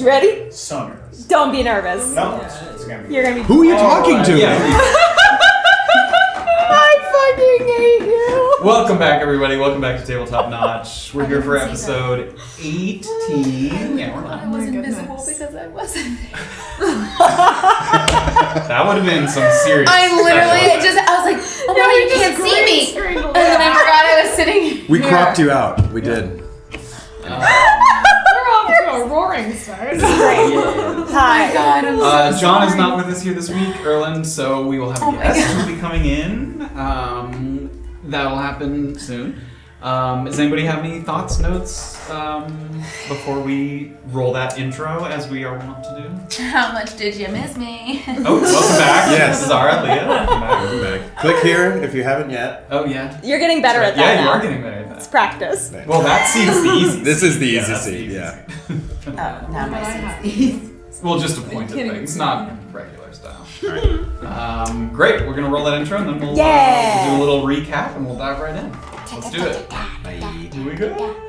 You ready? So nervous. Don't be nervous. No, it's gonna be. You're gonna be. Who are you talking to? I fucking hate you. Welcome back, everybody. Welcome back to Tabletop Notch. We're here for episode 18. Yeah, we're I not. was invisible because I wasn't there. That would have been some serious. I was like, oh no, you can't see me. And then I forgot I was sitting. We cropped you out. We did. We're off to a roaring start. Hi. Oh God, I'm so John is sorry. not with us here this week, Erland, so we will have a guest who will be coming in. That'll happen soon. Does anybody have any thoughts, notes, before we roll that intro as we are wont to do? How much did you miss me? Oh, welcome back. Yes. Beezaura, Leah, welcome back. Welcome back. Click here if you haven't yet. Oh, yeah. You're getting better at that Yeah, now. you are getting better at It's that. practice. Well, that seat's the easy This seat. is the easy that's seat, the yeah. Oh, now my have. seat's Well, just a pointed thing. It's not regular style. Great. We're going to roll that intro and then we'll do a little recap and we'll dive right in. Let's do it. Here we go.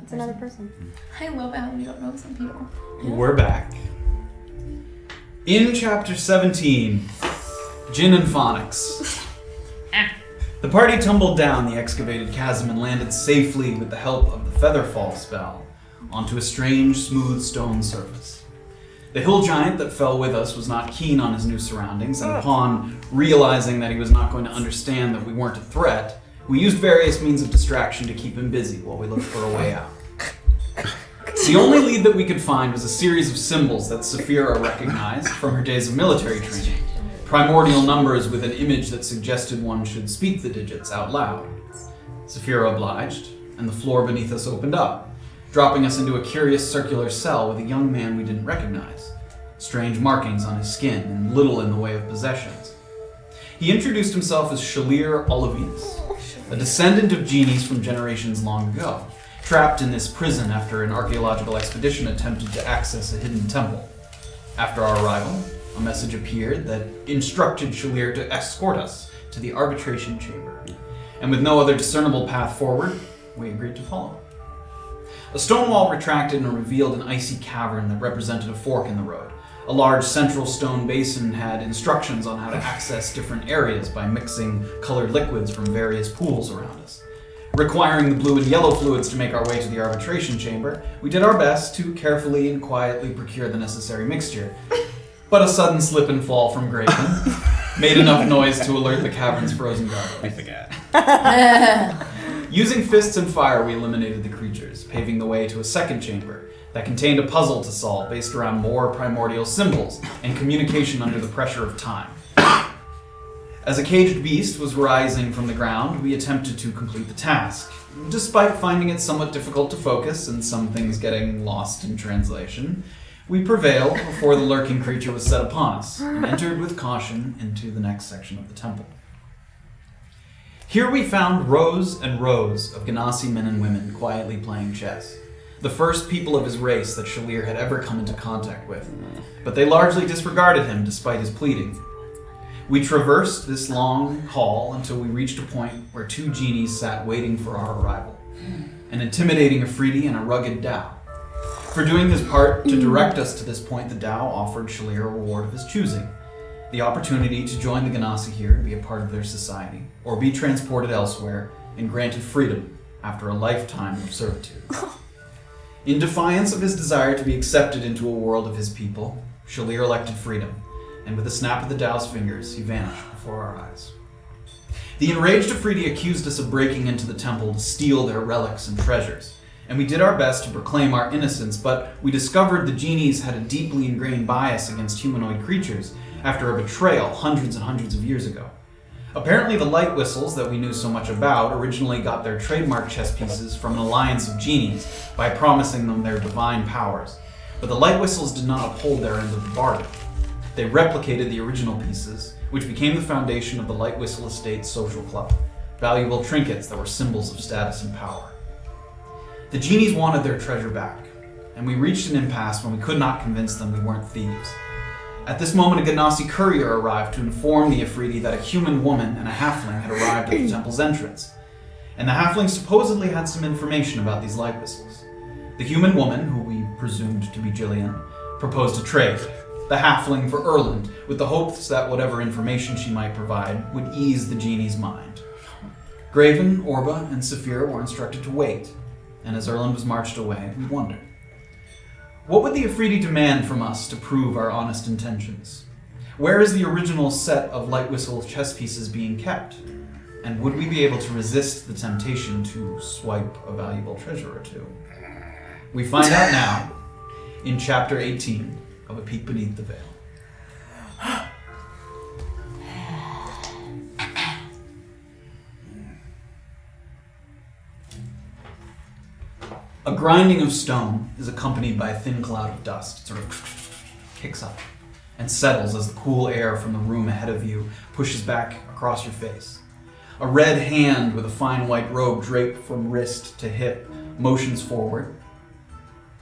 It's another person. I love how we don't know some people. We're back. In chapter 17, Gin and Phonics. The party tumbled down the excavated chasm and landed safely with the help of the Featherfall spell onto a strange, smooth stone surface. The hill giant that fell with us was not keen on his new surroundings, and upon realizing that he was not going to understand that we weren't a threat, we used various means of distraction to keep him busy while we looked for a way out. The only lead that we could find was a series of symbols that Safira recognized from her days of military training. Primordial numbers with an image that suggested one should speak the digits out loud. Safira obliged, and the floor beneath us opened up, dropping us into a curious circular cell with a young man we didn't recognize. Strange markings on his skin and little in the way of possessions. He introduced himself as Shalir Olivinus, a descendant of Genies from generations long ago, trapped in this prison after an archaeological expedition attempted to access a hidden temple. After our arrival, a message appeared that instructed Shalir to escort us to the arbitration chamber, and with no other discernible path forward, we agreed to follow. A stone wall retracted and revealed an icy cavern that represented a fork in the road. A large central stone basin had instructions on how to access different areas by mixing colored liquids from various pools around us. Requiring the blue and yellow fluids to make our way to the arbitration chamber, we did our best to carefully and quietly procure the necessary mixture. But a sudden slip and fall from Graven made enough noise to alert the cavern's frozen guardians. I forgot. Using fists and fire, we eliminated the creatures, paving the way to a second chamber that contained a puzzle to solve based around more primordial symbols and communication under the pressure of time. As a caged beast was rising from the ground, we attempted to complete the task. Despite finding it somewhat difficult to focus and some things getting lost in translation, we prevailed before the lurking creature was set upon us and entered with caution into the next section of the temple. Here we found rows and rows of Genasi men and women quietly playing chess, the first people of his race that Shalir had ever come into contact with, but they largely disregarded him despite his pleading. We traversed this long hall until we reached a point where two genies sat waiting for our arrival, an intimidating Afridi and a rugged Dao. For doing his part to direct us to this point, the Dao offered Shalir a reward of his choosing, the opportunity to join the Genasi here and be a part of their society, or be transported elsewhere and granted freedom after a lifetime of servitude. In defiance of his desire to be accepted into a world of his people, Shalir elected freedom, and with a snap of the Tao's fingers, he vanished before our eyes. The enraged Afridi accused us of breaking into the temple to steal their relics and treasures, and we did our best to proclaim our innocence, but we discovered the Genies had a deeply ingrained bias against humanoid creatures after a betrayal hundreds and hundreds of years ago. Apparently the light whistles that we knew so much about originally got their trademark chess pieces from an alliance of genies by promising them their divine powers, but the light whistles did not uphold their end of the bargain. They replicated the original pieces, which became the foundation of the Light Whistle Estate's social club, valuable trinkets that were symbols of status and power. The Genies wanted their treasure back, and we reached an impasse when we could not convince them we weren't thieves. At this moment, a Genasi courier arrived to inform the Afridi that a human woman and a halfling had arrived at the temple's entrance, and the halfling supposedly had some information about these light whistles. The human woman, who we presumed to be Jillian, proposed a trade, the halfling for Erland, with the hopes that whatever information she might provide would ease the genie's mind. Graven, Orba, and Safira were instructed to wait, and as Erland was marched away, we wondered. What would the Afridi demand from us to prove our honest intentions? Where is the original set of light whistle chess pieces being kept? And would we be able to resist the temptation to swipe a valuable treasure or two? We find out now in Chapter 18 of A Peek Beneath the Veil. A grinding of stone is accompanied by a thin cloud of dust. It sort of kicks up and settles as the cool air from the room ahead of you pushes back across your face. A red hand with a fine white robe draped from wrist to hip motions forward,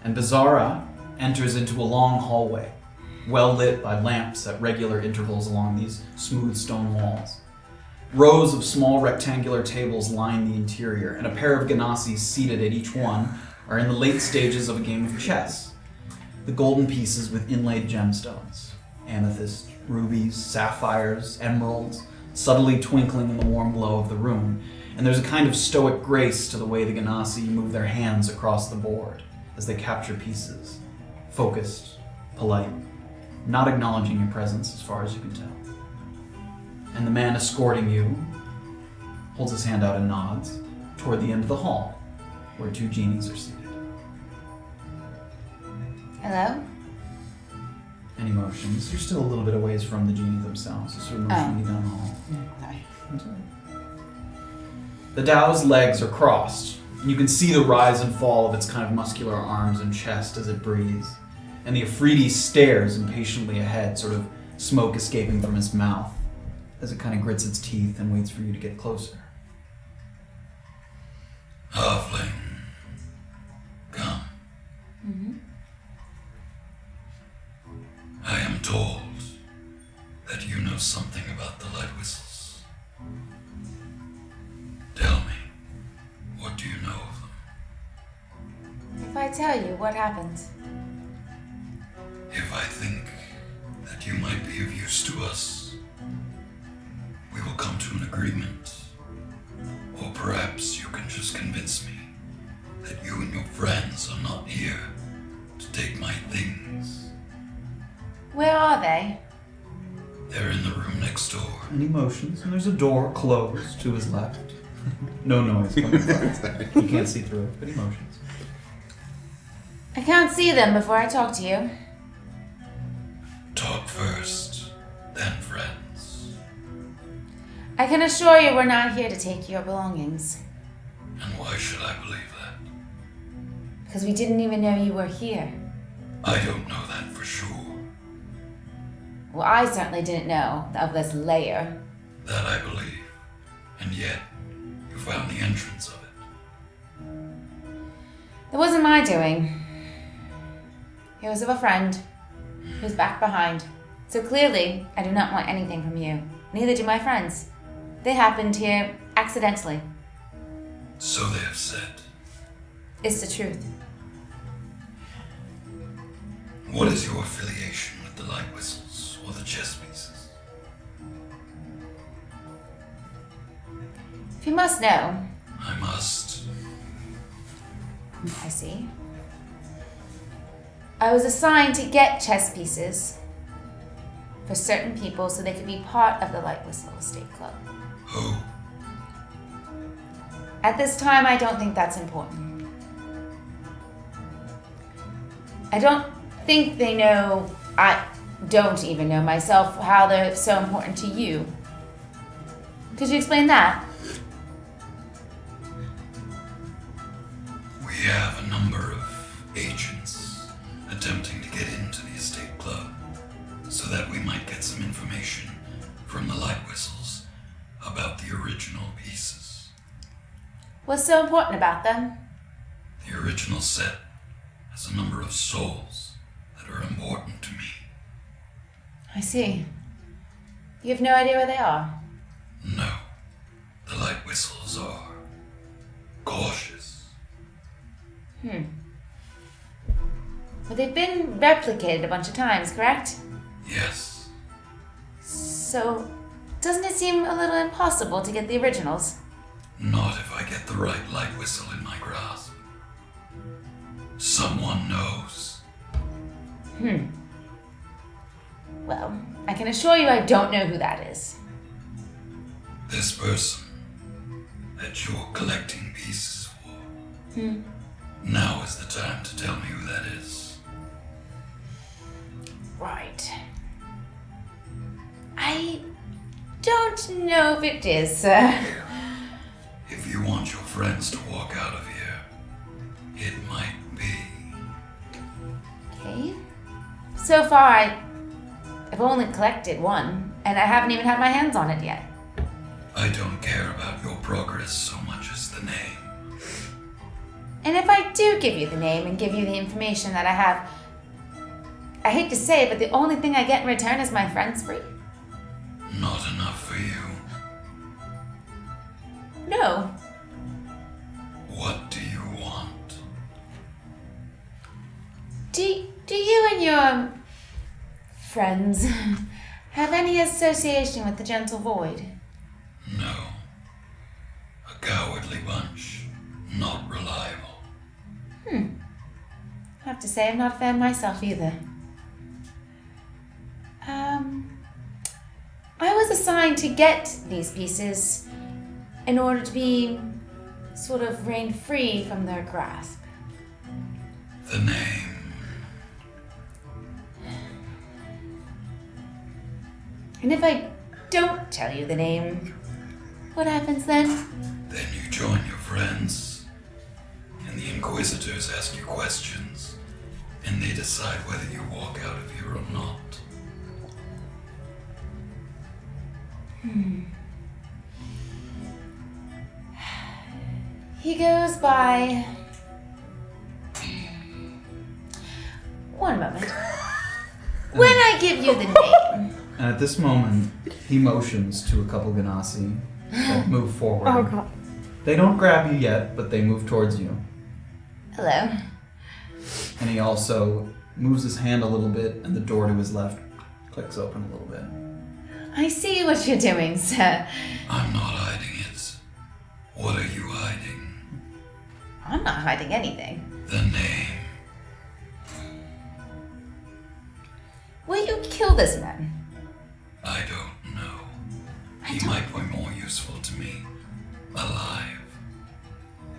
and Beezaura enters into a long hallway, well lit by lamps at regular intervals along these smooth stone walls. Rows of small rectangular tables line the interior, and a pair of Genasis seated at each one are in the late stages of a game of chess. The golden pieces with inlaid gemstones, amethyst, rubies, sapphires, emeralds, subtly twinkling in the warm glow of the room, and there's a kind of stoic grace to the way the Genasi move their hands across the board as they capture pieces, focused, polite, not acknowledging your presence as far as you can tell. And the man escorting you holds his hand out and nods toward the end of the hall, where two genies are seated. Hello? Any motions? You're still a little bit away from the genie themselves, so sort of motioning you down the hall. Sorry. The Tao's legs are crossed, and you can see the rise and fall of its kind of muscular arms and chest as it breathes. And the Afridi stares impatiently ahead, sort of smoke escaping from its mouth, as it kind of grits its teeth and waits for you to get closer. Halfling, come. Mm-hmm. I am told that you know something about the light whistles. Tell me, what do you know of them? If I tell you, what happens? If I think that you might be of use to us, we will come to an agreement. Or perhaps you can just convince me that you and your friends are not here to take my things. Where are they? They're in the room next door. Any motions? And there's a door closed to his left. No noise coming from. You can't see through it, but emotions. I can't see them before I talk to you. Talk first, then friends. I can assure you we're not here to take your belongings. And why should I believe that? Because we didn't even know you were here. I don't know that for sure. Well, I certainly didn't know of this layer. That I believe. And yet, you found the entrance of it. It wasn't my doing. It was of a friend who's back behind. So clearly, I do not want anything from you. Neither do my friends. They happened here accidentally. So they have said. It's the truth. What is your affiliation with the light whistles or the chess pieces? If you must know, I must. I see. I was assigned to get chess pieces for certain people so they could be part of the Light Whistle Estate Club. Who? At this time, I don't think that's important. I don't think they know, I don't even know myself, how they're so important to you. Could you explain that? We have a number of agents attempting to get into the estate club so that we might get some information from the Light Whistles about the original pieces. What's so important about them? The original set has a number of souls that are important to me. I see. You have no idea where they are? No, the Light Whistles are cautious. But they've been replicated a bunch of times, correct? Yes, So, doesn't it seem a little impossible to get the originals? not if I get the right Light Whistle in my grasp. Someone knows. Well, I can assure you I don't know who that is. This person that you're collecting pieces for. Now is the time to tell me who that is. Right. I don't know if it is, sir. If you want your friends to walk out of here, it might be. Okay. So far, I've only collected one, and I haven't even had my hands on it yet. I don't care about your progress so much as the name. And if I do give you the name and give you the information that I have, I hate to say it, but the only thing I get in return is my friend spree. Not enough for you. No. What do you want? Do you and your friends have any association with the Gentle Void? No. A cowardly bunch. Not reliable. I have to say I'm not a fan myself either. I was assigned to get these pieces in order to be sort of reigned free from their grasp. The name. And if I don't tell you the name, what happens then? Then you join your friends, and the Inquisitors ask you questions, and they decide whether you walk out of here or not. He goes by... One moment. When I give you the name... And at this moment, he motions to a couple Genasi that move forward. Oh god. They don't grab you yet, but they move towards you. Hello. And he also moves his hand a little bit, and the door to his left clicks open a little bit. I see what you're doing, sir. I'm not hiding it. What are you hiding? I'm not hiding anything. The name. Will you kill this man? I don't know. He might be more useful to me. Alive.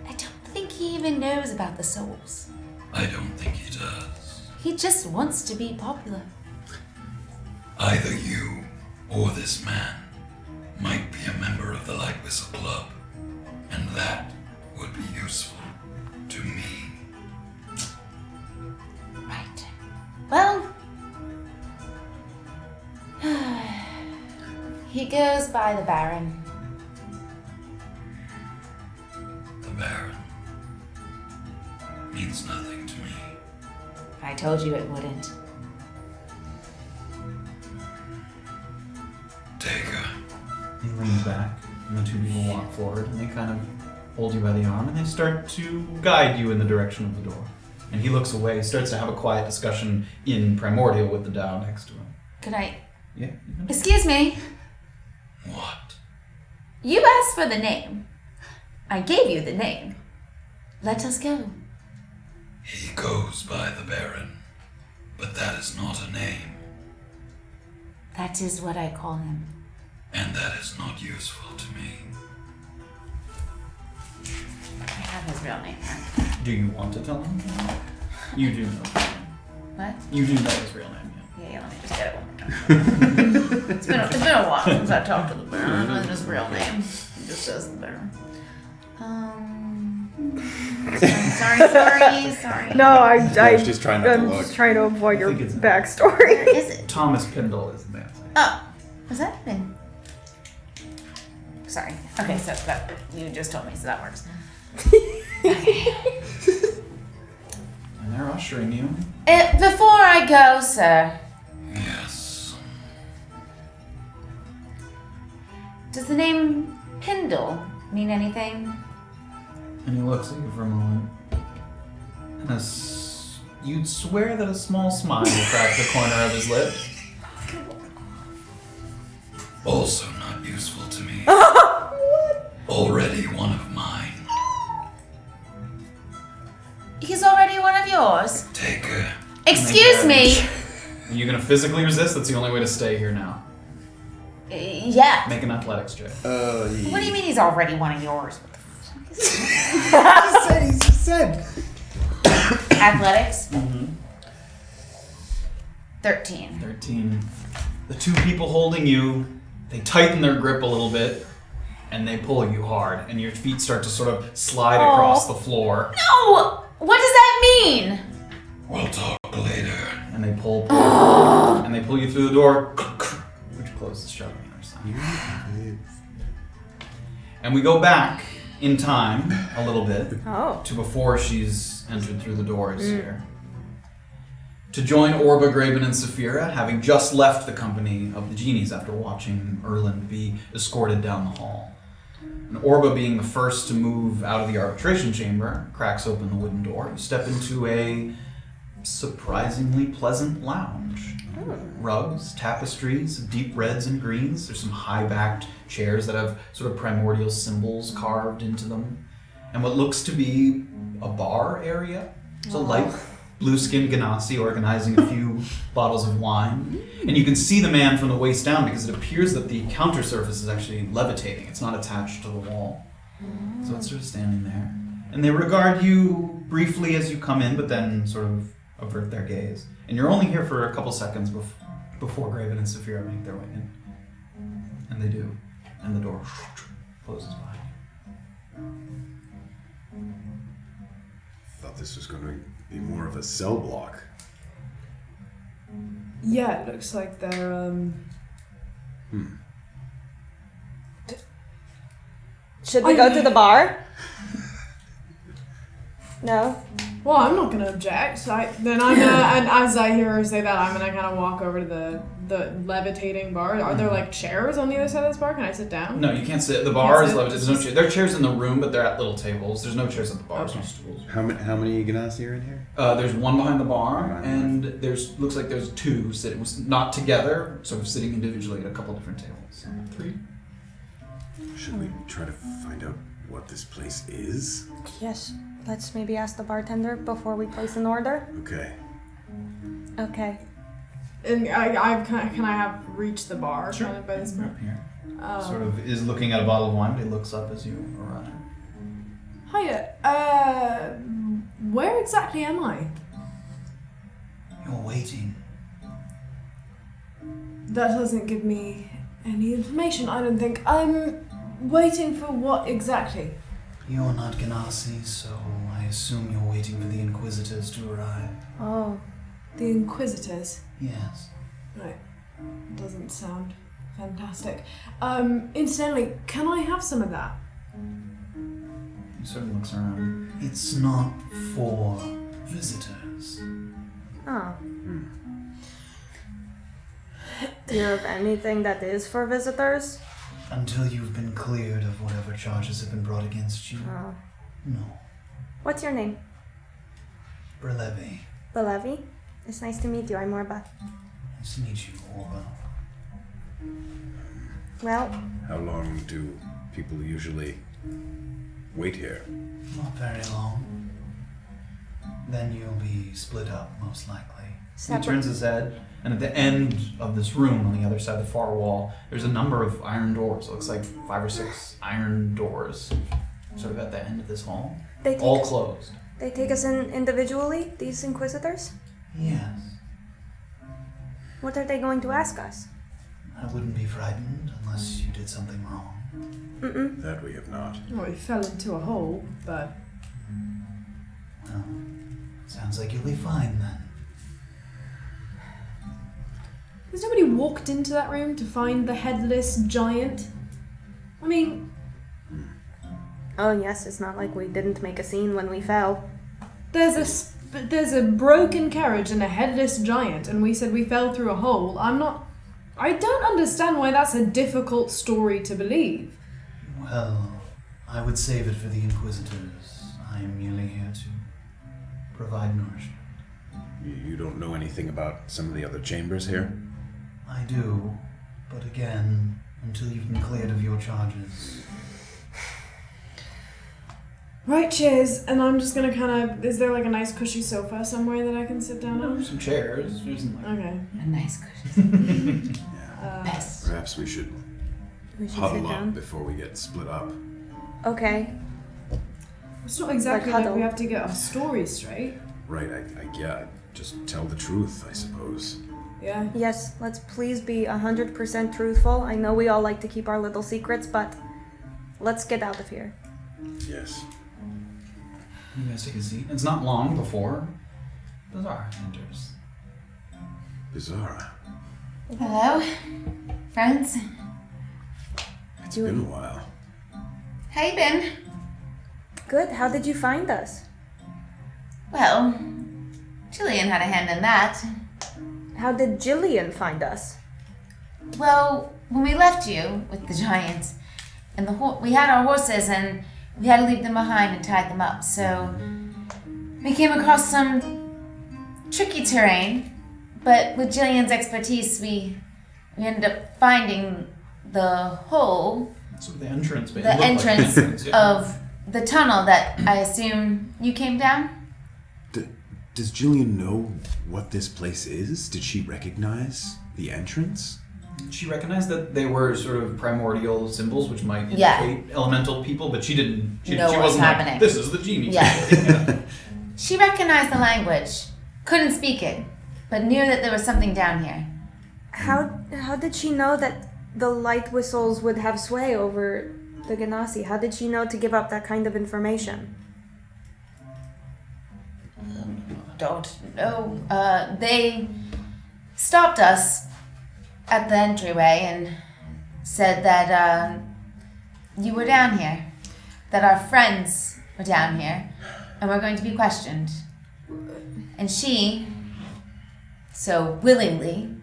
I don't think he even knows about the souls. I don't think he does. He just wants to be popular. Either you or this man might be a member of the Light Whistle Club, and that would be useful to me. Right. Well... he goes by the Baron. The Baron means nothing to me. I told you it wouldn't. Take her. He leans back, and the two people walk forward, and they kind of hold you by the arm, and they start to guide you in the direction of the door. And he looks away, starts to have a quiet discussion in Primordial with the Dow next to him. Could I... Yeah. Excuse me. What? You asked for the name. I gave you the name. Let us go. He goes by the Baron, but that is not a name, That is what I call him. and that is not useful to me. I have his real name. Do you want to tell him? You do know. What? You do know his real name, yeah. Yeah, let me just get it one more time. It's been a while since I talked to the Baron. I know his real name. It just says the Baron. Sorry. No, Yeah, she's trying not to I'm look. just trying to avoid your think it's- backstory. Where is it? Thomas Pindle is the man's name. Oh, was that been? Sorry. Okay, so that you just told me, so that works. Okay. And they're ushering you. Before I go, sir, Yes. does the name Pindle mean anything? And he looks at you for a moment. And you'd swear that a small smile cracked the corner of his lips. Also not useful to me. Already one of mine. He's already one of yours. Take her. Excuse me. Are you gonna physically resist? That's the only way to stay here now. Yeah. Make an athletics check. What do you mean he's already one of yours? What the fuck is He just said. Athletics? Mm-hmm. 13. 13. The two people holding you, they tighten their grip a little bit, and they pull you hard, and your feet start to sort of slide across the floor. No! What does that mean? We'll talk later. And they pull and they pull you through the door, which closes shut on the other side. And we go back in time a little bit Oh. to before she's entered through the doors here. To join Orba, Graven, and Safira, having just left the company of the Genies after watching Erland be escorted down the hall. And Orba, being the first to move out of the arbitration chamber, cracks open the wooden door. You step into a surprisingly pleasant lounge. Rugs, tapestries, deep reds and greens. There's some high-backed chairs that have sort of primordial symbols carved into them. And what looks to be a bar area. It's a light blue-skinned Genasi organizing a few bottles of wine. And you can see the man from the waist down because it appears that the counter surface is actually levitating. It's not attached to the wall. So it's sort of standing there. And they regard you briefly as you come in, but then sort of avert their gaze. And you're only here for a couple seconds before Graven and Safira make their way in. And they do. And the door closes behind you. Thought this was going to be more of a cell block. Yeah, it looks like they're, Should we go to the bar? No? Well, I'm not gonna object. And as I hear her say that, I'm gonna kind of walk over to the levitating bar. Are there like chairs on the other side of this bar? Can I sit down? No, you can't sit. The bar is sit? levitated. There's no chairs. There are chairs in the room, but they're at little tables. There's no chairs at the bar. There's no stools. How many Genasi are in here? There's one behind the bar, and looks like there's two sitting, not together, sort of sitting individually at a couple different tables. 3. Should we try to find out what this place is? Yes. Let's maybe ask the bartender before we place an order. Okay. Okay. And can I have reached the bar? Sure. Kind of by this point? Up here. Sort of is looking at a bottle of wine, but he looks up as you arrive. Hiya. Where exactly am I? You're waiting. That doesn't give me any information, I don't think. I'm waiting for what exactly? You're not Genasi, so I assume you're waiting for the Inquisitors to arrive. Oh. The Inquisitors. Yes. Right. Doesn't sound fantastic. Incidentally, can I have some of that? He sort of looks around. It's not for visitors. Oh. Do you have anything that is for visitors? Until you've been cleared of whatever charges have been brought against you. Oh. No. What's your name? Berlevi. Belevi? It's nice to meet you. I'm Orba. Nice to meet you, Orba. Well, How long do people usually wait here? Not very long. Then you'll be split up, most likely. Separate. He turns his head, and at the end of this room, on the other side of the far wall, there's a number of iron doors. It looks like 5 or 6 iron doors, sort of at the end of this hall. All closed. They take us in individually, these inquisitors? Yes. What are they going to ask us? I wouldn't be frightened unless you did something wrong. Mm-mm. That we have not. Well, we fell into a hole, but Well, sounds like you'll be fine then. has nobody walked into that room to find the headless giant? I mean, Oh yes, it's not like we didn't make a scene when we fell. there's a broken carriage and a headless giant, and we said we fell through a hole. I don't understand why that's a difficult story to believe. Well, I would save it for the Inquisitors. I am merely here to provide nourishment. You don't know anything about some of the other chambers here? I do, but again, until you've been cleared of your charges. Right, cheers. And I'm just gonna kind of. Is there like a nice cushy sofa somewhere that I can sit down on? Some chairs. There's Okay. A nice cushion. Best. Perhaps we should We should sit huddle up down. before we get split up. Okay. It's not exactly Like like we huddle. have to get our story straight. Right, yeah, just tell the truth, I suppose. Yeah. Yes, let's please be 100% truthful. I know we all like to keep our little secrets, but let's get out of here. Yes. You guys take a seat. It's not long before Beezaura enters. Beezaura. Hello, friends. It's been a while. How you been? Good, how did you find us? Well, Jillian had a hand in that. How did Jillian find us? Well, when we left you with the giants, and we had our horses, and we had to leave them behind and tie them up. So we came across some tricky terrain, but with Jillian's expertise, we ended up finding the hole, So the entrance, the entrance of the tunnel that I assume you came down. Does Jillian know what this place is? Did she recognize the entrance? She recognized that they were sort of primordial symbols, which might indicate Yeah. elemental people, but she didn't. She Know what's wasn't happening. like, this is the genie. Yeah. She recognized the language, couldn't speak it, but knew that there was something down here. How did she know that the light whistles would have sway over the Genasi? How did she know to give up that kind of information? Don't know. They stopped us at the entryway and said that you were down here, that our friends were down here, and we're going to be questioned. And she, so willingly,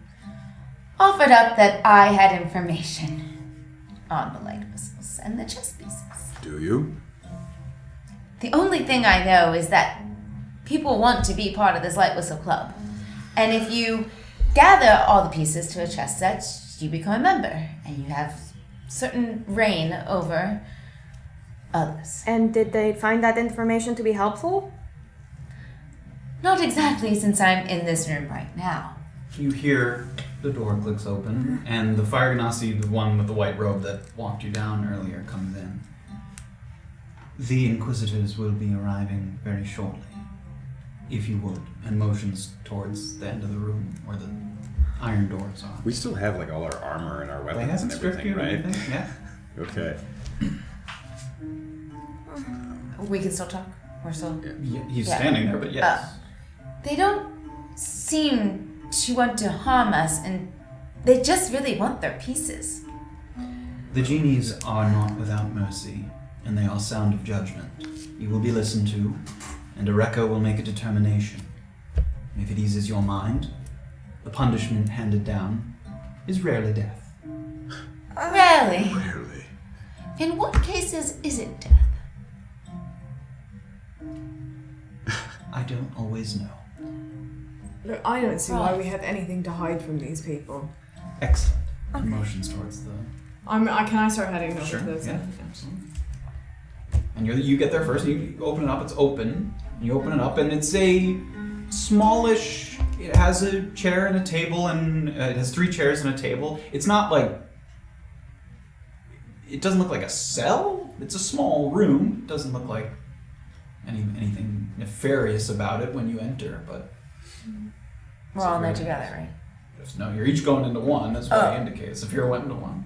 offered up that I had information on the light whistles and the chess pieces. Do you? The only thing I know is that people want to be part of this light whistle club. And if you gather all the pieces to a chess set, you become a member, and you have certain reign over others. And did they find that information to be helpful? Not exactly, since I'm in this room right now. You hear the door clicks open, and the Fire Genasi, the one with the white robe that walked you down earlier, comes in. The Inquisitors will be arriving very shortly, if you would, and motions towards the end of the room where the iron doors are. We still have like all our armor and our They weapons haven't and stripped everything, you or right? anything? Yeah. Okay. We can still talk. We're still... He's Yeah. standing there, but yes. They don't seem to want to harm us, and they just really want their pieces. The Genies are not without mercy, and they are sound of judgment. You will be listened to, and Eureka will make a determination. If it eases your mind, the punishment handed down is rarely death. Really? Rarely. In what cases is it death? I don't always know. Look, I don't see why we have anything to hide from these people. Excellent. And motions towards the... Can I start heading over Sure, to this? yeah, end? absolutely. And you get there first, and you open it up, it's open. And you open it up, and it's a smallish, it has a chair and a table, and it has 3 chairs and a table. It's not like, it doesn't look like a cell. It's a small room. It doesn't look like anything nefarious about it when you enter, but... We're all in there together, right? No, you're each going into one, that's what I indicate. Safira went into one.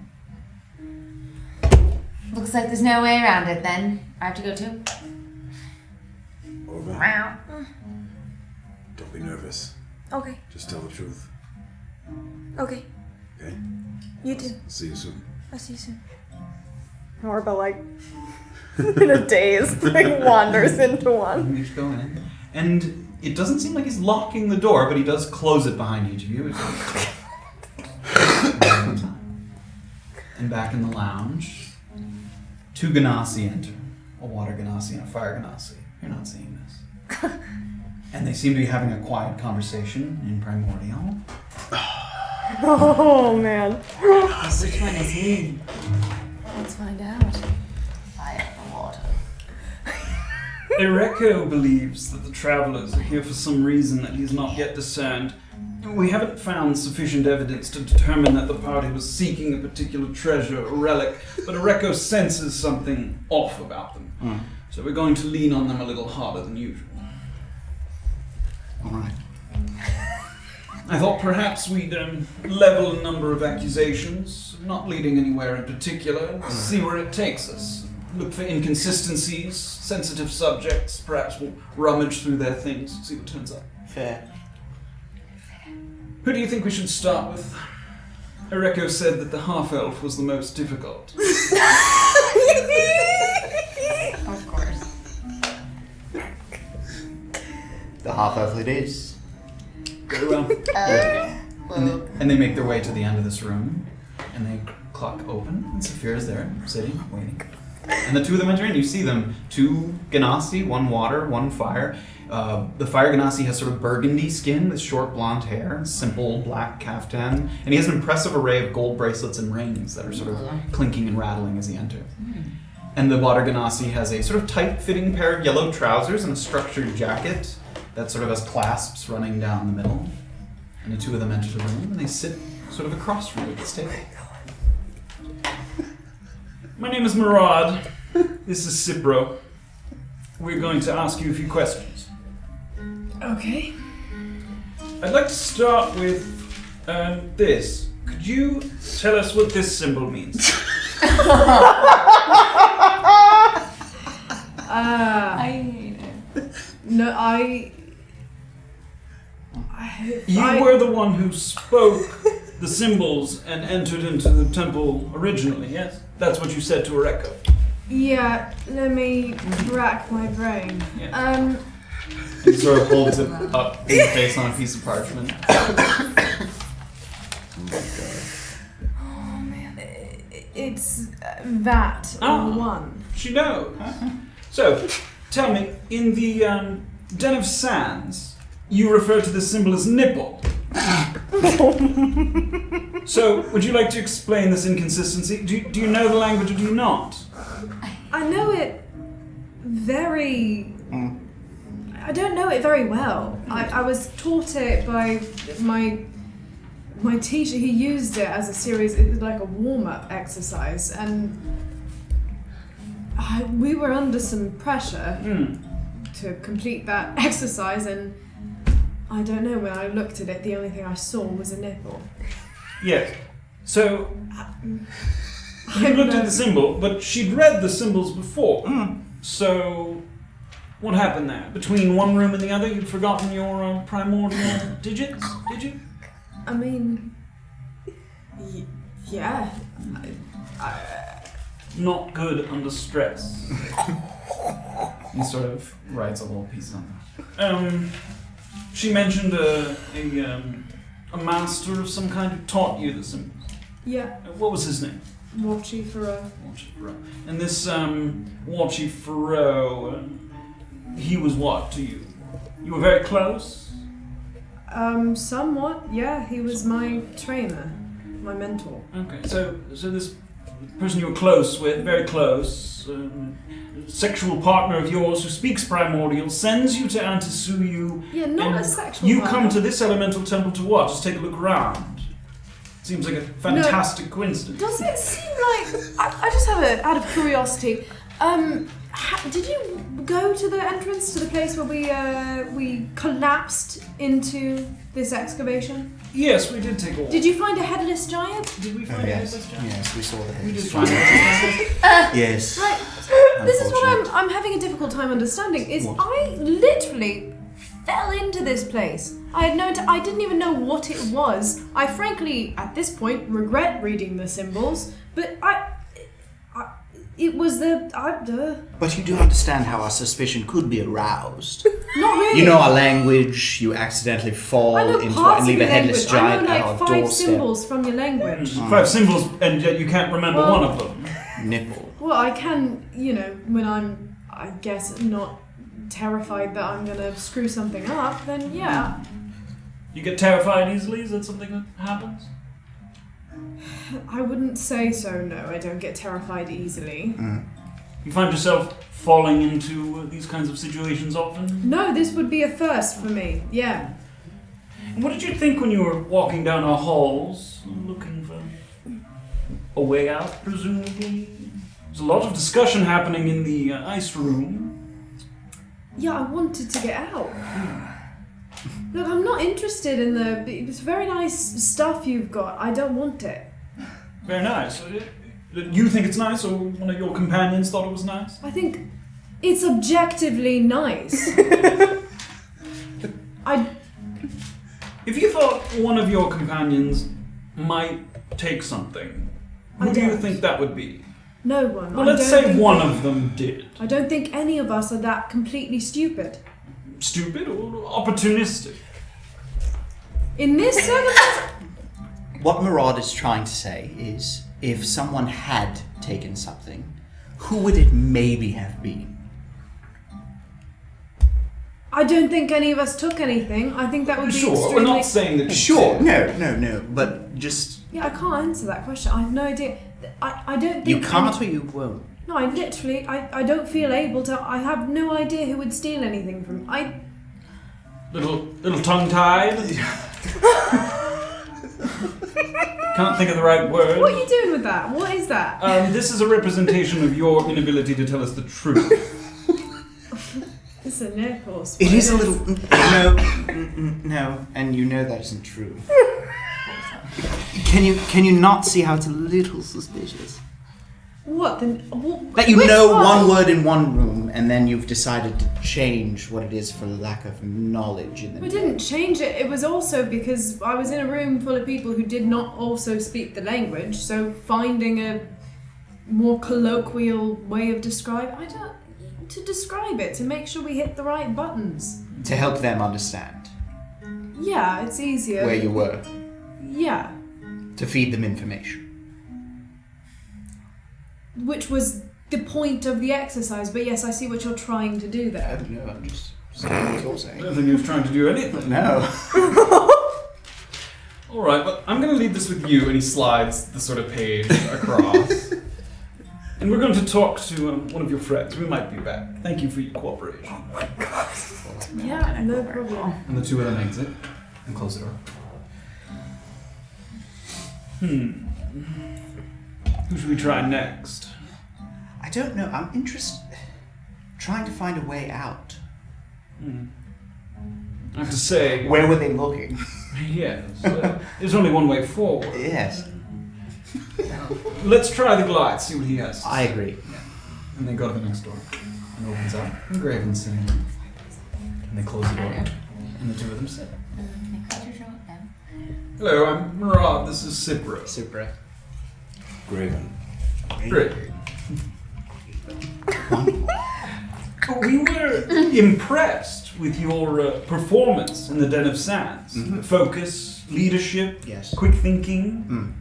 Looks like there's no way around it then. I have to go too. Orba, Wow. don't be nervous. Okay. Just tell the truth. Okay. Okay? You too. See you soon. I'll see you soon. Orba, like, in a daze, like, wanders into one. You each go in. And it doesn't seem like he's locking the door, but he does close it behind each of you. And back in the lounge, 2 Genasi enter. A water Genasi and a fire Genasi. You're not seeing this. And they seem to be having a quiet conversation in Primordial. Oh, man. Which one is he? Let's find out. Fire or water? Ereko believes that the travelers are here for some reason that he's not yet discerned. We haven't found sufficient evidence to determine that the party was seeking a particular treasure or relic, but Ereko senses something off about them. So we're going to lean on them a little harder than usual. Alright. I thought perhaps we'd level a number of accusations, not leading anywhere in particular, and see where it takes us. Look for inconsistencies, sensitive subjects, perhaps we'll rummage through their things, see what turns up. Fair. Who do you think we should start with? Ereko said that the half-elf was the most difficult. Of course. The half-elf it is. Very well. And they make their way to the end of this room, and they clock open, and Safira's there, sitting, waiting. And the 2 of them enter in. You see them, 2 Genasi, 1 water, 1 fire. The fire Genasi has sort of burgundy skin with short blonde hair, simple black kaftan, and he has an impressive array of gold bracelets and rings that are sort of clinking and rattling as he enters. And the water Genasi has a sort of tight-fitting pair of yellow trousers and a structured jacket that sort of has clasps running down the middle. And the 2 of them enter the room, and they sit sort of across from you at this table. My name is Murad. This is Cipro. We're going to ask you a few questions. Okay. I'd like to start with this. Could you tell us what this symbol means? I hate it. No, You were the one who spoke the symbols and entered into the temple originally, yes? That's what you said to Ereko. Yeah, let me rack my brain. Yeah. He sort of holds it up in the face on a piece of parchment. Oh man, it's that one. She knows. So, tell me, in the Den of Sands, you refer to the symbol as nipple. So, would you like to explain this inconsistency? Do you know the language or do you not? I know it very... I don't know it very well. I was taught it by my teacher. He used it as a series, it was like a warm-up exercise, and we were under some pressure to complete that exercise, and I don't know, when I looked at it, the only thing I saw was a nipple. Yes. So, you looked at the symbol, but she'd read the symbols before. So, what happened there? Between one room and the other, you'd forgotten your primordial digits, did you? I mean, yeah. Not good under stress. He sort of writes a little piece on that. She mentioned a master of some kind who taught you the symbols. Yeah, What was his name? Watchy for a... Watchy Faro. And this Watchy Faro, he was what to you? You were very close? Somewhat, yeah. He was my trainer, my mentor. Okay, so this person you were close with, very close, sexual partner of yours who speaks primordial, sends you to Antisuyu. Yeah, not and a sexual you partner. come to this elemental temple to what? Just take a look around. Seems like a fantastic coincidence. Does it seem like... I just have out of curiosity, did you go to the entrance to the place where we collapsed into this excavation? Yes, we did take a walk. Did you find a headless giant? Did we find a headless giant? Yes, we saw the We did headless find a giant. headless giant. Yes. Right. This is what I'm having a difficult time understanding. Is What? I literally fell into this place. I didn't even know what it was. I frankly, at this point, regret reading the symbols, but it was But you do understand how our suspicion could be aroused. not really. You know our language, you accidentally fall I know into it parts and leave of a your headless language. giant I know at like our 5 doorstep. symbols from your language. 5 symbols, and yet you can't remember Well- one of them. Nipple. Well, I can, when I'm, I guess, not terrified that I'm gonna screw something up, then yeah. You get terrified easily? Is that something that happens? I wouldn't say so, no. I don't get terrified easily. You find yourself falling into these kinds of situations often? No, this would be a first for me, yeah. And what did you think when you were walking down our halls, looking for a way out, presumably? There's a lot of discussion happening in the ice room. Yeah, I wanted to get out. Look, I'm not interested in it's very nice stuff you've got. I don't want it. Very nice. You think it's nice, or one of your companions thought it was nice? I think it's objectively nice. If you thought one of your companions might take something, who I do you don't. think that would be? No one. Well, I let's don't say think one of them did. I don't think any of us are that completely stupid. Stupid or opportunistic? In this circumstance, What Murad is trying to say is, if someone had taken something, who would it maybe have been? I don't think any of us took anything. I think that would be Sure, we're extremely... not saying that you Sure, did. no, but just... Yeah, I can't answer that question. I have no idea. I don't think... You can't or you won't. No, I literally... I don't feel able to... I have no idea who would steal anything from... Little tongue-tied. Can't think of the right word. What are you doing with that? What is that? This is a representation of your inability to tell us the truth. It's a nipple. It is a little... No, and you know that isn't true. Can you not see how it's a little suspicious? What? That you which know one word in one room, and then you've decided to change what it is for lack of knowledge in the We didn't change it. It was also because I was in a room full of people who did not also speak the language, so finding a more colloquial way of to describe it, to make sure we hit the right buttons. To help them understand Yeah, it's easier. where you were. Yeah. To feed them information. Which was the point of the exercise, but yes, I see what you're trying to do I there. don't know, I'm just saying what you're I saying. don't think he was trying to do anything. No. Alright, but I'm going to leave this with you, and he slides the sort of page across. And we're going to talk to one of your friends. We might be back. Thank you for your cooperation. Yeah, no problem. And the two of them exit and close the door. Who should we try next? I don't know, I'm interested... Trying to find a way out. I have to say, Where were they looking? yes, there's only one way forward. Yes. Let's try the Goliath, see what he has. I agree. And they go to the next door. And it opens up. And Graven's sitting there. And they close the door. And the two of them sit. Hello, I'm Murad. This is Cipro. Super. Graven. Great. We were impressed with your performance in the Den of Sands. Focus, leadership, Yes. quick thinking.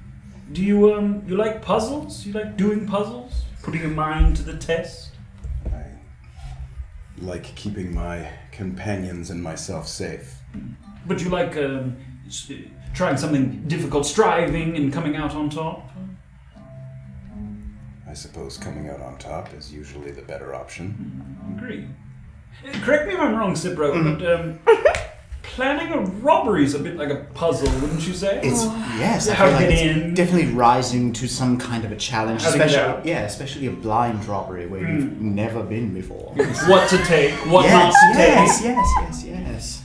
Do you like puzzles? You like doing puzzles? Putting your mind to the test? I like keeping my companions and myself safe. But you like trying something difficult, striving and coming out on top? suppose coming out on top is usually the better option. Agree. Correct me if I'm wrong, Cipro, but planning a robbery is a bit like a puzzle, wouldn't you say? Yes, I How feel to like get it's in. definitely rising to some kind of a challenge. How to get out. Especially a blind robbery where you've never been before. What to take, what not to take. Yes.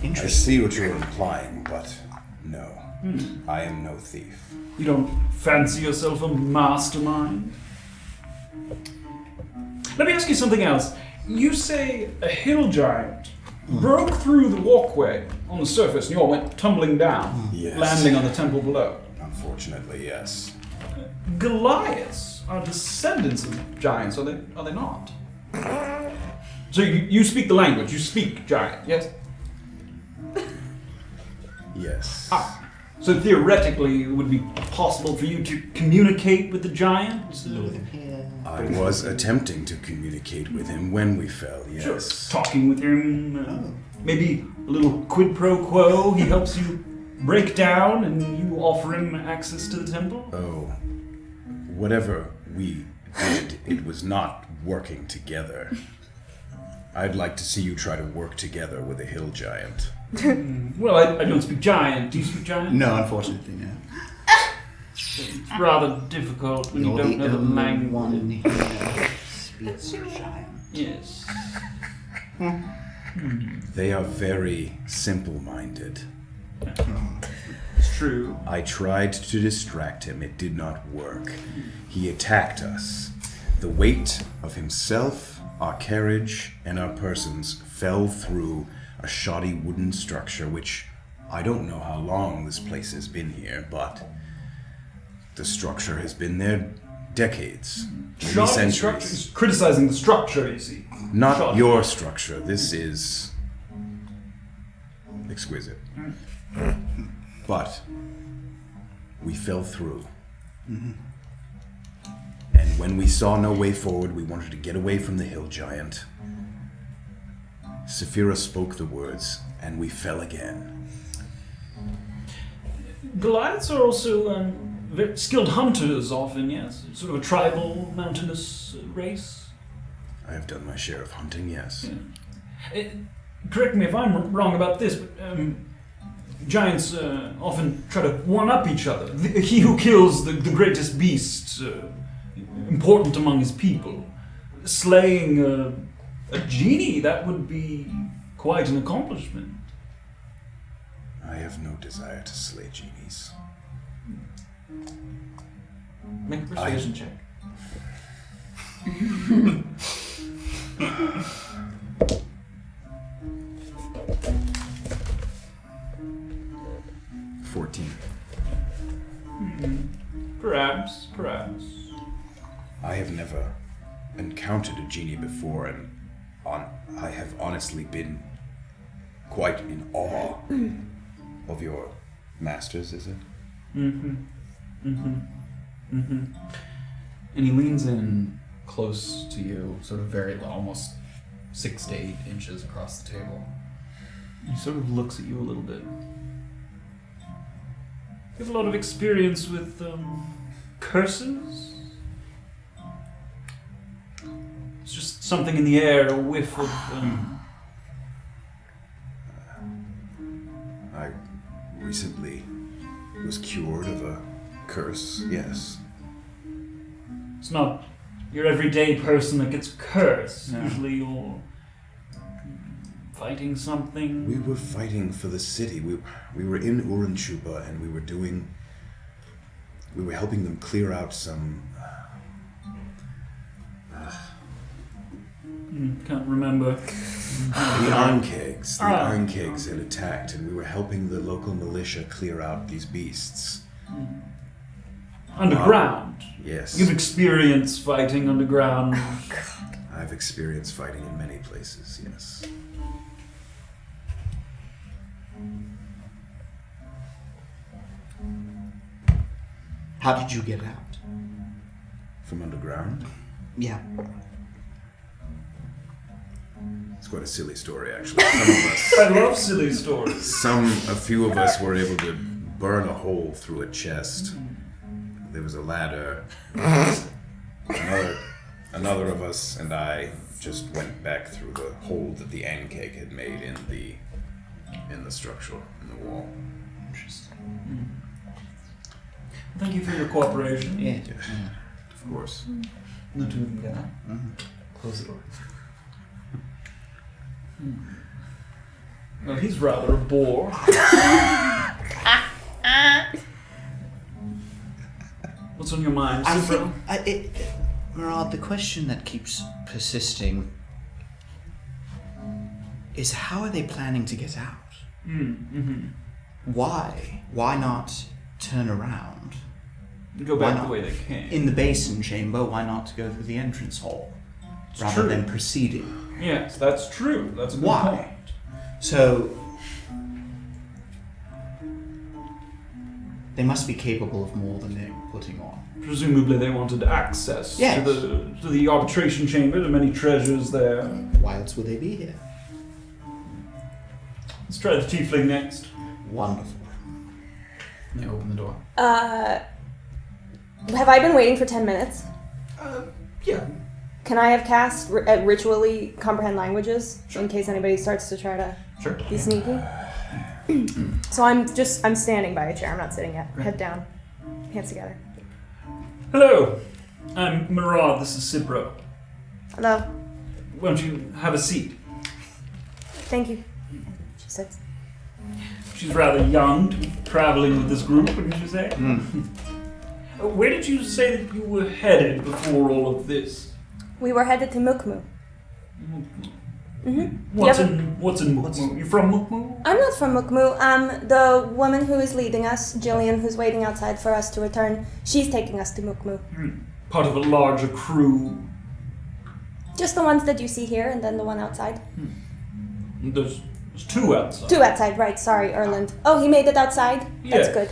I Interesting. see what you're implying, but no. I am no thief. You don't fancy yourself a mastermind? Let me ask you something else. You say a hill giant broke through the walkway on the surface and you all went tumbling down, Yes. landing on the temple below. Unfortunately, yes. Goliaths are descendants of giants, are they not? So you speak the language, you speak giant, yes? Yes. So theoretically, it would be possible for you to communicate with the giant? I was attempting to communicate with him when we fell, Sure. yes. Talking with him, maybe a little quid pro quo. He helps you break down and you offer him access to the temple? Oh, whatever we did, it was not working together. I'd like to see you try to work together with a hill giant. Well, I don't speak giant. Do you speak giant? No, unfortunately, no. It's rather difficult when you You're don't the know the only language. one here speaks giant. Yes. They are very simple-minded. It's true. I tried to distract him. It did not work. He attacked us. The weight of himself, our carriage, and our persons fell through a shoddy wooden structure, which I don't know how long this place has been here, but the structure has been there decades, many Shoddy centuries. structures. Criticizing the structure, you see. Not Shoddy. your structure. This is exquisite. But we fell through. And when we saw no way forward, we wanted to get away from the hill giant. Safira spoke the words, and we fell again. Goliaths are also very skilled hunters often, yes? Sort of a tribal, mountainous race. I have done my share of hunting, yes. Correct me if I'm wrong about this, but giants often try to one-up each other. He who kills the greatest beast, important among his people, slaying a genie, that would be quite an accomplishment. I have no desire to slay genies. Make a persuasion check. Perhaps. I have never encountered a genie before, and I have honestly been quite in awe of your masters, is it? And he leans in close to you, sort of very low, almost 6 to 8 inches across the table. He sort of looks at you a little bit. You have a lot of experience with curses? It's just something in the air, a whiff of... I recently was cured of a curse, yes. It's not your everyday person that gets cursed. No. Usually you're fighting something. We were fighting for the city. We were in Uranchupa, and we were helping them clear out some... Can't remember. The Arnkegs. The Ah. Arnkegs had attacked, and we were helping the local militia clear out these beasts. Underground. Yes. You've experienced fighting underground. I've experienced fighting in many places, yes. How did you get out? From underground? Yeah. It's quite a silly story, actually. Some of us... I love silly stories. A few of us were able to burn a hole through a chest. There was a ladder. Another of us and I just went back through the hole that the ant cake had made in the structure, in the wall. Interesting. Thank you for your cooperation. Yeah. Of course. The two of them get out. Close the door. Well, he's rather a bore. What's on your mind, I Cipro? think, Murad, the question that keeps persisting is how are they planning to get out? Why? Why not turn around? Go Why back not? the way they came. In the basin chamber, why not go through the entrance hall rather true. than proceeding? Yes, that's true. That's a good Why? point. So they must be capable of more than they're putting on. Presumably they wanted access Yes. to the arbitration chamber, the many treasures there. Why else would they be here? Let's try the Tiefling next. Wonderful. And they open the door. Have I been waiting for 10 minutes? Yeah. Can I have cast ritually comprehend languages in case anybody starts to try to Sure. be sneaky? So I'm standing by a chair. I'm not sitting yet. Right. Head down, hands together. Hello. I'm Murad. This is Cipro. Hello. Why don't you have a seat? Thank you. She sits. She's rather young to be traveling with this group, wouldn't you say? Where did you say that you were headed before all of this? We were headed to Mukmu. What's in Mukmu? You from Mukmu? I'm not from Mukmu. The woman who is leading us, Jillian, who's waiting outside for us to return, she's taking us to Mukmu. Part of a larger crew. Just the ones that you see here, and then the one outside. There's two outside. Two outside, right? Sorry, Erland. Oh, he made it outside. That's Yes. good.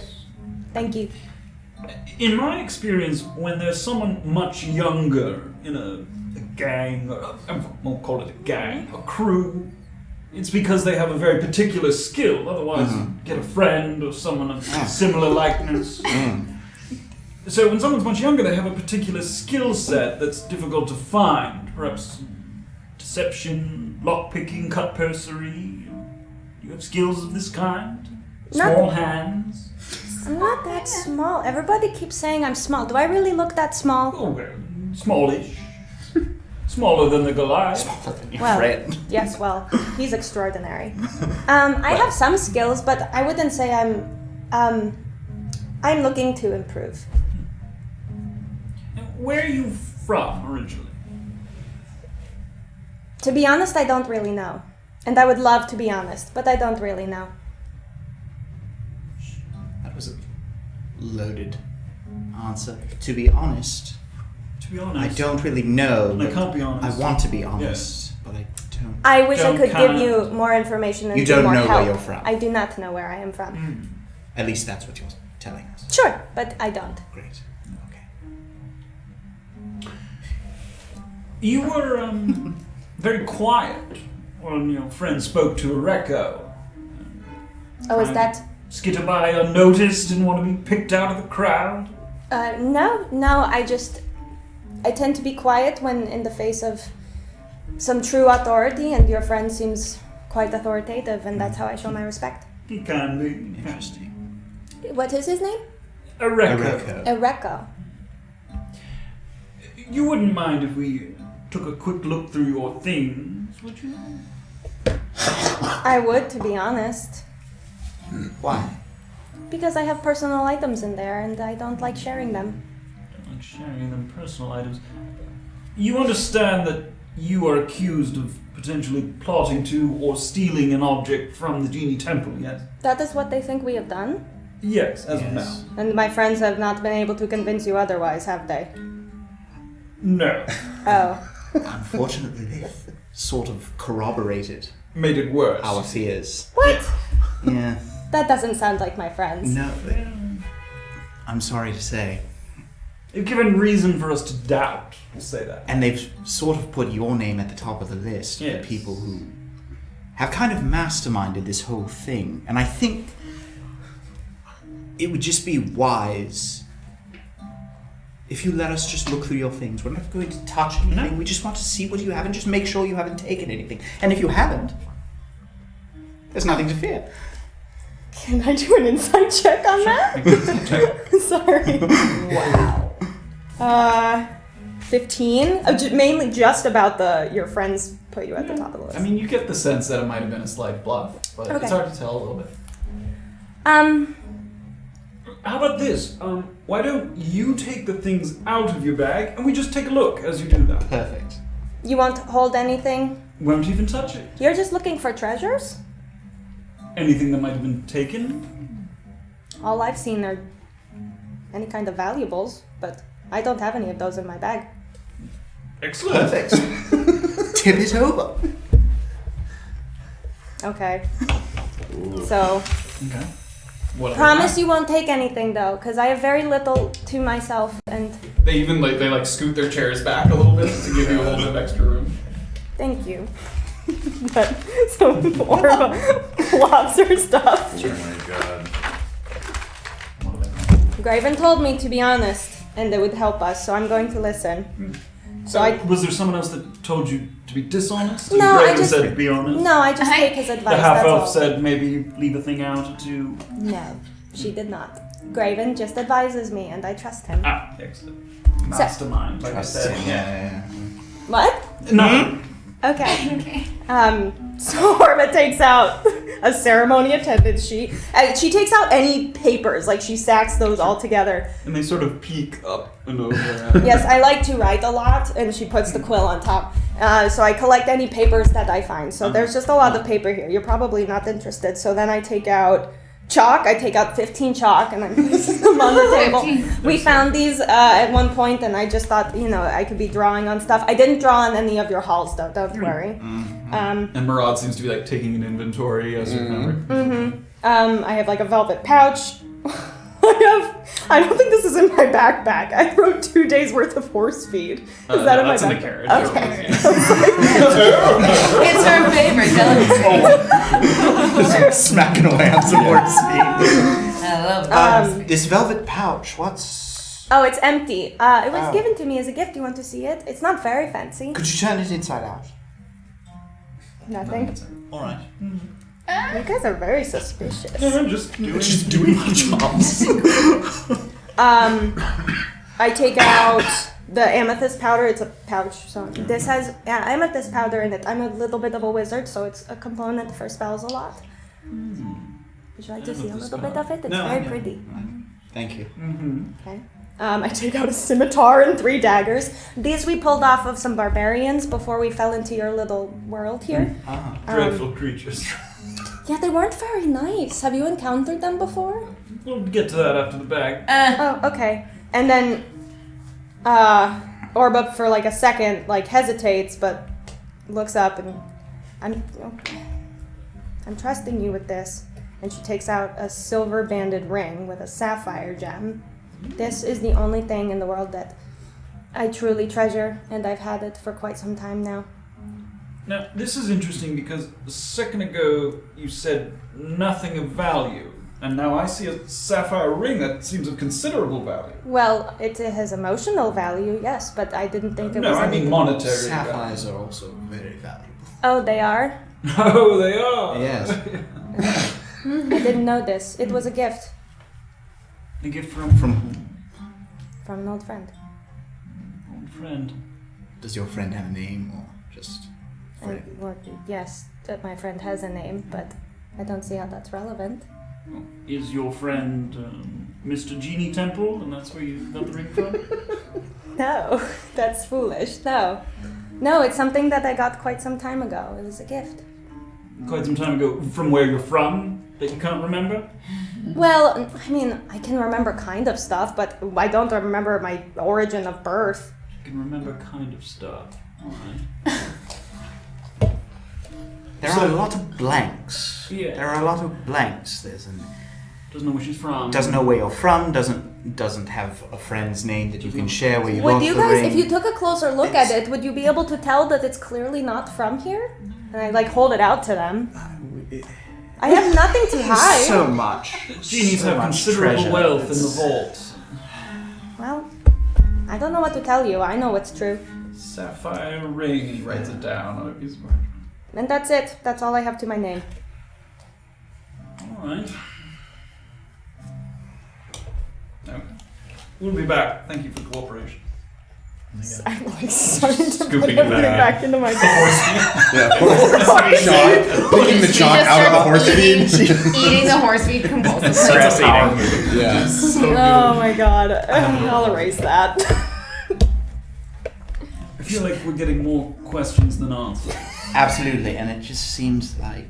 Thank you. In my experience, when there's someone much younger in a gang, or I won't call it a gang, a crew, it's because they have a very particular skill. Otherwise, you get a friend or someone of similar likeness. So when someone's much younger, they have a particular skill set that's difficult to find. Perhaps deception, lockpicking, cutpursery. You have skills of this kind? Small hands? I'm not that small. Everybody keeps saying I'm small. Do I really look that small? Oh, well, smallish. Smaller than the Goliath. Well, Friend. yes, well, he's extraordinary. I have some skills, but I wouldn't say I'm looking to improve. Where are you from originally? To be honest, I don't really know. And I would love to be honest, but I don't really know. That was a loaded answer. To be honest, To be honest, I don't really know. I but can't be honest. I want to be honest, but I don't. I wish I Don't could count. give you more information and You do don't more know help. where you're from. I do not know where I am from. At least that's what you're telling us. Sure, but I don't. Great. Okay. You were very quiet when your friend spoke to Areko. Oh, is that... Skitter by unnoticed, didn't want to be picked out of the crowd. No, I tend to be quiet when in the face of some true authority, and your friend seems quite authoritative, and that's how I show my respect. He can be. Interesting. What is his name? Areko. Ereko. You wouldn't mind if we took a quick look through your things, would you? I would, to be honest. Why? Because I have personal items in there, and I don't like sharing them. Don't like sharing them personal items. You understand that you are accused of potentially plotting to or stealing an object from the Genie Temple, yes? That is what they think we have done? Yes, as of now. Yes. And my friends have not been able to convince you otherwise, have they? No. Oh. Unfortunately, they've sort of corroborated Made it worse. our fears. What? Yeah. That doesn't sound like my friends. No, but I'm sorry to say. You've given reason for us to doubt, we'll say that. And they've sort of put your name at the top of the list Yes. for people who have kind of masterminded this whole thing. And I think it would just be wise if you let us just look through your things, we're not going to touch anything. We just want to see what you have and just make sure you haven't taken anything. And if you haven't, there's nothing to fear. Can I do an insight check on that? Sorry. Wow. 15. Mainly just about your friends put you at the top of the list. I mean, you get the sense that it might have been a slight bluff, but Okay. it's hard to tell a little bit. How about this? Why don't you take the things out of your bag and we just take a look as you do that? Perfect. You won't hold anything? Won't even touch it. You're just looking for treasures? Anything that might have been taken? All I've seen are any kind of valuables, but I don't have any of those in my bag. Excellent. Perfect. Tip it over. Okay. So, Okay. What promise you won't take anything though, because I have very little to myself, and They even they scoot their chairs back a little bit to give you a little bit of extra room. thank you. But so Orba plops her stuff. Oh my god. Graven told me to be honest, and it would help us, so I'm going to listen. So was there someone else that told you to be dishonest? No, Graven I just- said be honest. No, I just take his The advice. half That's elf all. said maybe leave a thing out or two. No, she did not. Graven just advises me, and I trust him. Ah, excellent. Mastermind, like I said. Yeah. What? No. Okay. So Orba takes out a ceremony attendance sheet. She takes out any papers, like she stacks those all together. And they sort of peek up and over. Yes, I like to write a lot, and she puts the quill on top. So I collect any papers that I find. So there's just a lot of paper here. You're probably not interested. So then I take out chalk. I take out 15 chalk, and I'm placing them on the table. We found these at one point, and I just thought, I could be drawing on stuff. I didn't draw on any of your halls, though. Don't worry. And Murad seems to be taking an inventory as you remember. I have a velvet pouch. I don't think this is in my backpack. I wrote 2 days worth of horse feed. Is that in my that's in the backpack? carriage. Okay. It's her favorite delicacy. Smacking away on some horse feet. I love it. This velvet pouch, what's... Oh, it's empty. It was given to me as a gift. You want to see it? It's not very fancy. Could you turn it inside out? Nothing. All right. You guys are very suspicious. I'm just doing Just doing my job. I take out the amethyst powder. It's a pouch, so this has amethyst powder in it. I'm a little bit of a wizard, so it's a component for spells a lot. Would you like to see a little bit of it? It's very pretty. Thank you. Okay. I take out a scimitar and 3 daggers. These we pulled off of some barbarians before we fell into your little world here. dreadful creatures. Yeah, they weren't very nice. Have you encountered them before? We'll get to that after the bag. Oh, okay. And then, Orba for a second, hesitates, but looks up and I'm trusting you with this. And she takes out a silver banded ring with a sapphire gem. This is the only thing in the world that I truly treasure, and I've had it for quite some time now. Now, this is interesting because a second ago you said nothing of value, and now I see a sapphire ring that seems of considerable value. Well, it has emotional value, yes, but I didn't think it was No, I anything. mean monetary Sapphires value. are also very valuable. Oh, they are? Oh, they are! Yes. I didn't know this. It was a gift A gift from from an old friend. old friend. Does your friend have a name or just... Well, yes, my friend has a name, but I don't see how that's relevant. Is your friend Mr. Genie Temple, and that's where you got the ring from? No, that's foolish. No, it's something that I got quite some time ago. It was a gift. Quite some time ago. From where you're from, that you can't remember? Well, I mean, I can remember kind of stuff, but I don't remember my origin of birth. You can remember kind of stuff. Alright. There are a lot of blanks. Yeah. There are a lot of blanks. There's an... Doesn't know where she's from. Doesn't know where you're from, doesn't have a friend's name that you can share where you Would lost you the guys, ring. if you took a closer look at it, would you be able to tell that it's clearly not from here? And I hold it out to them. I have nothing to hide. So much. Genies so have much considerable treasure. wealth in the It's- vault. Well, I don't know what to tell you. I know what's true. Sapphire ring. And he writes it down on a piece of parchment. And that's it. That's all I have to my name. All right. Okay. We'll be back. Thank you for cooperation. I'm like starting to Scooping put it everything back. back into my bag. Yeah, chalk. Picking the chalk out of the horse feed. Eating the horse feed compulsively. Stress eating. Yeah. Oh my god. I'll erase that. I feel like we're getting more questions than answers. Absolutely, and it just seems like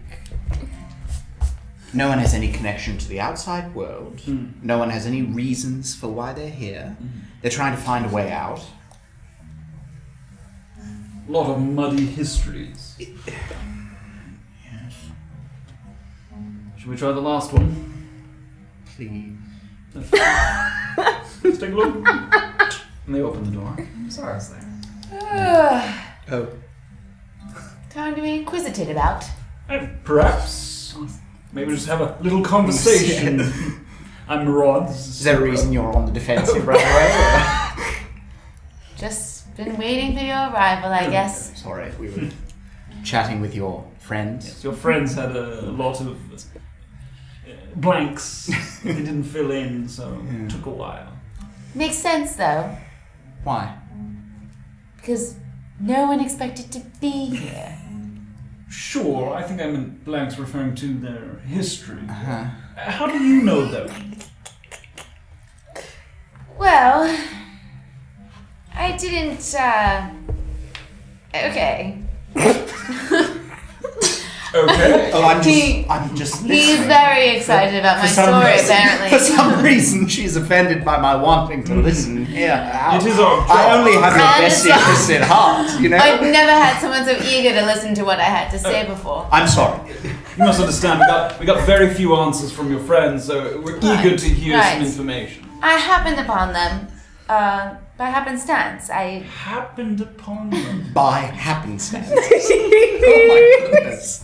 no one has any connection to the outside world. No one has any reasons for why they're here. They're trying to find a way out. A lot of muddy histories. Yes. Should we try the last one? Please. Let's take a look. And they open the door. I'm sorry I was there. Oh. Time to be inquisitive about. Perhaps. Maybe just have a little conversation. I'm Rod. Is there a reason you're on the defensive right away? Just been waiting for your arrival, I guess. Sorry, we were chatting with your friends. Yes, your friends had a lot of blanks they didn't fill in, so it took a while. Makes sense, though, Why? because no one expected to be here. Sure, I think I meant blanks referring to their history. Uh-huh. How do you know them? Well, I didn't, okay. Okay. Oh, I'm just He's listening. very excited about my story, apparently. For some reason, she's offended by my wanting to listen. Yeah, It is our job. I only have your I best understand. interests at heart, you know? I've never had someone so eager to listen to what I had to say before. I'm sorry. You must understand, we got very few answers from your friends, so we're eager to hear some Right. information. I happened upon them, by happenstance. I Happened upon them. By happenstance. Oh my goodness.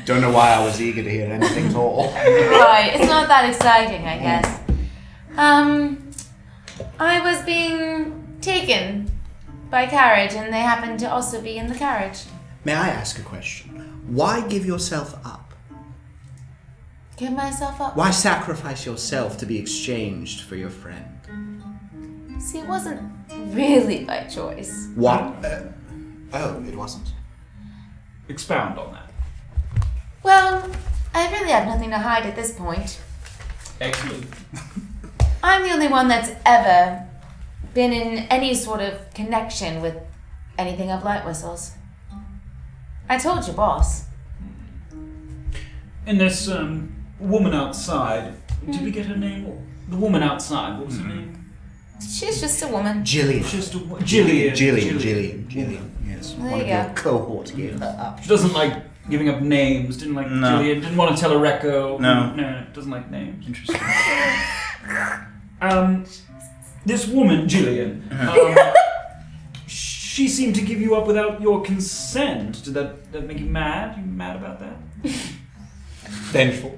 Don't know why I was eager to hear anything at all. Right, it's not that exciting, I guess. I was being taken by carriage, and they happened to also be in the carriage. May I ask a question? Why give yourself up? Give myself up. Why sacrifice yourself to be exchanged for your friend? See, it wasn't really by choice. What? Oh, it wasn't. Expound on that. Well, I really have nothing to hide at this point. Excellent. I'm the only one that's ever been in any sort of connection with anything of light whistles. I told your boss. And this woman outside, did we get her name? The woman outside, what was her name? She's just a woman. Jillian. Just a Jillian. Jillian. Yes. There One you of go. your cohort gave her up. She doesn't like giving up names, didn't like No. Jillian, didn't want to tell a reco. No. Doesn't like names. Interesting. This woman, Jillian, she seemed to give you up without your consent. Did that make you mad? You mad about that? Vengeful.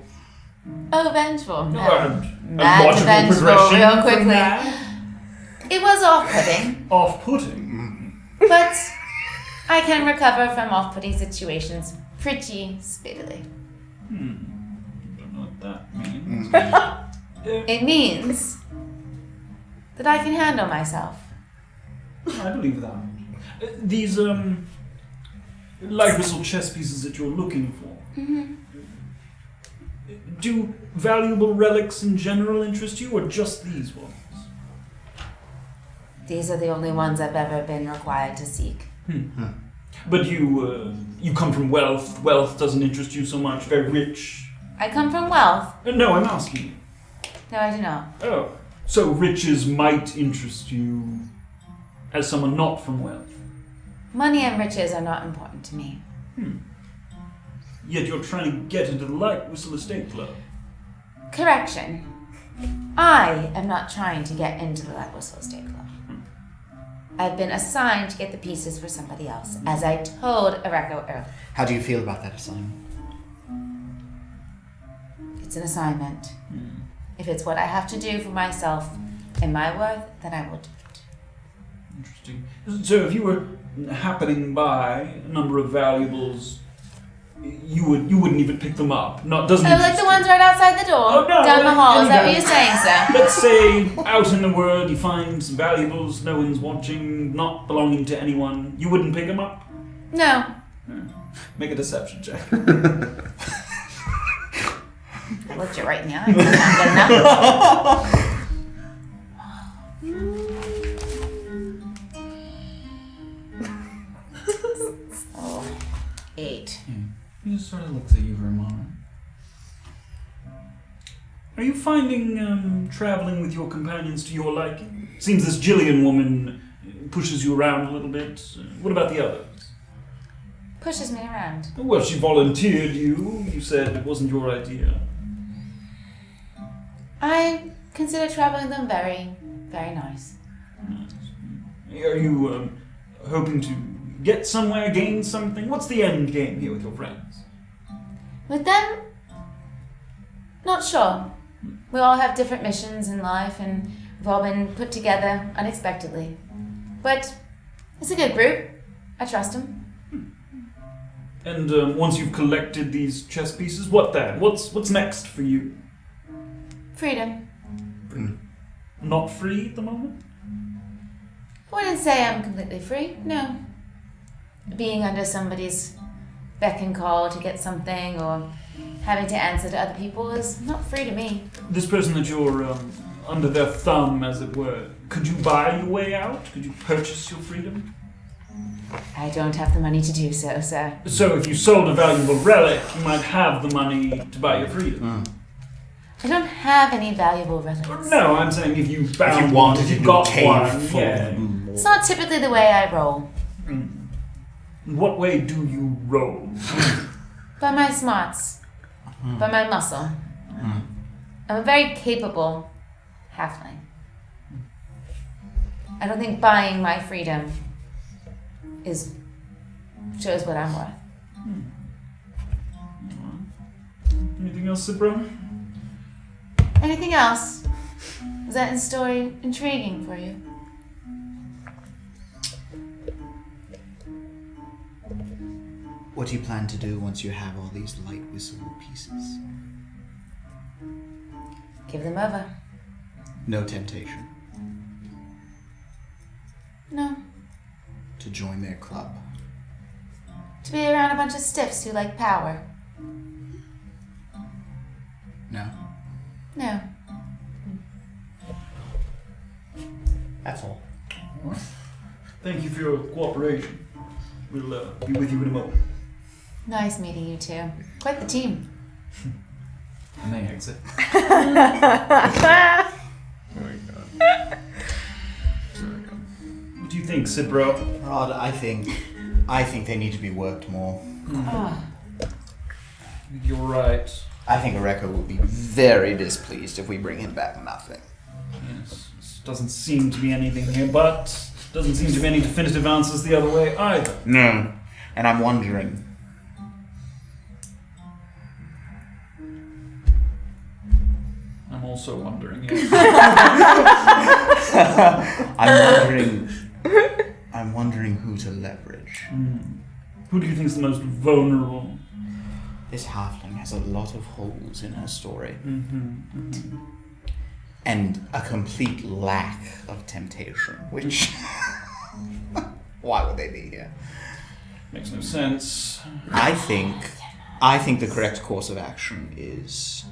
Oh, vengeful. A logical vengeful progression real from quickly. that? It was off-putting, Off-putting. but I can recover from off-putting situations pretty speedily. Don't know what that means. It means that I can handle myself. I believe that. These light whistle chess pieces that you're looking for. Do valuable relics in general interest you, or just these ones? These are the only ones I've ever been required to seek. But you come from wealth. Wealth doesn't interest you so much. Very rich. I come from wealth. No, I'm asking you. No, I do not. Oh, so riches might interest you as someone not from wealth. Money and riches are not important to me. Yet you're trying to get into the Light Whistle Estate Club. Correction. I am not trying to get into the Light Whistle Estate Club. I've been assigned to get the pieces for somebody else, as I told Areko earlier. How do you feel about that assignment? It's an assignment. If it's what I have to do for myself and my worth, then I will do it. Interesting. So if you were happening by a number of valuables, you wouldn't even pick them up. Not doesn't. Oh, like the ones right outside the door, Oh, no, down the hall. Is that what any you're saying, sir? Let's say out in the world you find some valuables, no one's watching, not belonging to anyone. You wouldn't pick them up? No. Make a deception check. I looked you right in the eye. Not good enough. Oh, 8. He just sort of looks at you for a moment. Are you finding traveling with your companions to your liking? Seems this Jillian woman pushes you around a little bit. What about the others? Pushes me around. Well, she volunteered you. You said it wasn't your idea. I consider traveling them very, very nice. Are you hoping to get somewhere, gain something? What's the end game here with your friends? With them, not sure. We all have different missions in life, and we've all been put together unexpectedly. But it's a good group. I trust them. And once you've collected these chess pieces, what then? What's next for you? Freedom. Not free at the moment? I wouldn't say I'm completely free, no. Being under somebody's beck and call to get something, or having to answer to other people, is not free to me. This person that you're under their thumb, as it were, could you buy your way out? Could you purchase your freedom? I don't have the money to do so, sir. So if you sold a valuable relic, you might have the money to buy your freedom. I don't have any valuable relics. No, I'm saying if you found wanted one, if to you do got a cave one, full of yeah. them. It's not typically the way I roll. What way do you roll? By my smarts. By my muscle. I'm a very capable halfling. I don't think buying my freedom shows what I'm worth. Anything else, Cipro? Anything else? Is that story intriguing for you? What do you plan to do once you have all these light whistle pieces? Give them over. No temptation No. to join their club. To be around a bunch of stiffs who like power. No? No. That's all. Thank you for your cooperation. We'll be with you in a moment. Nice meeting you two. Quite the team. And they exit. What do you think, Cipro? Rod, I think they need to be worked more. You're right. I think Oreka will be very displeased if we bring him back nothing. Yes, this doesn't seem to be anything here, but doesn't seem to be any definitive answers the other way either. No. And I'm wondering. I'm also wondering. Yes. I'm wondering who to leverage. Who do you think is the most vulnerable? This halfling has a lot of holes in her story. And a complete lack of temptation, which... Why would they be here? Makes no sense. I think the correct course of action is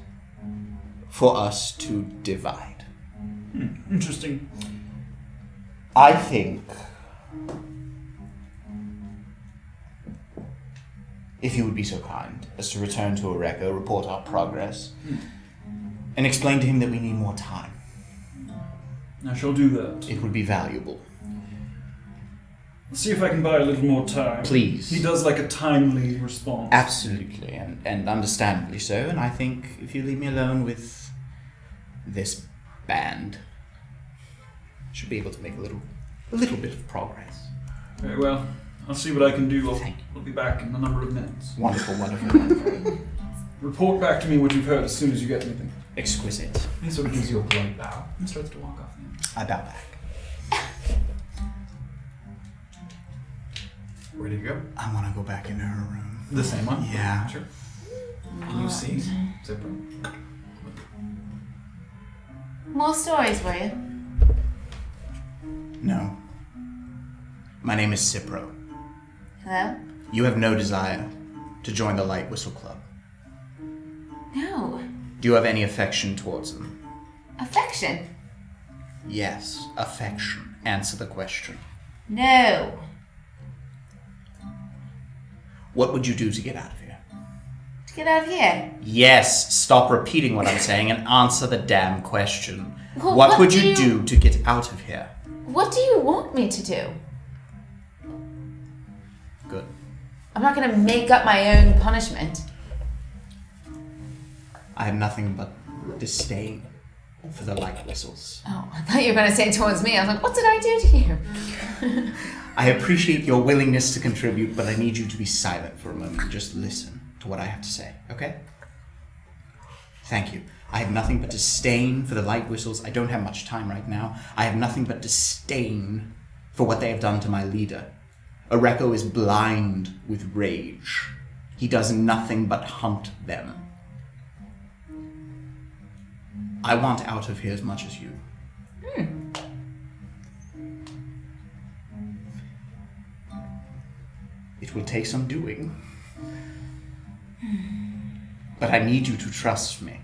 for us to divide. Interesting. I think if you would be so kind as to return to Oreka, report our progress, and explain to him that we need more time. I shall do that. It would be valuable. Let's see if I can buy a little more time. Please. He does like a timely response. Absolutely, and understandably so, and I think if you leave me alone with this band, I should be able to make a little bit of progress. Very well. I'll see what I can do. Thank you. I'll be back in a number of minutes. Wonderful, wonderful, wonderful. Report back to me what you've heard as soon as you get anything. Exquisite. He sort of gives you a polite bow and starts to walk off. I bow back. Where do you go? I want to go back into her room. The same one? Yeah. Sure. And you see Cipro. More stories, were you? No. My name is Cipro. Hello? You have no desire to join the Light Whistle Club. No. Do you have any affection towards them? Affection? Yes, affection. Answer the question. No. What would you do to get out of here? To get out of here? Yes, stop repeating what I'm saying and answer the damn question. Well, what would you do to get out of here? What do you want me to do? Good. I'm not going to make up my own punishment. I have nothing but disdain for the Light Whistles. Oh, I thought you were going to say towards me. I was like, what did I do to you? I appreciate your willingness to contribute, but I need you to be silent for a moment and just listen to what I have to say, okay? Thank you. I have nothing but disdain for the Light Whistles. I don't have much time right now. I have nothing but disdain for what they have done to my leader. Areko is blind with rage. He does nothing but hunt them. I want out of here as much as you. It will take some doing. But I need you to trust me.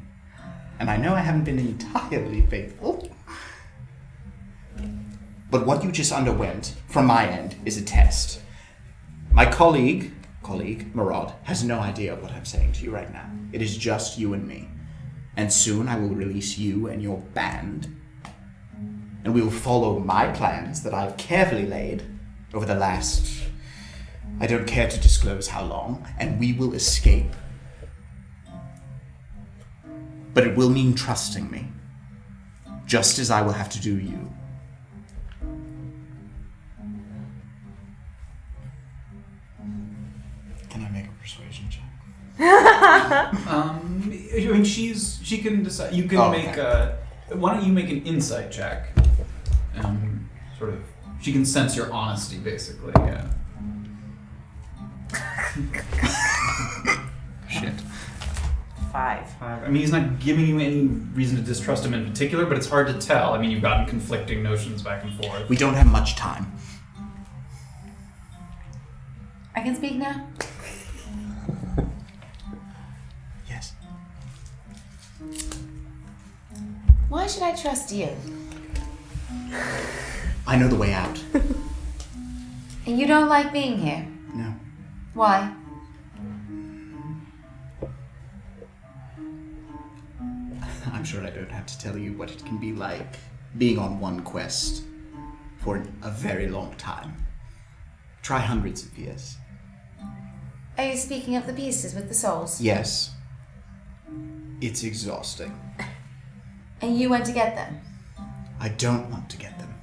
And I know I haven't been entirely faithful. But what you just underwent, from my end, is a test. My colleague, Murad, has no idea what I'm saying to you right now. It is just you and me. And soon I will release you and your band. And we will follow my plans that I've carefully laid over the last... I don't care to disclose how long, and we will escape. But it will mean trusting me, just as I will have to do you. Can I make a persuasion check? I mean, she can decide. You can make a. Why don't you make an insight check? Sort of. She can sense your honesty, basically. Yeah. Shit. 5. I mean, he's not giving you any reason to distrust him in particular, but it's hard to tell. I mean, you've gotten conflicting notions back and forth. We don't have much time. I can speak now? Yes. Why should I trust you? I know the way out. And you don't like being here? No. Why? I'm sure I don't have to tell you what it can be like being on one quest for a very long time. Try hundreds of years. Are you speaking of the pieces with the souls? Yes. It's exhausting. And you went to get them? I don't want to get them.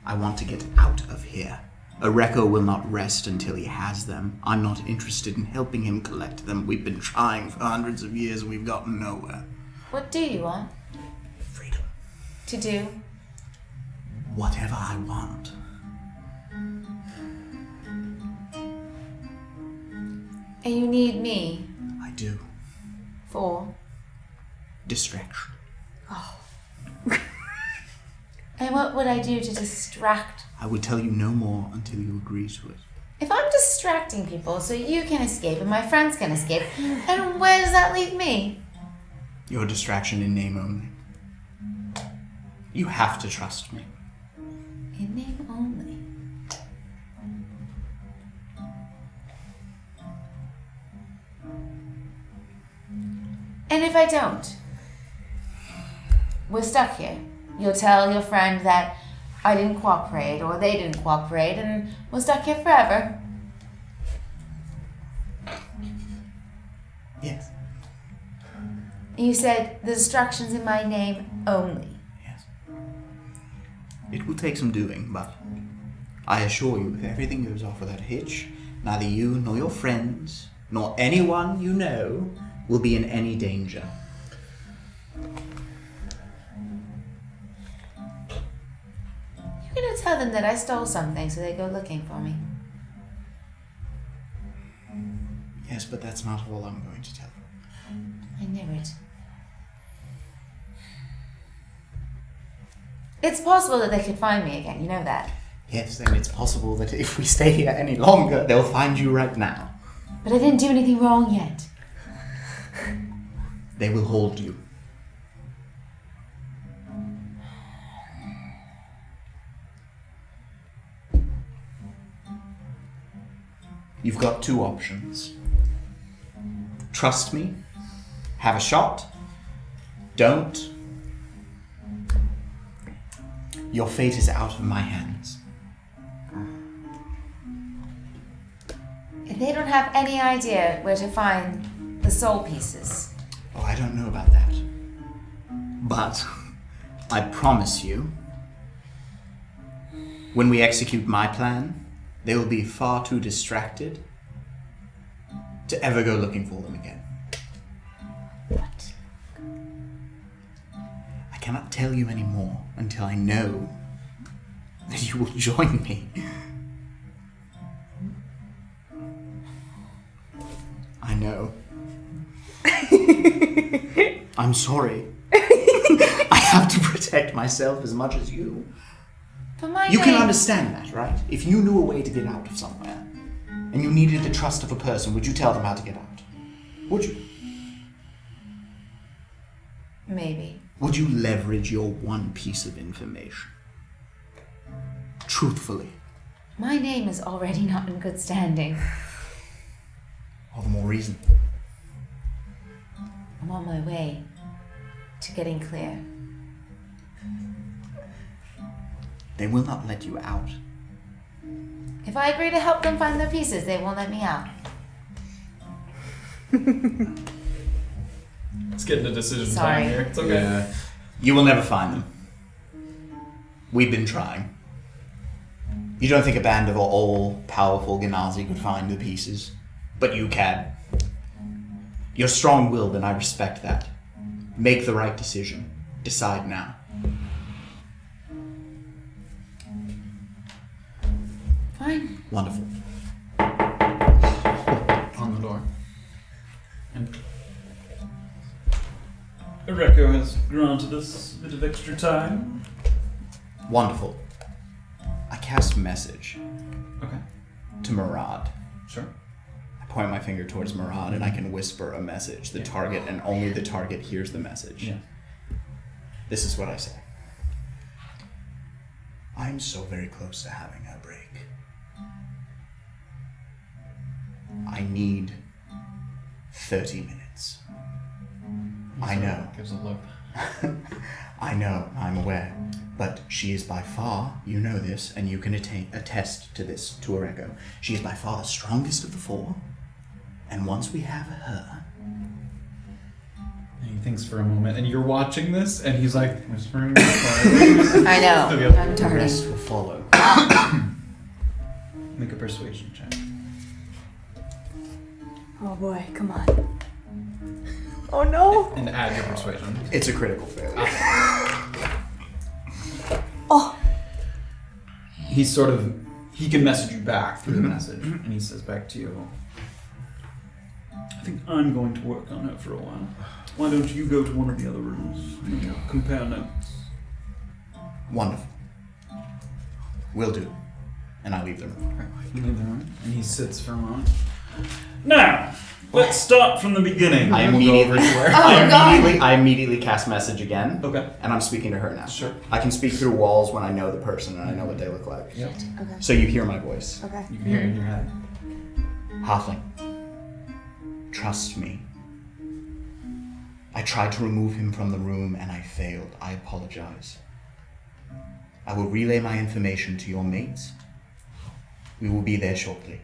I want to get out of here. Areko will not rest until he has them. I'm not interested in helping him collect them. We've been trying for hundreds of years and we've gotten nowhere. What do you want? Freedom. To do? Whatever I want. And you need me? I do. For? Distraction. And what would I do to distract? I will tell you no more until you agree to it. If I'm distracting people so you can escape and my friends can escape, then where does that leave me? Your distraction in name only. You have to trust me. In name only. And if I don't? We're stuck here. You'll tell your friend that I didn't cooperate or they didn't cooperate and we're stuck here forever. Yes. You said the distraction's in my name only. Yes. It will take some doing, but I assure you, if everything goes off without a hitch, neither you nor your friends, nor anyone you know, will be in any danger. gonna tell them that I stole something so they go looking for me. Yes, but that's not all I'm going to tell them. I knew it. It's possible that they could find me again, you know that. Yes, then it's possible that if we stay here any longer, they'll find you right now. But I didn't do anything wrong yet. They will hold you. You've got two options. Trust me, have a shot, don't. Your fate is out of my hands. If they don't have any idea where to find the soul pieces. Oh, I don't know about that. But I promise you, when we execute my plan, they will be far too distracted to ever go looking for them again. What? I cannot tell you any more until I know that you will join me. I know. I'm sorry. I have to protect myself as much as you. But my You name... can understand that, right? If you knew a way to get out of somewhere, and you needed the trust of a person, would you tell them how to get out? Would you? Maybe. Would you leverage your one piece of information? Truthfully. My name is already not in good standing. All the more reason. I'm on my way to getting clear. They will not let you out. If I agree to help them find their pieces, they won't let me out. It's getting a decision Sorry. time here. It's okay. Yeah. You will never find them. We've been trying. You don't think a band of all-powerful Genasi could find the pieces, but you can. You're strong-willed, and I respect that. Make the right decision. Decide now. Fine. Wonderful. On the door. And Ereko has granted us a bit of extra time. Wonderful. I cast message okay, to Murad. sure. I point my finger towards Murad, and I can whisper a message. The target, and only the target, hears the message. Yeah. This is what I say. I'm so very close to having a break. I need 30 minutes. I know. Gives a look. I know, I'm aware. But she is by far, you know this, and you can attest to this, to Ereko. She is by far the strongest of the four. And once we have her... And he thinks for a moment, and you're watching this, and he's like, whispering. I know. I'm The tardy. rest will follow. Make a persuasion check. Oh boy, come on. Oh no! And add your persuasion. It's a critical failure. Oh! He can message you back through the message, and he says back to you, I think I'm going to work on it for a while. Why don't you go to one of the other rooms and compare notes? Wonderful. Will do. And I leave the room. you leave the room, and he sits for a moment. Now, let's start from the beginning. I We'll go over to where. I immediately cast message again. Okay. And I'm speaking to her now. Sure. I can speak through walls when I know the person and I know what they look like. Yep. Okay. So you hear my voice. Okay. You can hear it in your head. Halfling, trust me. I tried to remove him from the room and I failed. I apologize. I will relay my information to your mates. We will be there shortly.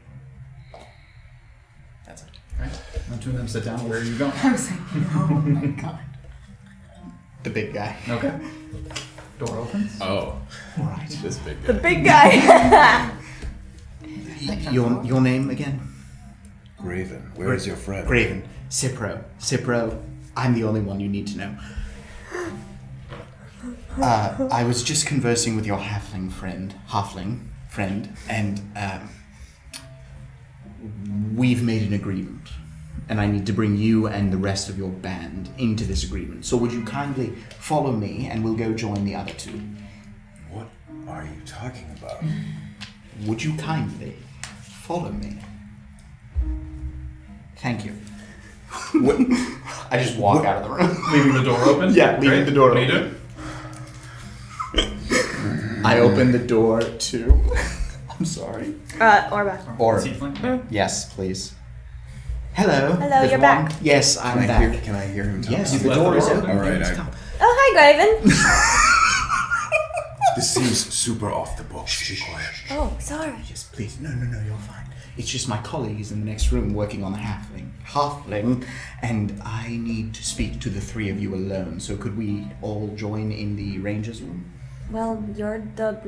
That's it. Alright. Now two of them sit down. Where are you going? I was like, oh my god. The big guy. Okay. Door opens. Oh, All right. this big The guy. big guy! Your name again? Graven, where is your friend? Graven. Cipro. Cipro. I'm the only one you need to know. I was just conversing with your halfling friend, and we've made an agreement, and I need to bring you and the rest of your band into this agreement. So would you kindly follow me, and we'll go join the other two? What are you talking about? Would you kindly follow me? Thank you. I just walk out of the room. Leaving the door open? Yeah, leaving the door What open. do you do? I open the door to... I'm sorry. Orba. Or Tiefling? yes, please. Hello. Hello, there's you're one- back. Yes, I'm back. Can I hear him talk? Yes, You the left door the is door open. open? All right, Please I- come. Oh, hi, Graven. This seems super off the books. Be quiet. Oh, sorry. Yes, please. No, you're fine. It's just my colleague is in the next room working on the halfling, and I need to speak to the three of you alone. So could we all join in the Rangers room? Well, you're the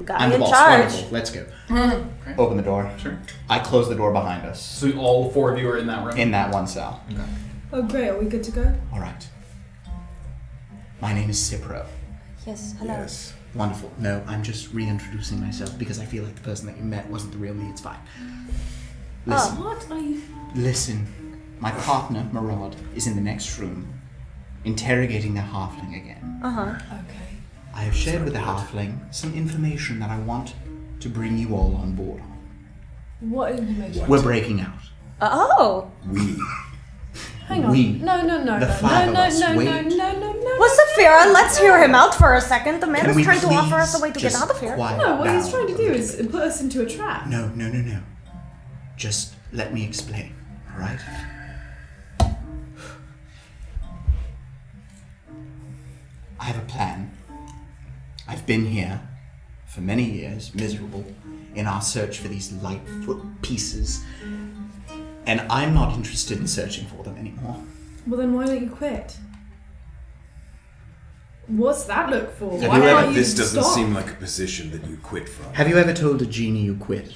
guy I'm the in boss. charge. Wonderful. Let's go. Open the door. Sure. I close the door behind us. So all four of you are in that room? In that one cell. Okay. Oh, great. Are we good to go? All right. My name is Cipro. Yes, hello. Yes. Wonderful. No, I'm just reintroducing myself because I feel like the person that you met wasn't the real me. It's fine. Listen. What are you... Listen. My partner, Marad, is in the next room, interrogating the halfling again. Uh-huh. Okay. I have shared with the halfling some information that I want to bring you all on board on. What information? We're breaking out. Oh. We. Hang on. We. No. The five of us. Wait. No. Well, Safira, let's hear him out for a second. The man Can is we trying to offer us a please way to get just out of here. quiet No, what he's down trying to a do little is bit? put us into a trap. No. Just let me explain, alright? I have a plan. I've been here for many years, miserable, in our search for these Lightfoot pieces, and I'm not interested in searching for them anymore. Well, then why don't you quit? What's that look for? Have Why you can't ever- you This doesn't stop? seem like a position that you quit from. Have you ever told a genie you quit?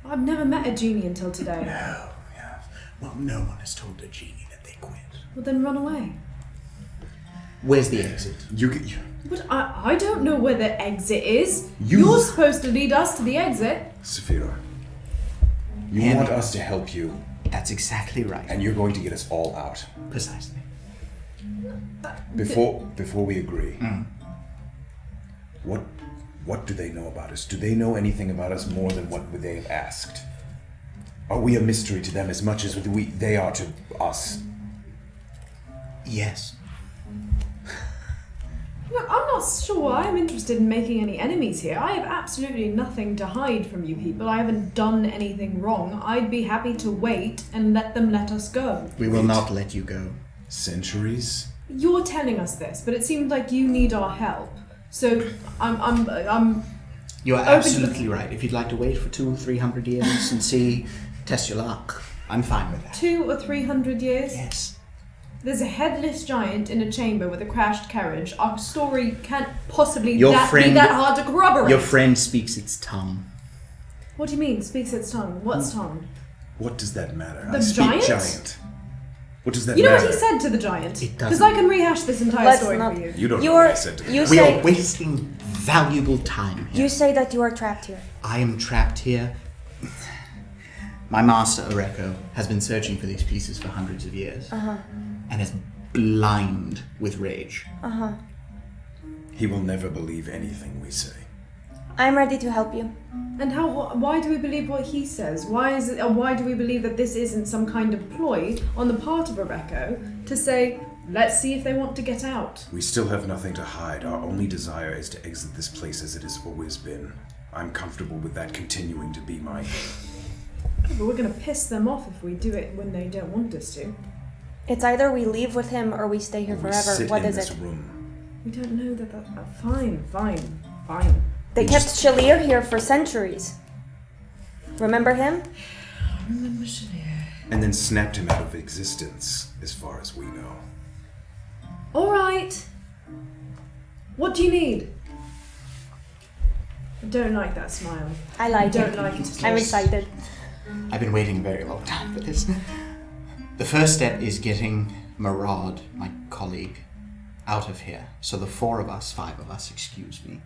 I've never met a genie until today. No, yeah. Well, no one has told a genie that they quit. Well, then run away. Where's the exit? You. But I don't know where the exit is. You- You're supposed to lead us to the exit. Safira. You And- want us to help you, That's exactly right. and you're going to get us all out. Precisely. Before we agree, what do they know about us? Do they know anything about us more than what they have asked? Are we a mystery to them as much as they are to us? Yes. Look, I'm not sure I'm interested in making any enemies here. I have absolutely nothing to hide from you people. I haven't done anything wrong. I'd be happy to wait and let them let us go. We will not let you go. Centuries? You're telling us this, but it seems like you need our help. So I'm You are Open to absolutely right. If you'd like to wait for 200 or 300 years and see, test your luck, I'm fine with that. 200 or 300 years. Yes. There's a headless giant in a chamber with a crashed carriage. Our story can't possibly Your be friend- that hard to corroborate. Your friend speaks its tongue. What do you mean? Speaks its tongue. What's tongue? What does that matter? The I speak giant? giant. What does that You know matter? what he said to the giant? It Because doesn't. I can rehash this entire Let's story not- for you. You don't know You're- what I said to them. you We say are wasting valuable time here. you say that you are trapped here. I am trapped here. My master, Oreko, has been searching for these pieces for hundreds of years. And is blind with rage. He will never believe anything we say. I'm ready to help you. And why do we believe what he says? Why do we believe that this isn't some kind of ploy on the part of Oreko to say, let's see if they want to get out? We still have nothing to hide. Our only desire is to exit this place as it has always been. I'm comfortable with that continuing to be my... But we're going to piss them off if we do it when they don't want us to. It's either we leave with him or we stay here We forever. sit What in is this it? room. We don't know that. Fine. They kept Shalir here for centuries. Remember him? Remember Shalir. And then snapped him out of existence, as far as we know. All right. What do you need? I don't like that smile. I I like don't it. like it. I'm excited. I've been waiting a very long time for this. The first step is getting Marad, my colleague, out of here, so the 5 of us, excuse me,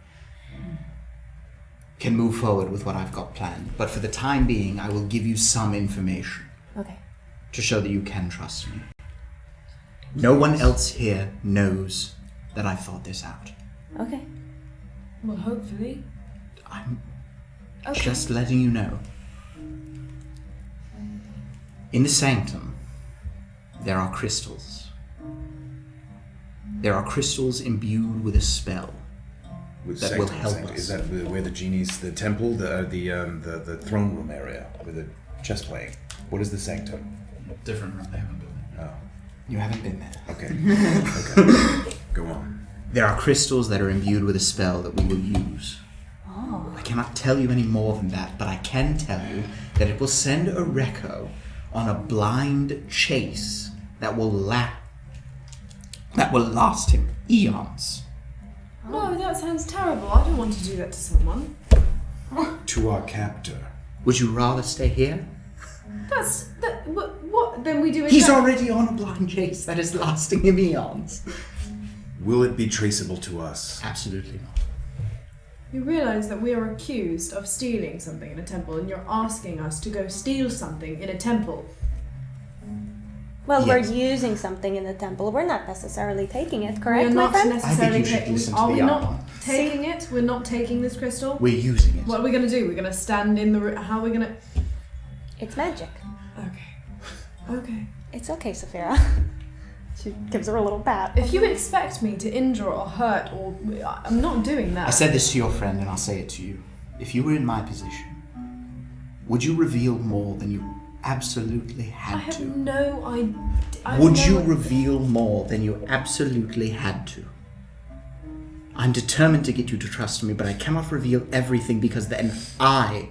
can move forward with what I've got planned. But for the time being, I will give you some information. Okay. To show that you can trust me. No one else here knows that I've thought this out. Okay. Well, hopefully. I'm Okay. just letting you know. In the sanctum, there are crystals. There are crystals imbued with a spell that will help us. Is that where the Genies, the temple, the throne room area, where the chess playing? What is the sanctum? Different room. They haven't been there. Oh, You haven't been there. okay. Okay. Go on. There are crystals that are imbued with a spell that we will use. Oh. I cannot tell you any more than that, but I can tell you that it will send a Recco on a blind chase that will last him eons. No, that sounds terrible. I don't want to do that to someone. To our captor. Would you rather stay here? What? Then we do it. He's already on a blind chase that is lasting him eons. Will it be traceable to us? Absolutely not. You realize that we are accused of stealing something in a temple, and you're asking us to go steal something in a temple. Well, Yes. we're using something in the temple. We're not necessarily taking it, correct, We're my not friend? necessarily I think you should listen to Are the we other not one. taking it? We're not taking this crystal. We're using it. What are we gonna do? We're gonna stand in the. How are we gonna? It's magic. Okay. Okay. It's okay, Safira. She gives her a little pat. If you expect me to injure or hurt, or I'm not doing that. I said this to your friend, and I'll say it to you. If you were in my position, would you reveal more than you absolutely had I have to? no idea. Would you reveal more than you absolutely had to? I'm determined to get you to trust me, but I cannot reveal everything because then I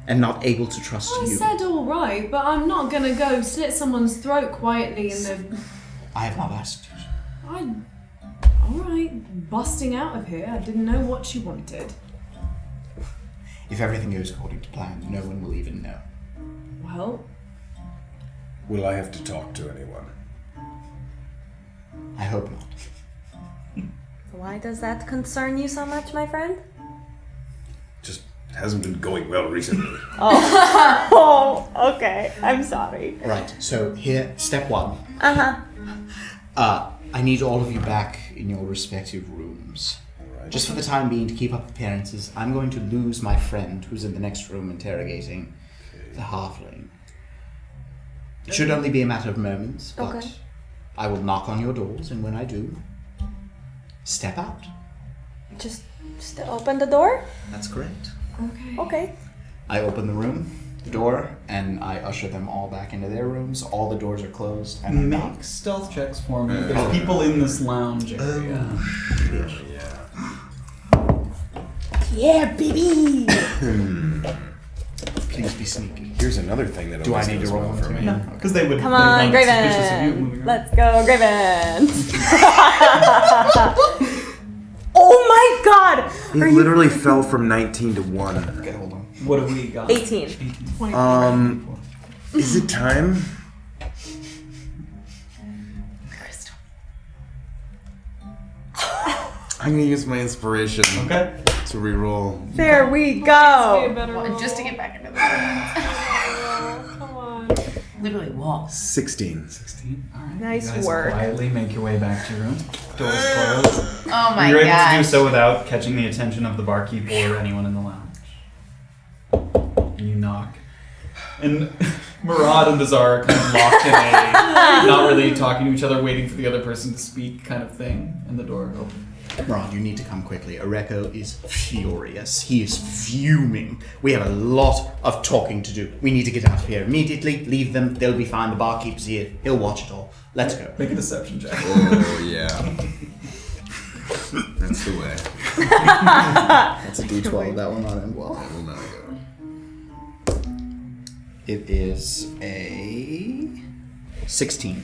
am not able to trust I you. said all right, but I'm not gonna go slit someone's throat quietly in the. I have not asked you. All right, busting out of here. I didn't know what you wanted. If everything goes according to plan, no one will even know. Well, Will I have to talk to anyone? I hope not. Why does that concern you so much, my friend? Just hasn't been going well recently. Oh, okay. I'm sorry. Right, so here, step 1. Uh-huh. I need all of you back in your respective rooms. Right. Just for the time being, to keep up appearances, I'm going to lose my friend who's in the next room interrogating the Halfling. It should only be a matter of moments, but Okay. I will knock on your doors, and when I do, step out. Just open the door? That's correct. okay. Okay. I open the door, and I usher them all back into their rooms. All the doors are closed, and I knock. Make stealth checks for me. There's people in this lounge area. Yeah, baby! Please be sneaky. Here's another thing that Do I always need goes to roll well for into me. it? Because they would. Come they'd on, want suspicious of you Graven! moving around. Let's go, Graven! Oh my god! He literally fell from 19 to 1. Okay, hold on. What have we got? 18. Is it time? I'm gonna use my inspiration Okay. to reroll. There we Be a go! better roll. Just to get back into the room. Come on. Literally walls. 16. 16. All right. Nice you guys work. Quietly make your way back to your room. Doors closed. Oh my You're able to do gosh. so without catching the attention of the barkeep or anyone in the lounge. And you knock. And Murad and Beezaura are kind of locked in a not really talking to each other, waiting for the other person to speak kind of thing. And the door opens. Ron, you need to come quickly. Areko is furious. He is fuming. We have a lot of talking to do. We need to get out of here immediately. Leave them. They'll be fine. The barkeep's here. He'll watch it all. Let's go. Make a deception check. Oh, yeah. That's the way. That's a D12. That will not end well. That will not go. It is a 16.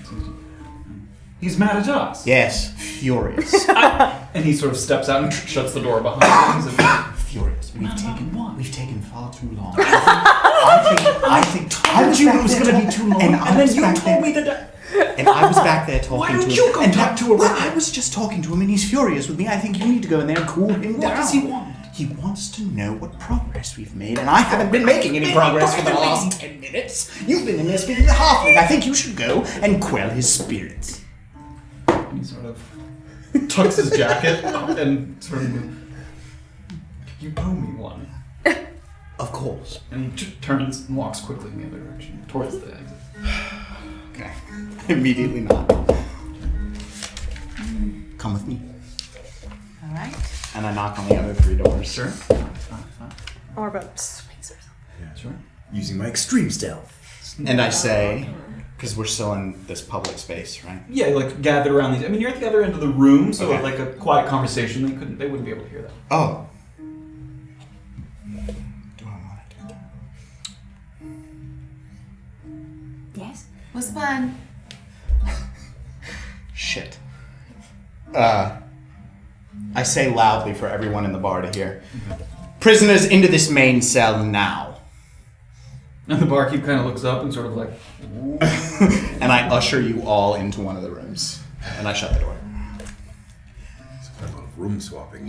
He's mad at us. Yes, furious. And he sort of steps out and shuts the door behind him. Furious. We've We've taken far too long. I think I was you back it was there going to be too long. and I And then was you back told there. me that. And I was back there talking to him. Why don't you go talk to him? Well, I was just talking to him and he's furious with me. I think you need to go in there and cool him down. What does he want? He wants to know what progress we've made, and I haven't been making any progress for the last 10 minutes. You've been in there speaking to the Halfling. I think you should go and quell his spirits. He sort of tucks his jacket and sort of, you owe me one. Of course. And he turns and walks quickly in the other direction, towards the exit. Okay. Immediately not. Come with me. All right. And I knock on the other 3 doors. Sure. Orba swings herself. Yeah. Sure. Using my extreme stealth. And I say, because we're still in this public space, right? Yeah, like gathered around these. I mean, you're at the other end of the room, so Okay. like a quiet conversation. They wouldn't be able to hear that. Oh. Do I want to do that? Yes. What's the plan? Shit. I say loudly for everyone in the bar to hear. Prisoners into this main cell now. And the barkeep kind of looks up and sort of like, And I usher you all into one of the rooms. And I shut the door. Some kind of room swapping.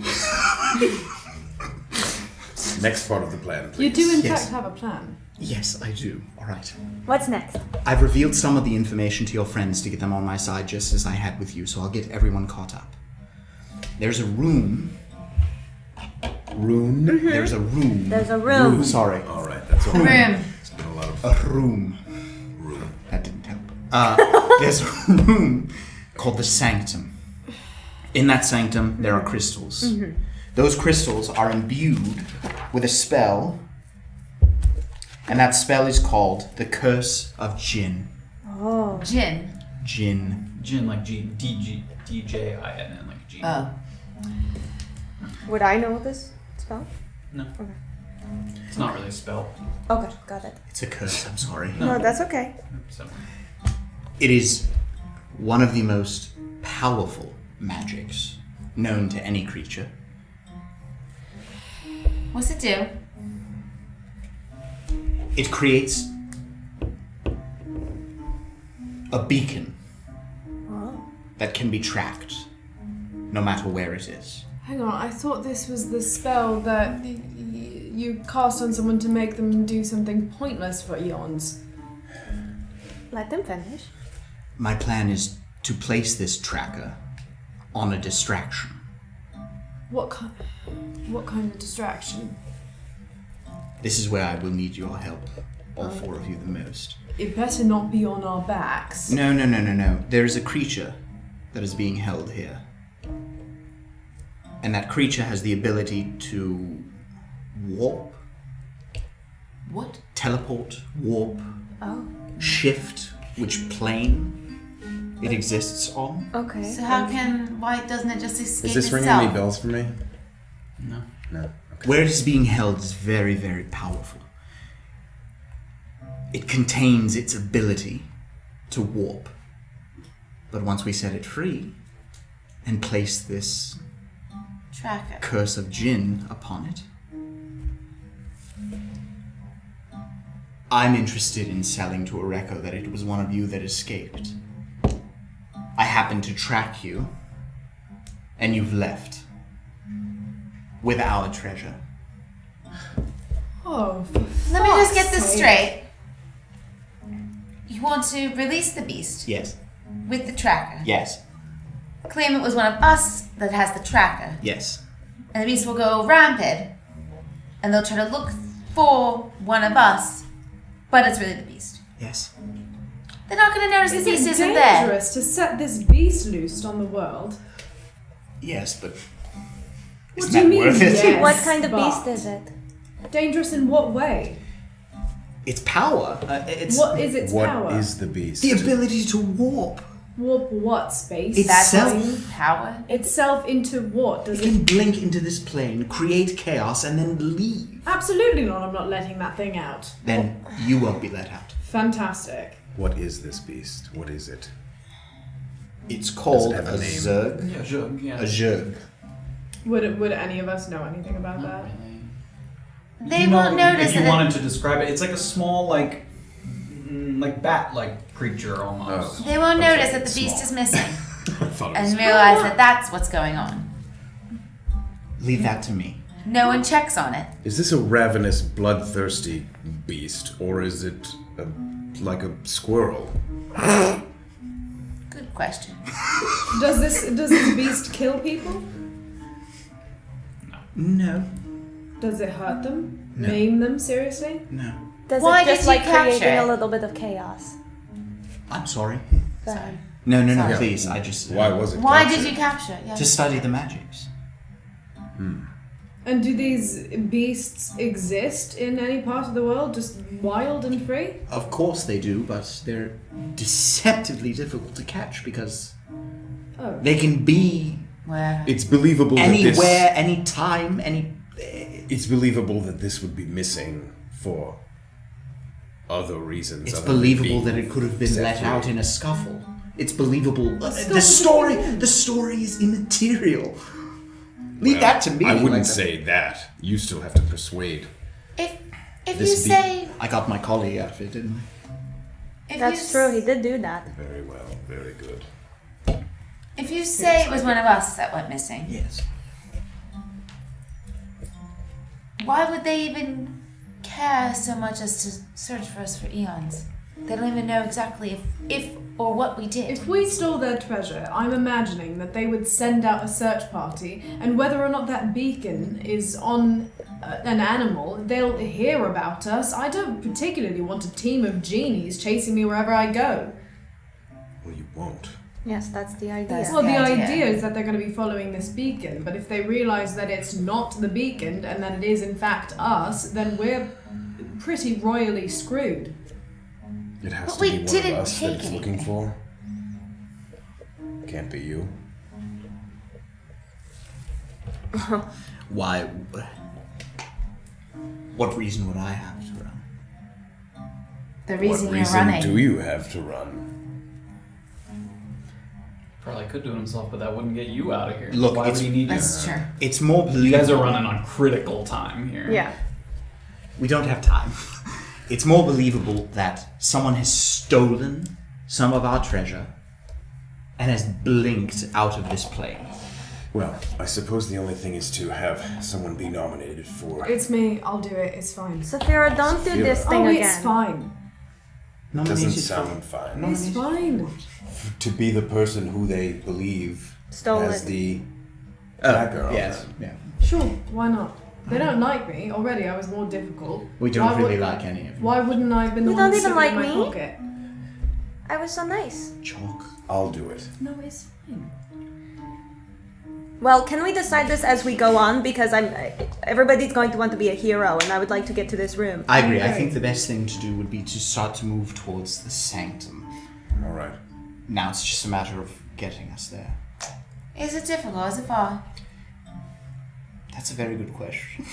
Next part of the plan, please. You do in Yes. fact have a plan. Yes, I do. All right. What's next? I've revealed some of the information to your friends to get them on my side just as I had with you, so I'll get everyone caught up. There's a room. Room? There's a room. There's a room. Sorry. All right, that's all. Room. It's been a lot of A room. room. That didn't help. There's a room called the sanctum. In that sanctum, there are crystals. Those crystals are imbued with a spell, and that spell is called the Curse of Jinn. Oh. Gin. Jinn. Jin, like D-J-I-N-N, like G. Oh. Would I know this spell? No. Okay. It's not really a spell. Okay, got it. It's a curse, I'm sorry. No, that's okay. So, It is one of the most powerful magics known to any creature. What's it do? It creates a beacon Oh. that can be tracked no matter where it is. Hang on, I thought this was the spell that you cast on someone to make them do something pointless for eons. Let them finish. My plan is to place this tracker on a distraction. What kind of distraction? This is where I will need your help, all 4 of you the most. It better not be on our backs. No. There is a creature that is being held here. And that creature has the ability to warp, What? teleport, warp, Oh. shift which plane it exists on. Okay. So why doesn't it just escape Is this itself? ringing any bells for me? no. No. Okay. Where it is being held is very, very powerful. It contains its ability to warp. But once we set it free and place this Tracker. curse of Jinn upon it, I'm interested in selling to Oreko that it was one of you that escaped. I happened to track you, and you've left with our treasure. Oh, Let me just get this fuck's sake. straight. You want to release the beast Yes, with the tracker. yes, Claim it was one of us that has the tracker. yes. And the beast will go rampant. And they'll try to look for one of us. But it's really the beast. Yes. They're not going to notice Is the beast it isn't there. dangerous to set this beast loose on the world? Yes, but What isn't do you that mean, worth it? yes? What kind of but- beast is it? Dangerous in what way? It's power. It's What is its What power? is the beast? the ability to warp. Warp what space? It's That's self. its power. Itself into what? Does It it? can blink into this plane, create chaos, and then leave. Absolutely not. I'm not letting that thing out. Then you won't be let out. Fantastic. What is this beast? What is it? It's called have a a name? zerg. Yeah, Jug, yeah. A zerg. Would any of us know anything about Not that? really. They You know, won't notice if you that. wanted to describe it, it's like a small, like, like bat-like creature almost. They won't I'm notice sorry, that the beast small. is missing I thought it was and realize that that's what's going on. Leave that to me. No one checks on it. Is this a ravenous, bloodthirsty beast, or is it like a squirrel? Good question. Does this beast kill people? No. Does it hurt them? No. Maim them seriously? No. Does Why it just did you like capture creating it? a little bit of chaos? I'm sorry. Go ahead. No, Sorry. please. I just... Why was it Why captured? did you capture it? Yeah. To study the magics. And do these beasts exist in any part of the world, just wild and free? Of course they do, but they're deceptively difficult to catch because Oh. they can be Where? It's believable that anywhere, anytime, any... It's believable that this would be missing for other reasons. It's other than believable being that it could have been set let free. out in a scuffle. It's believable. The story is immaterial. Leave Well, that to me. I wouldn't like- say that. You still have to persuade. If you This be- say I got my colleague out of it, didn't if That's you true. He did do that. Very well. Very good. If you say it was one of us that went missing, I? Yes. why would they even care so much as to search for us for eons? They don't even know exactly if or what we did. If we stole their treasure, I'm imagining that they would send out a search party, and whether or not that beacon is on an animal, they'll hear about us. I don't particularly want a team of genies chasing me wherever I go. Well, you won't. Yes, that's the idea. That's- Well, the the idea. idea is that they're going to be following this beacon, but if they realize that it's not the beacon and that it is in fact us, then we're pretty royally screwed. It has But to we be one of didn't us that take it's looking anything. for. Can't be you. Why? What reason would I have to run? The reason what you're reason running. do you have to run? Probably could do it himself, but that wouldn't get you out of here. Look, why would it's- he need you? That's true. It's more believable. You guys are running on critical time here. Yeah. We don't have time. It's more believable that someone has stolen some of our treasure and has blinked out of this plane. Well, I suppose the only thing is to have someone be nominated for. It's me. I'll do it. It's fine. Safira, don't do this thing Oh, again. it's fine. Doesn't sound fine. It's fine. To be the person who they believe Stole has it. the tracker of Yes. them. Yeah. Sure, why not? They don't like me. Already I was more difficult. We don't Why really would- like any of you. Why wouldn't I have been the You one don't even sitting in like my me? pocket? I was so nice. Chalk. I'll do it. No, it's fine. Well, can we decide this as we go on? Because everybody's going to want to be a hero, and I would like to get to this room. I agree. I Okay. think the best thing to do would be to start to move towards the sanctum. All right. Now it's just a matter of getting us there. Is it difficult? Is it far? That's a very good question.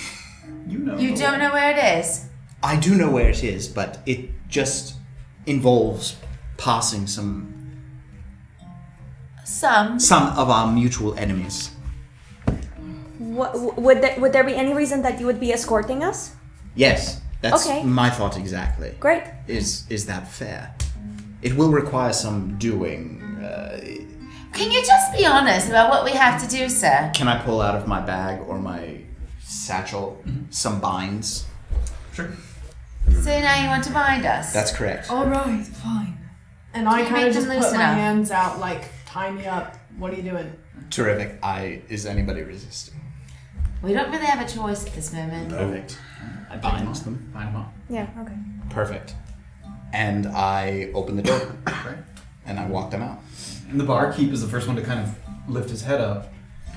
You know. You don't know where it is. I do know where it is, but it just involves passing some of our mutual enemies. Would there be any reason that you would be escorting us? Yes, that's Okay. my thought exactly. Great. Is that fair? It will require some doing. Can you just be honest about what we have to do, sir? Can I pull out of my bag or my satchel some binds? Sure. So now you want to bind us? That's correct. All right, fine. And I Can you kind make of just them put loose my enough? hands out, like, tie me up. What are you doing? Terrific. Is anybody resisting? We don't really have a choice at this moment. Perfect. I bind them. Bind them up. Yeah. Okay. Perfect. And I open the door Right. and I walk them out. And the barkeep is the first one to kind of lift his head up.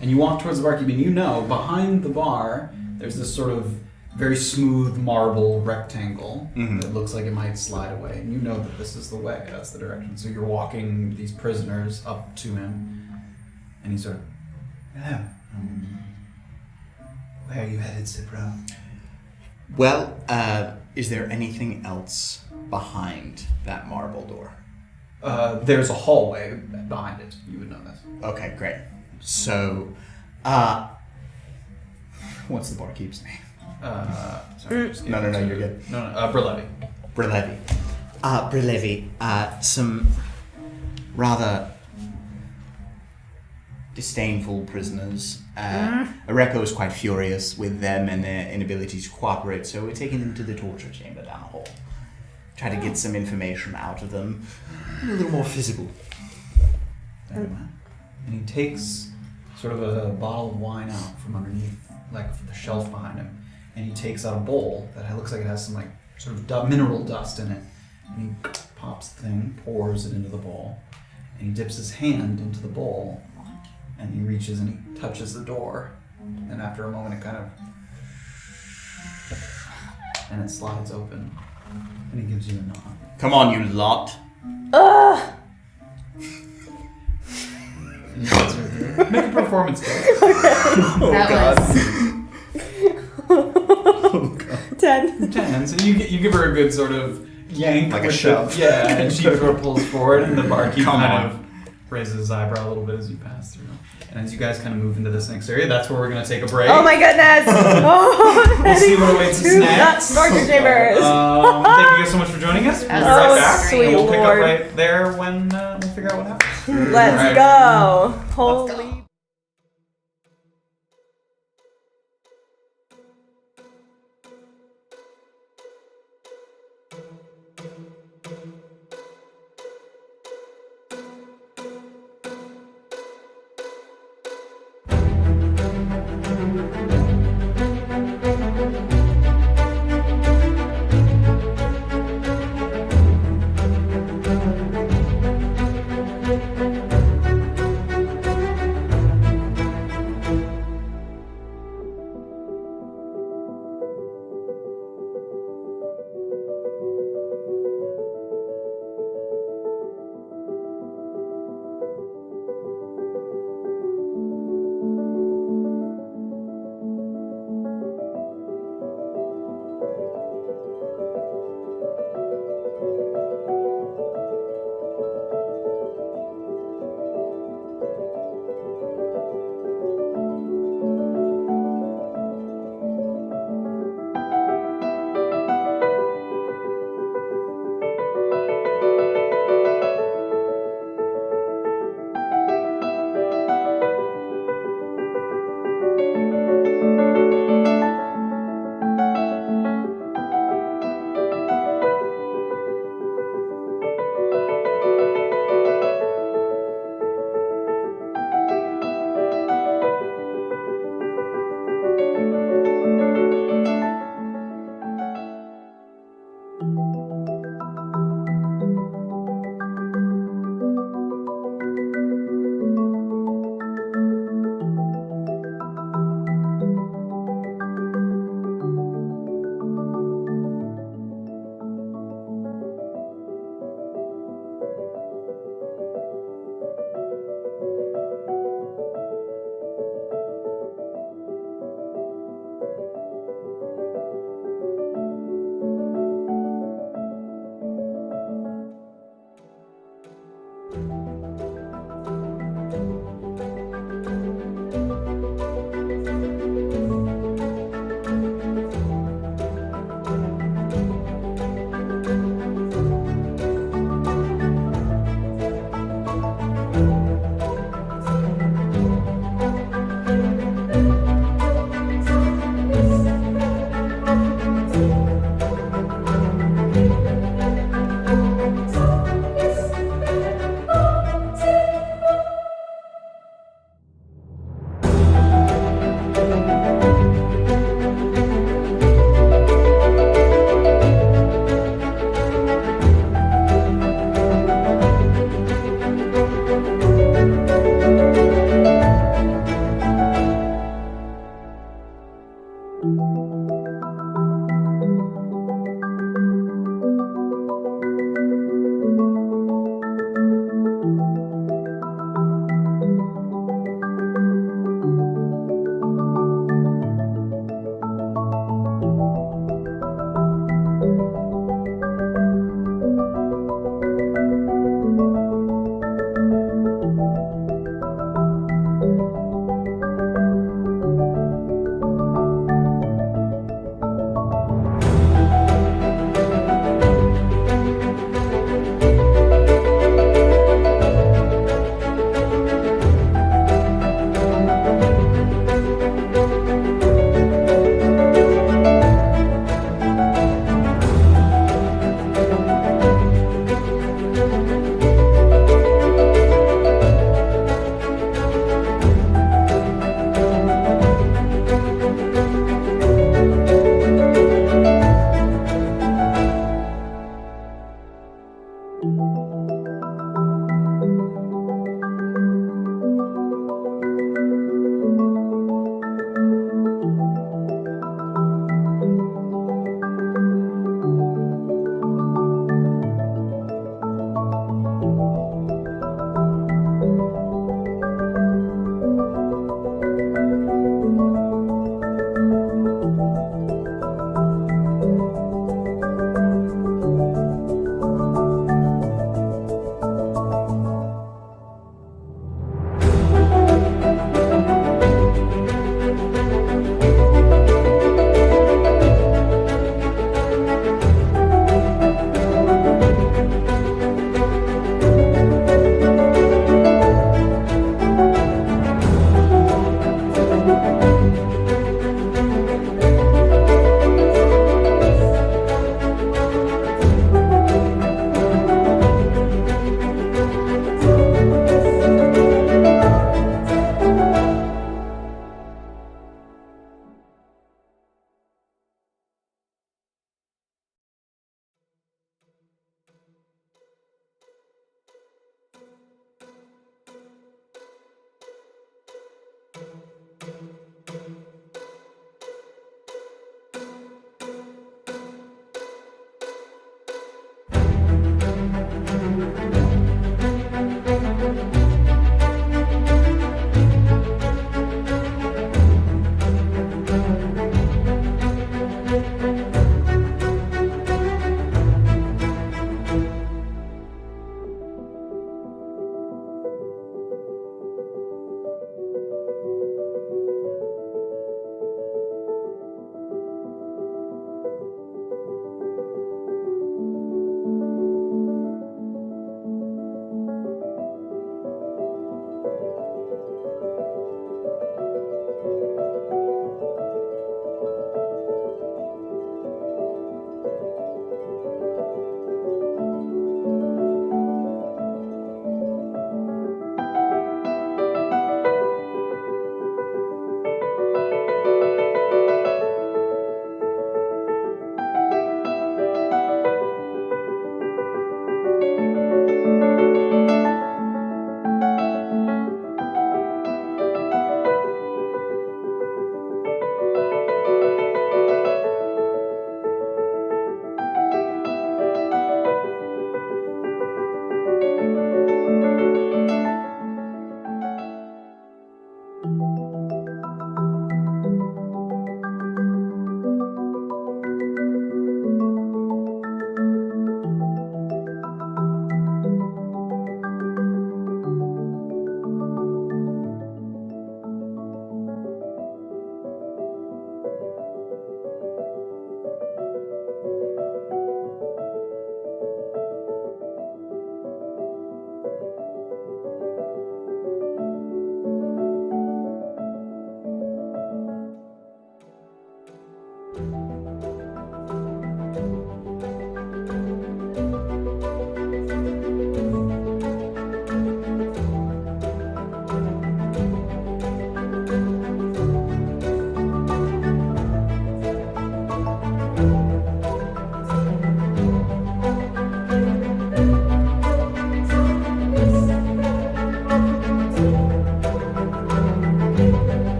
And you walk towards the barkeep, and you know behind the bar there's this sort of very smooth marble rectangle that looks like it might slide away. And you know that this is the way, that's the direction. So you're walking these prisoners up to him, and he's sort of, hello. Where are you headed, Cipro? Well, is there anything else behind that marble door? There's a hallway behind it. You would know this. Okay, great. So, what's the barkeep's name? Sorry, just No, give it no, to- you're good. No, Berlevi. Berlevi. Brilevi, some rather disdainful prisoners. Areko is quite furious with them and their inability to cooperate, so we're taking them to the torture chamber down the hall. Try to get some information out of them. A little more physical. Very well. And he takes sort of a bottle of wine out from underneath, like the shelf behind him, and he takes out a bowl that looks like it has some like sort of mineral dust in it. And he pops the thing, pours it into the bowl, and he dips his hand into the bowl, and he reaches and he touches the door, and after a moment it kind of, and it slides open, and he gives you a nod. Come on, you lot. Ugh! And you guys are here. Make a performance check. Oh god. 10. 10. So you give her a good sort of yank, like a with shove. Yeah, and she sort of pulls forward, and the barkeep Come kind on. of raises his eyebrow a little bit as you pass through. And as you guys kind of move into this next area, that's where we're going to take a break. Oh my goodness! Oh, We'll see what awaits us next. Torture chambers. Thank you guys so much for joining us. We'll be right Oh, back. sweet And we'll pick up Lord. right there when we'll figure out what happens. Let's Alright. go. Holy.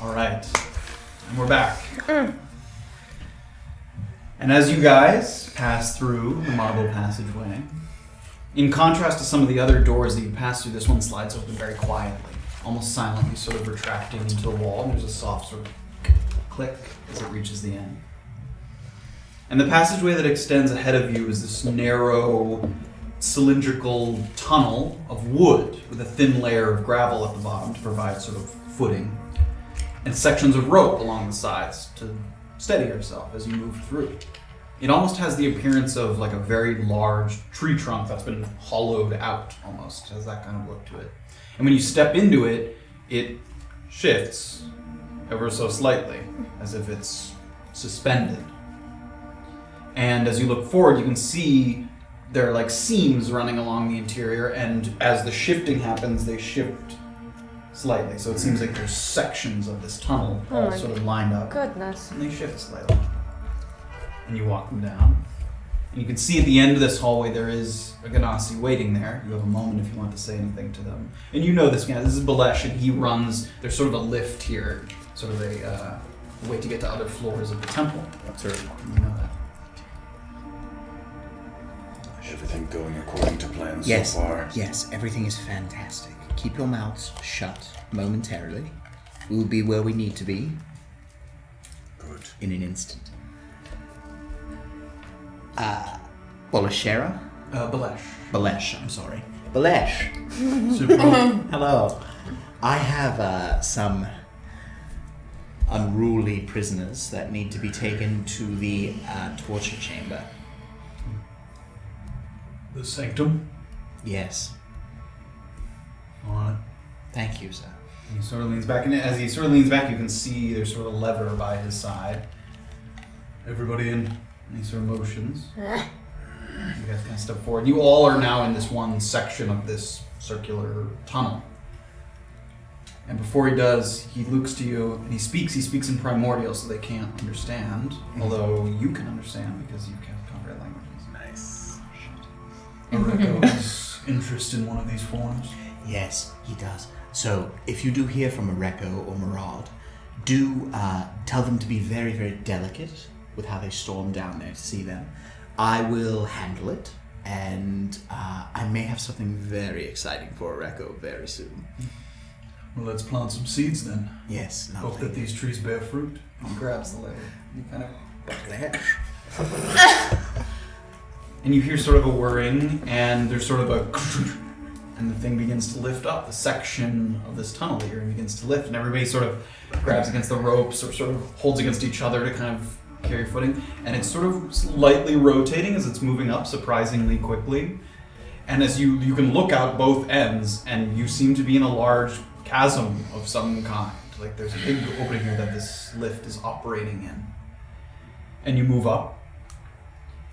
All right, and we're back. And as you guys pass through the marble passageway, in contrast to some of the other doors that you pass through, this one slides open very quietly, almost silently, sort of retracting into the wall, and there's a soft sort of click as it reaches the end. And the passageway that extends ahead of you is this narrow, cylindrical tunnel of wood with a thin layer of gravel at the bottom to provide sort of footing, and sections of rope along the sides to steady yourself as you move through. It almost has the appearance of like a very large tree trunk that's been hollowed out almost. It has that kind of look to it. And when you step into it, it shifts ever so slightly, as if it's suspended. And as you look forward, you can see there are like seams running along the interior, and as the shifting happens, they shift slightly. So it seems like there's sections of this tunnel all sort of lined up. Goodness. And they shift slightly. And you walk them down. And you can see at the end of this hallway there is a Genasi waiting there. You have a moment if you want to say anything to them. And you know this guy. This is Balesh, and he runs. There's sort of a lift here, sort of a way to get to other floors of the temple. That's right. You know that. Everything going according to plan Yes, so far. yes, everything is fantastic. Keep your mouths shut momentarily. We'll be where we need to be. Good. In an instant. Bolashera? Balesh. Balesh, I'm sorry. Balesh. Hello. I have some unruly prisoners that need to be taken to the torture chamber. The sanctum? Yes. On it. Thank you, sir. He sort of leans back, and as he sort of leans back, you can see there's sort of a lever by his side. Everybody in. And he sort of motions. You guys kind of step forward. You all are now in this one section of this circular tunnel. And before he does, he looks to you and he speaks. He speaks in primordial, so they can't understand. Although you can understand because you can't comprehend languages. Nice. Erland has interest in one of these forms. Yes, he does. So, if you do hear from Areko or Maraud, do tell them to be very, very delicate with how they storm down there to see them. I will handle it, and I may have something very exciting for Areko very soon. Well, let's plant some seeds then. Yes, Hope lovely. that these trees bear fruit. He grabs the lever. You kind of There. and you hear sort of a whirring, and there's sort of a and the thing begins to lift up. The section of this tunnel that you're in begins to lift, and everybody sort of grabs against the ropes or sort of holds against each other to kind of carry footing. And it's sort of slightly rotating as it's moving up surprisingly quickly. And as you can look out both ends, and you seem to be in a large chasm of some kind. Like there's a big opening here that this lift is operating in. And you move up,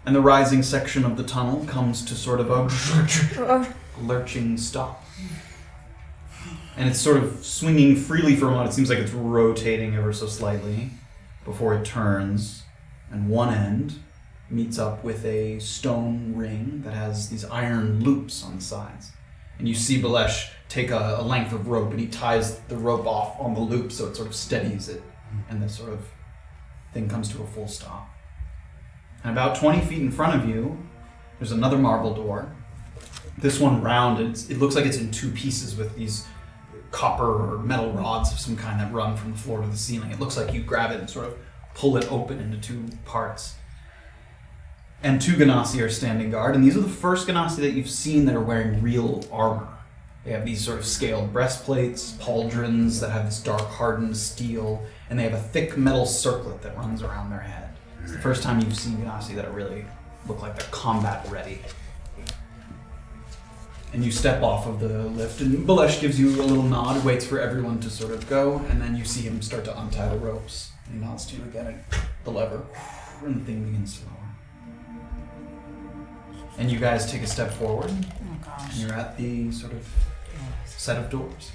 and the rising section of the tunnel comes to sort of a lurching stop. And it's sort of swinging freely for a moment. It seems like it's rotating ever so slightly before it turns, and one end meets up with a stone ring that has these iron loops on the sides. And you see Balesh take a length of rope, and he ties the rope off on the loop so it sort of steadies it, and this sort of thing comes to a full stop. And about 20 feet in front of you, there's another marble door. This one round, it looks like it's in two pieces with these copper or metal rods of some kind that run from the floor to the ceiling. It looks like you grab it and sort of pull it open into two parts. And two Genasi are standing guard, and these are the first Genasi that you've seen that are wearing real armor. They have these sort of scaled breastplates, pauldrons that have this dark hardened steel, and they have a thick metal circlet that runs around their head. It's the first time you've seen Genasi that really look like they're combat ready. And you step off of the lift, and Balesh gives you a little nod, waits for everyone to sort of go, and then you see him start to untie the ropes. And he nods to you again, and the lever, and the thing begins to lower. And you guys take a step forward, and you're at the sort of set of doors.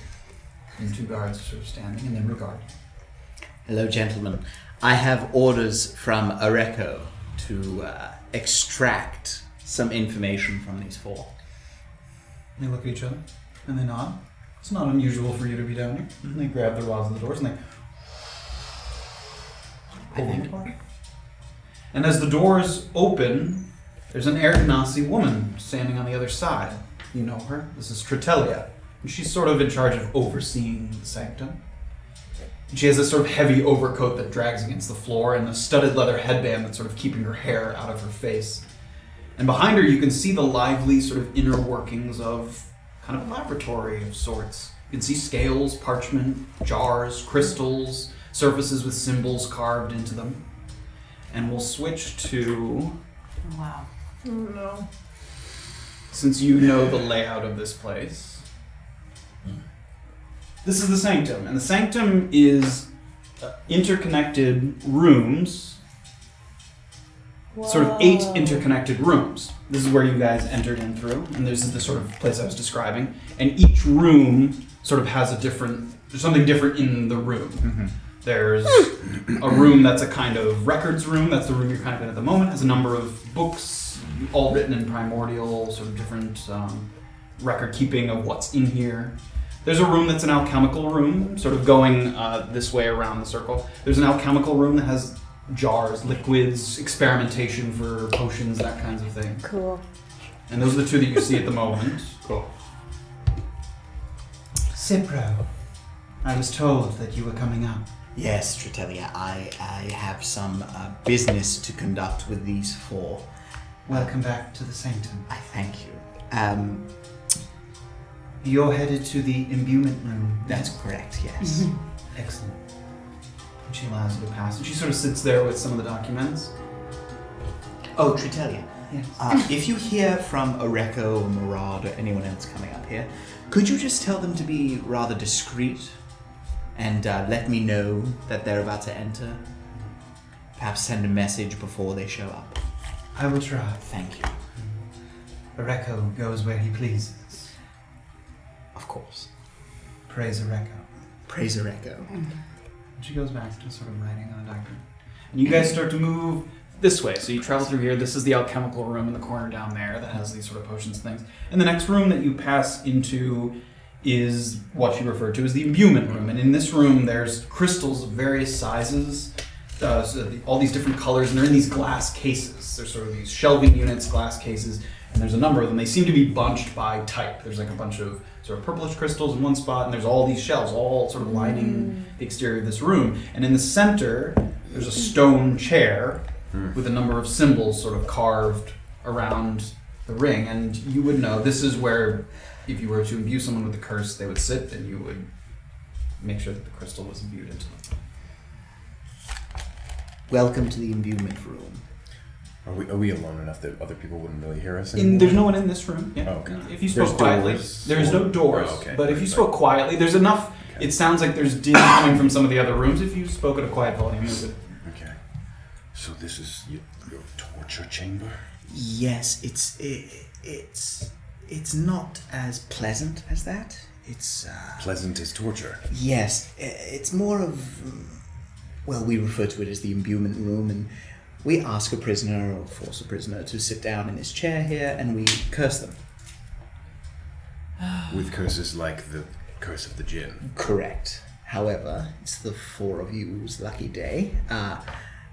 And two guards are sort of standing, and then regard. Hello, gentlemen. I have orders from Areko to extract some information from these four. They look at each other, and they nod. It's not unusual for you to be down here. And they grab the rods of the doors, and they I think. And as the doors open, there's an Genasi woman standing on the other side. You know her. This is Tritelia. And she's sort of in charge of overseeing the sanctum. And she has this sort of heavy overcoat that drags against the floor and a studded leather headband that's sort of keeping her hair out of her face. And behind her you can see the lively sort of inner workings of kind of a laboratory of sorts. You can see scales, parchment, jars, crystals, surfaces with symbols carved into them. And we'll switch to... Wow. Oh no. Since you know the layout of this place. This is the sanctum. And the sanctum is interconnected rooms. Sort of 8 interconnected rooms. This is where you guys entered in through. And this is the sort of place I was describing. And each room sort of has there's something different in the room. Mm-hmm. There's a room that's a kind of records room. That's the room you're kind of in at the moment. It has a number of books, all written in primordial, sort of different record keeping of what's in here. There's a room that's an alchemical room, sort of going this way around the circle. There's an alchemical room that has jars, liquids, experimentation for potions, that kinds of thing. Cool. And those are the 2 that you see at the moment. Cool. Cipro, I was told that you were coming up. Yes, Tritelia, I have some business to conduct with these 4. Welcome back to the sanctum. I thank you. You're headed to the imbuement room. That's correct, yes. Excellent. And she allows you to pass. And she sort of sits there with some of the documents. Oh, Tritelia. Yes. If you hear from Oreko or Murad or anyone else coming up here, could you just tell them to be rather discreet and let me know that they're about to enter? Perhaps send a message before they show up. I will try. Thank you. Oreko goes where he pleases. Of course. Praise Oreko. Praise Oreko. And she goes back to sort of writing on a document. And you guys start to move this way. So you travel through here. This is the alchemical room in the corner down there that has these sort of potions and things. And the next room that you pass into is what you refer to as the imbuement room. And in this room, there's crystals of various sizes, all these different colors, and they're in these glass cases. There's sort of these shelving units, glass cases, and there's a number of them. They seem to be bunched by type. There's like a bunch of sort of purplish crystals in one spot, and there's all these shelves all sort of lining the exterior of this room. And in the center, there's a stone chair with a number of symbols sort of carved around the ring. And you would know this is where, if you were to imbue someone with the curse, they would sit, and you would make sure that the crystal was imbued into them. Welcome to the imbuement room. Are we alone enough that other people wouldn't really hear us? There's no one in this room. Yeah. Oh, okay. If you spoke There's quietly, doors, there's no doors. Oh, okay. But if you spoke quietly, there's enough. Okay. It sounds like there's din coming from some of the other rooms. If you spoke at a quiet volume, it would. Okay. So this is your torture chamber? Yes, it's not as pleasant as that. It's pleasant as torture. Yes, it's more of we refer to it as the imbuement room, and we ask a prisoner or force a prisoner to sit down in this chair here, and we curse them. With curses like the curse of the djinn. Correct. However, it's the 4 of you's lucky day.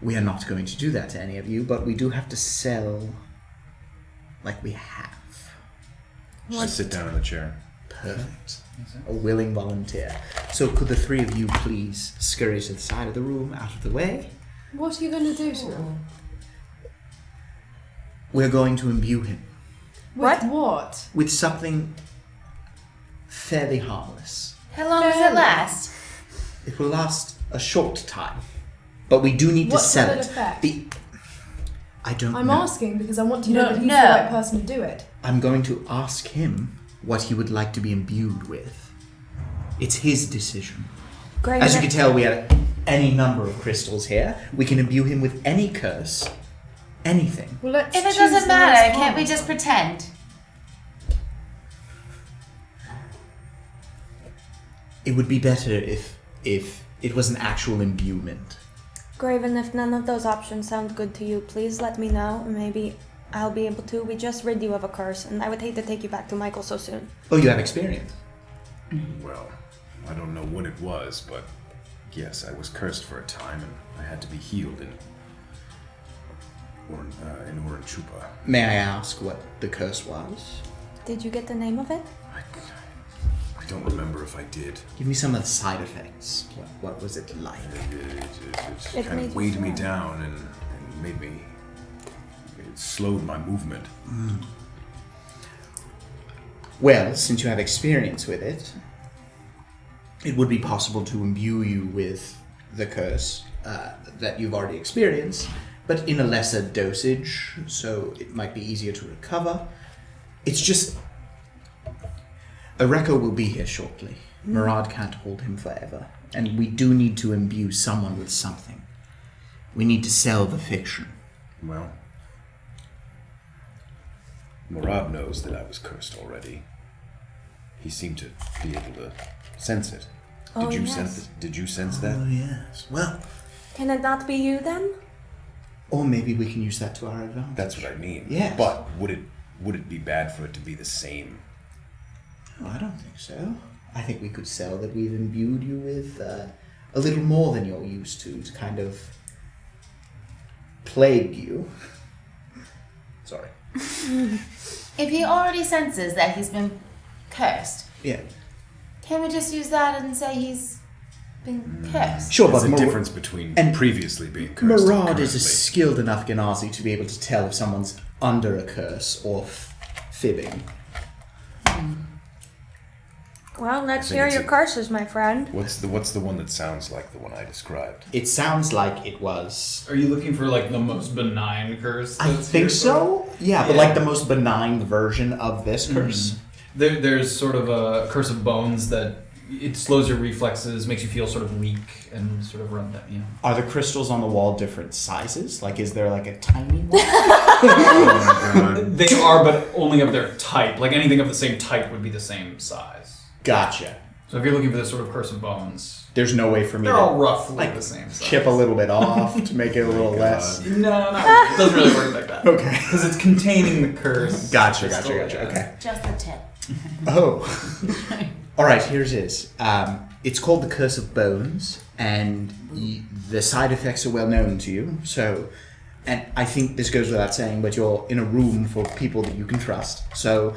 We are not going to do that to any of you, but we do have to sell like we have. Just sit down in the chair. Perfect. A willing volunteer. So could the 3 of you please scurry to the side of the room, out of the way? What are you going to do to him? We're going to imbue him. With what? With something fairly harmless. How long does it last? It will last a short time. But we do need to sell it. Effect? I don't know. I'm asking because I want to know that he's the right person to do it. I'm going to ask him what he would like to be imbued with. It's his decision. Great. As you can tell, we have any number of crystals here. We can imbue him with any curse. Anything. Well, let's If it choose doesn't the matter, most can't we harmful. just pretend? It would be better if it was an actual imbuement. Graven, if none of those options sound good to you, please let me know. Maybe I'll be able to. We just rid you of a curse, and I would hate to take you back to Michael so soon. Oh, you have experience. Well, I don't know what it was, but Yes, I was cursed for a time, and I had to be healed in Chupa. May I ask what the curse was? Did you get the name of it? I don't remember if I did. Give me some of the side effects. What was it like? It kind of weighed me down and made me... It slowed my movement. Well, since you have experience with it, it would be possible to imbue you with the curse that you've already experienced, but in a lesser dosage, so it might be easier to recover. It's just... Areko will be here shortly. Murad can't hold him forever, and we do need to imbue someone with something. We need to sell the fiction. Well, Murad knows that I was cursed already. He seemed to be able to sense it. Did you sense that? Oh, yes. Well... Can it not be you then? Or maybe we can use that to our advantage. That's what I mean. Yes. But would it be bad for it to be the same? No, I don't think so. I think we could sell that we've imbued you with a little more than you're used to kind of plague you. Sorry. If he already senses that he's been cursed, Yeah. can we just use that and say he's been cursed? Sure, There's but a difference between previously being cursed and Murad currently. is a skilled enough Genasi to be able to tell if someone's under a curse or fibbing. Well, let's think hear it's your curses, my friend. What's the one that sounds like the one I described? It sounds like it was... Are you looking for like the most benign curse? I that's think here? so. Yeah, but like the most benign version of this curse. There's sort of a curse of bones that it slows your reflexes, makes you feel sort of weak, and sort of run that. Are the crystals on the wall different sizes? Like, is there like a tiny one? They are, but only of their type. Like anything of the same type would be the same size. Gotcha. So if you're looking for this sort of curse of bones, There's no way for me they're to all roughly like the same size. chip a little bit off to make it a little less. No, it doesn't really work like that. Okay. Because it's containing the curse. Gotcha. It's still- Okay. Just the tip. Oh. All right, here's this. It's called the Curse of Bones, and the side effects are well known to you. So, and I think this goes without saying, but you're in a room for people that you can trust. So,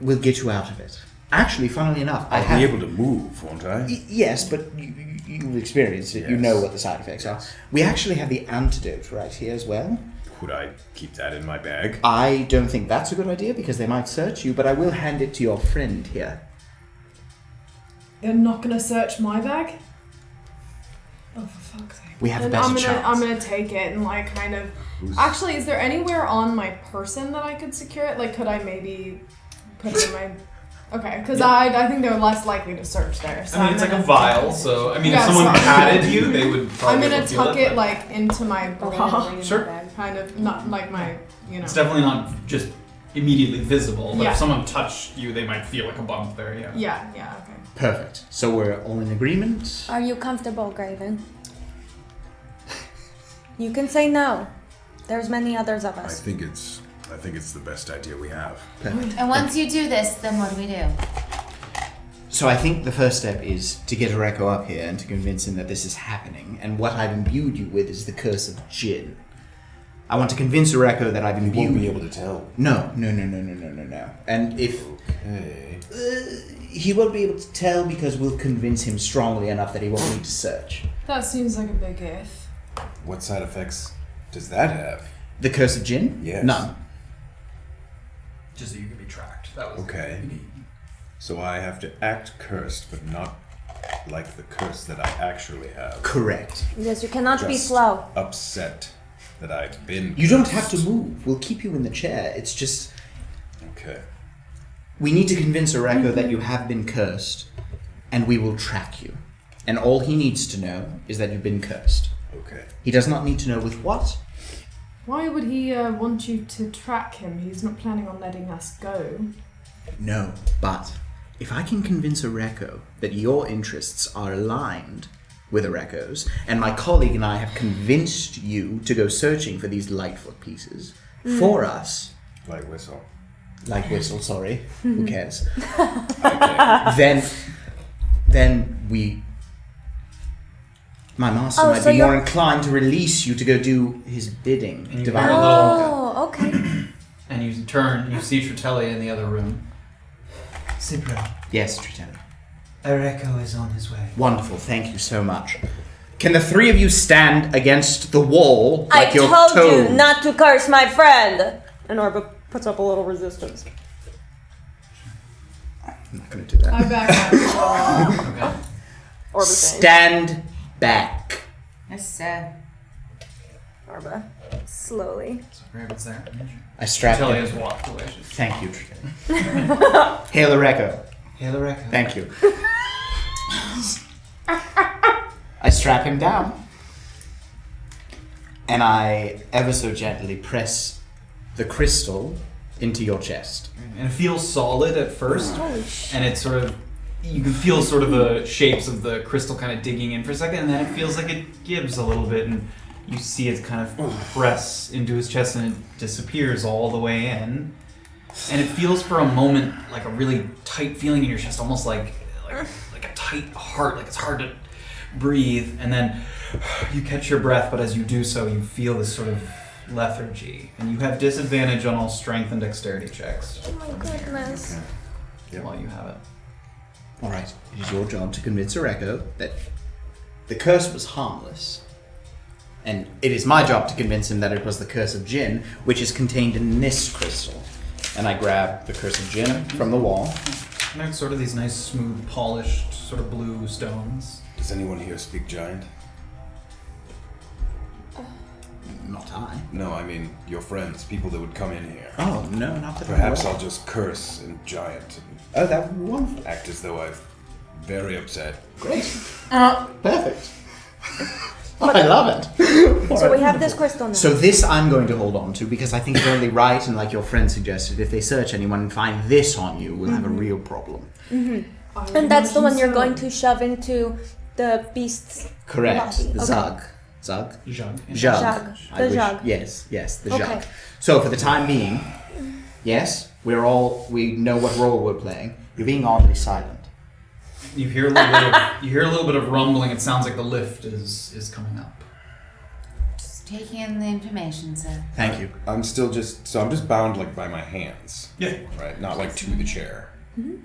we'll get you out of it. Actually, funnily enough, I'll be able to move, won't I? Yes, but you've experienced it. You Yes. know what the side effects are. We actually have the antidote right here as well. Would I keep that in my bag? I don't think that's a good idea because they might search you, but I will hand it to your friend here. They're not gonna search my bag? Oh, for fuck's sake. We have a Then better I'm chance. gonna take it and like kind of... Actually, is there anywhere on my person that I could secure it? Like, could I maybe put it in my... Okay, because I think they're less likely to search there. So I mean, it's like a vial, so I mean, Yeah, if someone sorry. patted you, they would I'm probably gonna feel tuck it but like into my bra. Sure. Kind of, not like my, you know. It's definitely not just immediately visible, but Yeah. if someone touched you, they might feel like a bump there, yeah. Yeah, okay. Perfect. So we're all in agreement. Are you comfortable, Graven? You can say no. There's many others of I us. think it's the best idea we have. Perfect. And once you do this, then what do we do? So I think the first step is to get Areko up here and to convince him that this is happening. And what I've imbued you with is the curse of Jinn. I want to convince Areko that I've You imbued... won't be able to tell. No. And if... Okay. he won't be able to tell because we'll convince him strongly enough that he won't need to search. That seems like a big if. What side effects does that have? The curse of Jinn? Yes. None. Just so you can be tracked. That was Okay. So I have to act cursed, but not like the curse that I actually have. Correct. Yes, you cannot be Just slow. upset that I've been You don't have cursed. to move. We'll keep you in the chair. It's just... Okay. We need to convince Areko that you have been cursed, and we will track you. And all he needs to know is that you've been cursed. Okay. He does not need to know with what. Why would he want you to track him? He's not planning on letting us go. No, but if I can convince Areko that your interests are aligned with Areko's, and my colleague and I have convinced you to go searching for these Lightfoot pieces for us, Light whistle. like who cares? Okay. Then we My master Oh, might so be more you're- inclined to release you to go do his bidding. And you Divine hear a little- Oh, okay. And you turn, you see Tritelli in the other room. Cipro, Yes, Tritelli. Ereko is on his way. Wonderful, thank you so much. Can the three of you stand against the wall like I you're told you told? not to curse my friend. And Orba puts up a little resistance. I'm not going to do that. I back out. Okay. Orba saying. Stand back. Yes, sir. Orba, slowly. So Graven's there. I strap Tritelli him. has walked away. Thank you, Tritelli. Hail Ereko. Hail Ereko. Thank you. I strap him down. And I ever so gently press the crystal into your chest. And it feels solid at first. Holy shit. And it's sort of, you can feel sort of the shapes of the crystal kind of digging in for a second, and then it feels like it gives a little bit, and you see it kind of press into his chest, and it disappears all the way in. And it feels for a moment like a really tight feeling in your chest, almost like a tight heart, like it's hard to breathe. And then you catch your breath, but as you do so, you feel this sort of lethargy, and you have disadvantage on all strength and dexterity checks. Oh my goodness. While you have it. All right, it is your job to convince Ereko that the curse was harmless. And it is my job to convince him that it was the curse of Jinn, which is contained in this crystal. And I grab the curse of Jinn from the wall. And it's sort of these nice, smooth, polished, sort of blue stones. Does anyone here speak giant? Not I. No, I mean your friends, people that would come in here. Oh, no, not that Perhaps I I'll just curse in giant Oh, that would be wonderful. and act as though I'm very upset. Great. Perfect. I love it. So we have this crystal now. So this I'm going to hold on to because I think it's only right, and like your friend suggested, if they search anyone and find this on you, we'll have a real problem. And that's the one you're going to shove into the beast's Correct. body. The Okay. Zug. Zug? Jug. Jug. Jug. I The wish- jug. Yes, the Okay. jug. So for the time being, yes, we know what role we're playing. You're being oddly silent. You hear a little bit of rumbling. It sounds like the lift is coming up. Just taking in the information, sir. Thank you. I'm just bound like by my hands. Yeah. Right? Not like to the chair.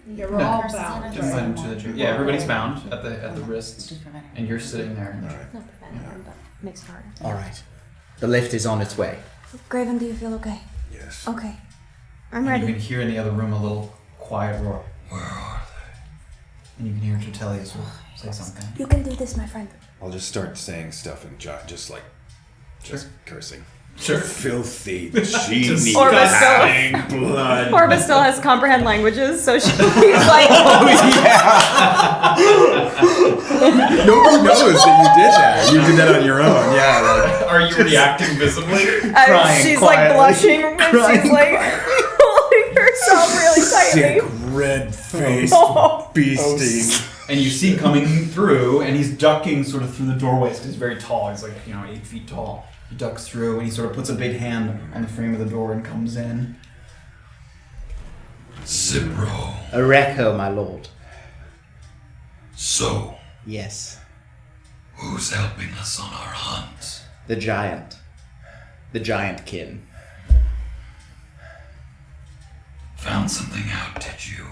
You're all bound. Just slide into the chair. Yeah, everybody's bound at the wrists, Just prevent it. and you're sitting there. Alright. Not preventing him, but makes it harder. All right. The lift is on its way. Graven, do you feel okay? Yes. Okay. I'm And you ready. can hear in the other room a little quiet roar, Where are and you can hear Tritelli sort of say something. You can do this, my friend. I'll just start saying stuff in giant, just cursing. Sure. Filthy genie. Orba passing blood. Orba still has comprehend languages, so she's like, Nobody knows that you did that. You did that on your own. Yeah. Like, Are you reacting visibly? Crying she's quietly. like blushing, and she's like holding herself really sick, tightly. red-faced Oh. beastie. And you see coming through, and he's ducking sort of through the doorways. He's very tall. He's like 8 feet tall. He ducks through, and he sort of puts a big hand on the frame of the door and comes in. Cipro. Ereko, my lord. So, Yes. who's helping us on our hunt? The giant. The giant kin. Found something out, did you?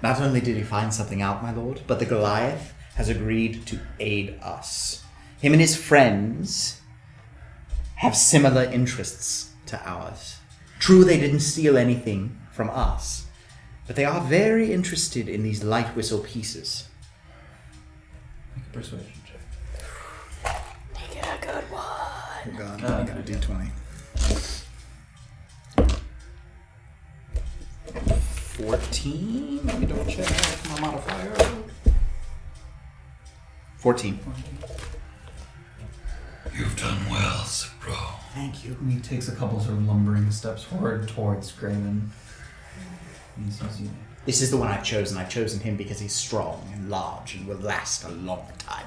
Not only did he find something out, my lord, but the Goliath has agreed to aid us. Him and his friends have similar interests to ours. True, they didn't steal anything from us, but they are very interested in these light whistle pieces. Make a persuasion check. Make it a good one. Oh god, I got a d20. 14? Let me double check my modifier. 14. You've done well, Cipro. Thank you. And he takes a couple sort of lumbering steps forward towards Graven. And he sees you. This is the one I've chosen. I've chosen him because he's strong and large and will last a long time.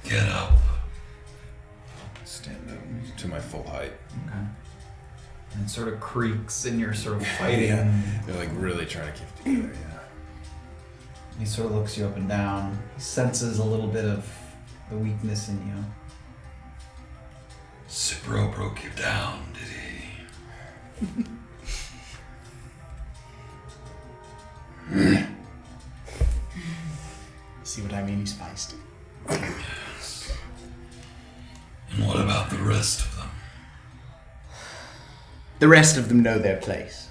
Get up. Stand up to my full height. Okay. And it sort of creaks, and you're sort of fighting. Yeah. They're like really trying to keep it together. He sort of looks you up and down. He senses a little bit of the weakness in you. Cipro broke you down, did he? See what I mean? He's feisty. Yes. And what about the rest of them? The rest of them know their place.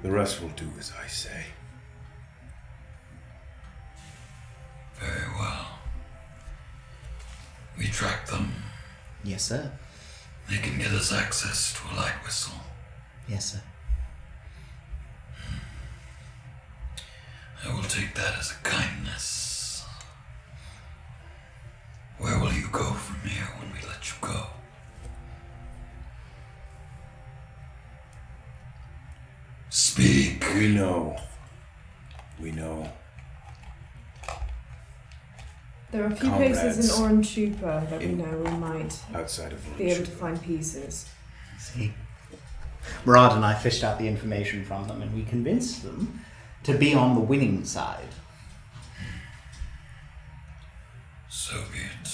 The rest will do as I say. Very well. We track them. Yes, sir. They can get us access to a light whistle. Yes, sir. I will take that as a kindness. Where will you go from here when we let you go? Speak. We know. We know. There are a few Comrades. places in Orange Chupa that we know we might Outside of be able to find pieces. See? Murad and I fished out the information from them, and we convinced them to be on the winning side. So be it.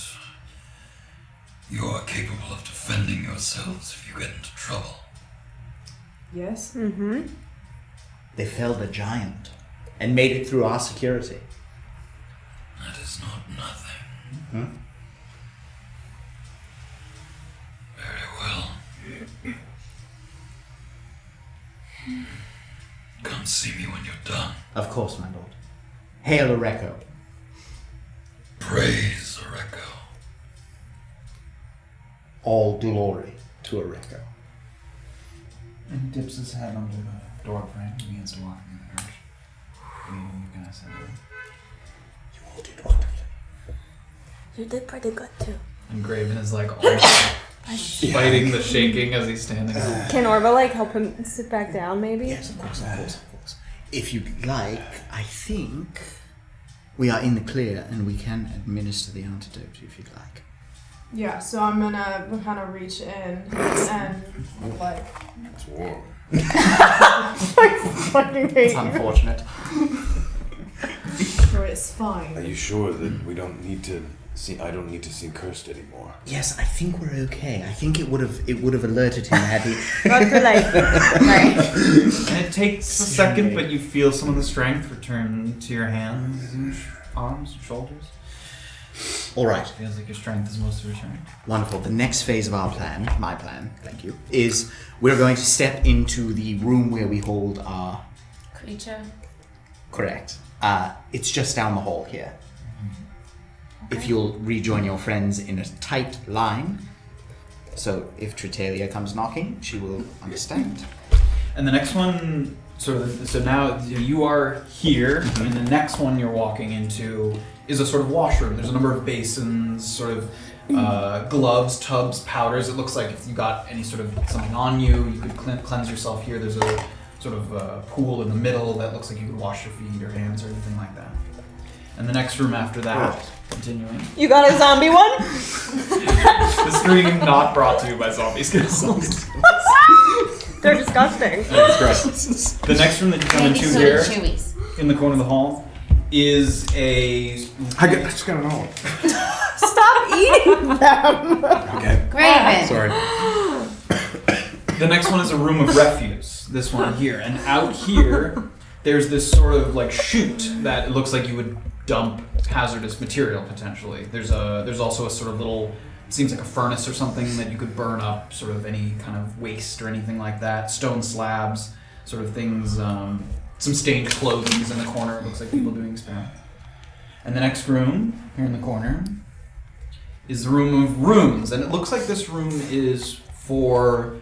You are capable of defending yourselves if you get into trouble. Yes? Mm-hmm. They felled a giant and made it through our security. That is not nothing. Hmm? Very well. Come see me when you're done. Of course, my lord. Hail Oreco. Praise Oreco. All glory to Oreco. And he dips his head under the door frame and begins to walk in the direction. What are you gonna say? You all did wonderfully. You did pretty good too. And Graven is like all fighting the shaking as he's standing up. Can Orba like help him sit back down maybe? Yes, of course, of course, of course. If you'd like, I think we are in the clear and we can administer the antidote if you'd like. Yeah, so I'm gonna kind of reach in and like... It's warm. Fucking hate It's you. unfortunate. Sure, it's fine. Are you sure that we don't need to see? I don't need to see cursed anymore. Yes, I think we're okay. I think it would have alerted him had he. Not for like. Right. And it takes a second, but you feel some of the strength return to your hands, and arms, and shoulders. All right. Feels like your strength is mostly returned. Wonderful. The next phase of our plan, my plan, thank you, is we're going to step into the room where we hold our... Creature. Correct. It's just down the hall here. If you'll rejoin your friends in a tight line, so if Tritalia comes knocking, she will understand. And the next one, so now you are here, and the next one you're walking into is a sort of washroom. There's a number of basins, sort of gloves, tubs, powders. It looks like if you got any sort of something on you, you could cleanse yourself here. There's a sort of pool in the middle that looks like you could wash your feet or hands or anything like that. And the next room after that, continuing. You got a zombie one? The stream not brought to you by Zombie Skills. They're disgusting. The next room that you come Maybe into so here, did Chewies. in the corner of the hall, is a... I just got another one. Stop eating them. Okay. Graven. Sorry. The next one is a room of refuse. This one here. And out here, there's this sort of like chute that it looks like you would dump hazardous material potentially. There's also a sort of little, it seems like a furnace or something that you could burn up, sort of any kind of waste or anything like that. Stone slabs, sort of things, some stained clothing is in the corner. It looks like people doing experiments. And the next room, here in the corner, is the room of rooms. And it looks like this room is for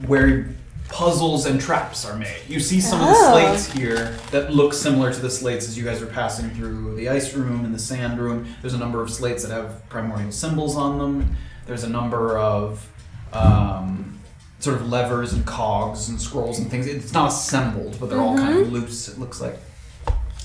where puzzles and traps are made. You see some of the slates here that look similar to the slates as you guys are passing through the ice room and the sand room. There's a number of slates that have primordial symbols on them. There's a number of sort of levers and cogs and scrolls and things. It's not assembled, but they're all kind of loose, it looks like.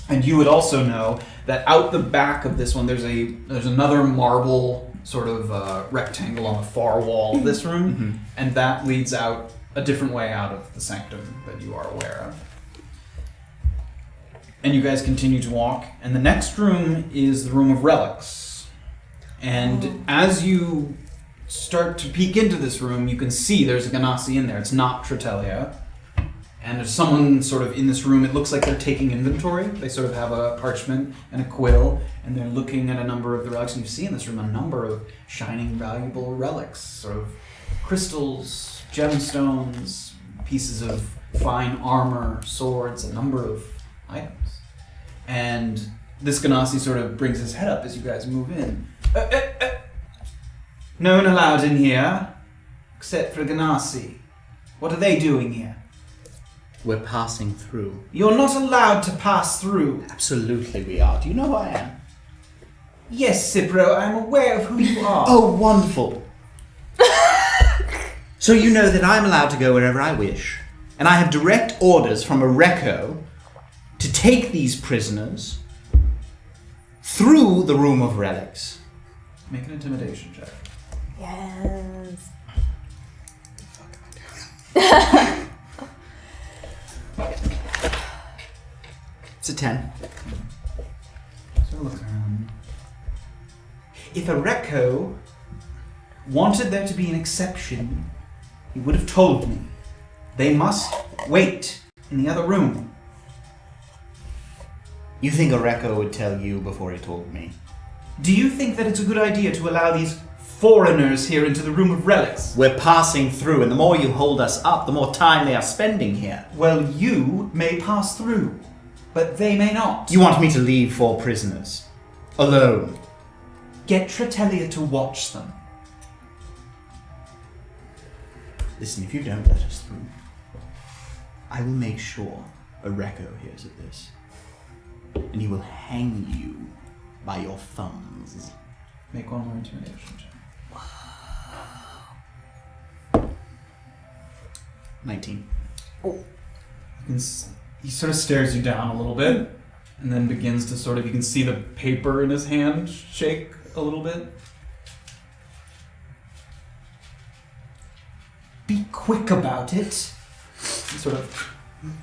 And you would also know that out the back of this one, there's another marble sort of rectangle on the far wall of this room, and that leads out a different way out of the sanctum that you are aware of. And you guys continue to walk. And the next room is the room of relics. And as you start to peek into this room, you can see there's a Genasi in there. It's not Tretelia. And there's someone sort of in this room. It looks like they're taking inventory. They sort of have a parchment and a quill, and they're looking at a number of the relics. And you see in this room a number of shining, valuable relics, sort of crystals, gemstones, pieces of fine armor, swords, a number of items. And this Genasi sort of brings his head up as you guys move in. No one allowed in here, except for Genasi. What are they doing here? We're passing through. You're not allowed to pass through. Absolutely we are. Do you know who I am? Yes, Cipro, I'm aware of who you are. Oh, wonderful. So you know that I'm allowed to go wherever I wish. And I have direct orders from Areco to take these prisoners through the Room of Relics. Make an intimidation check. Yes. It's a 10. So look around. If Areco wanted there to be an exception, he would have told me. They must wait in the other room. You think Areco would tell you before he told me? Do you think that it's a good idea to allow these foreigners here into the Room of Relics? We're passing through, and the more you hold us up, the more time they are spending here. Well, you may pass through, but they may not. You want me to leave 4 prisoners? Alone? Get Tretelia to watch them. Listen, if you don't let us through, I will make sure Areco hears of this. And he will hang you by your thumbs. Make one more intimidation check. 19. He sort of stares you down a little bit, and then begins to sort of, you can see the paper in his hand shake a little bit. Be quick about it. He sort of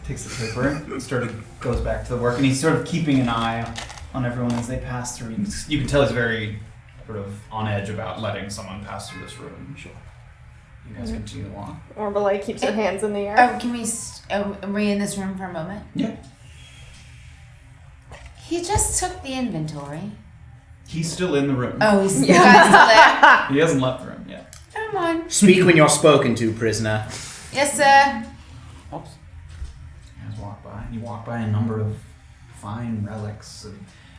takes the paper and sort of goes back to the work, and he's sort of keeping an eye on everyone as they pass through. You can tell he's very sort of on edge about letting someone pass through this room. Sure. You guys continue to walk. Orba like keeps her hands in the air. Oh, can we? Are we in this room for a moment? Yeah. He just took the inventory. He's still in the room. Oh, he's you guys still there? He hasn't left the room yet. Come on. Speak when you're spoken to, prisoner. Yes, sir. Oops. You guys walk by. You walk by a number of fine relics, a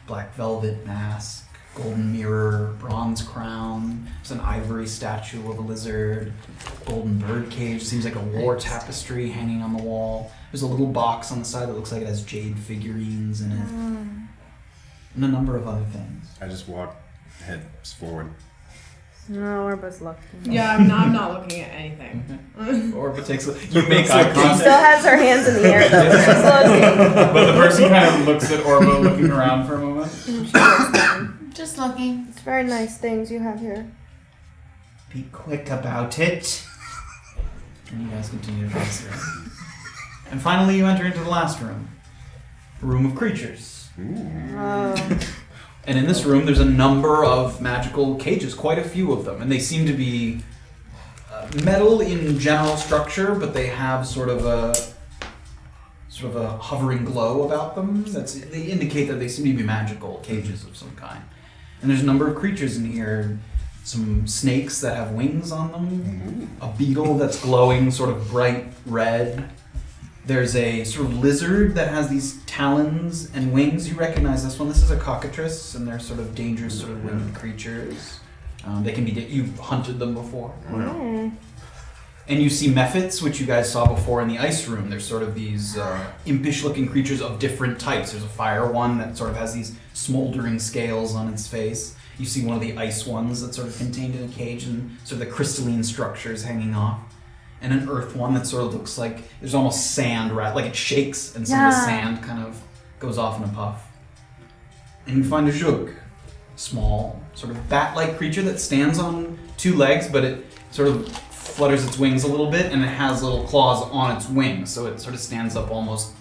black velvet mask, golden mirror, bronze crown. There's an ivory statue of a lizard, golden bird cage. Seems like a war tapestry hanging on the wall. There's a little box on the side that looks like it has jade figurines in it. And a number of other things. I just walk heads forward. No, Orba's looking. Yeah, I'm not looking at anything. Orba takes a... You make eye She contact. still has her hands in the air though. She's looking. But the person kind of looks at Orba looking around for a moment. Just looking. It's very nice things you have here. Be quick about it. And you guys continue to pass through. And finally you enter into the last room. A room of creatures. And in this room there's a number of magical cages, quite a few of them. And they seem to be metal in general structure, but they have sort of a hovering glow about them. They indicate that they seem to be magical cages of some kind. And there's a number of creatures in here. Some snakes that have wings on them. A beetle that's glowing sort of bright red. There's a sort of lizard that has these talons and wings. You recognize this one. This is a cockatrice, and they're sort of dangerous sort of winged creatures. They can be... You've hunted them before. And you see mephits, which you guys saw before in the ice room. There's sort of these impish-looking creatures of different types. There's a fire one that sort of has these smoldering scales on its face. You see one of the ice ones that's sort of contained in a cage and sort of the crystalline structures hanging off. And an earth one that sort of looks like there's almost sand, right? Like it shakes and some of the sand kind of goes off in a puff. And you find a Zhug, small, sort of bat-like creature that stands on 2 legs, but it sort of flutters its wings a little bit and it has little claws on its wings, so it sort of stands up almost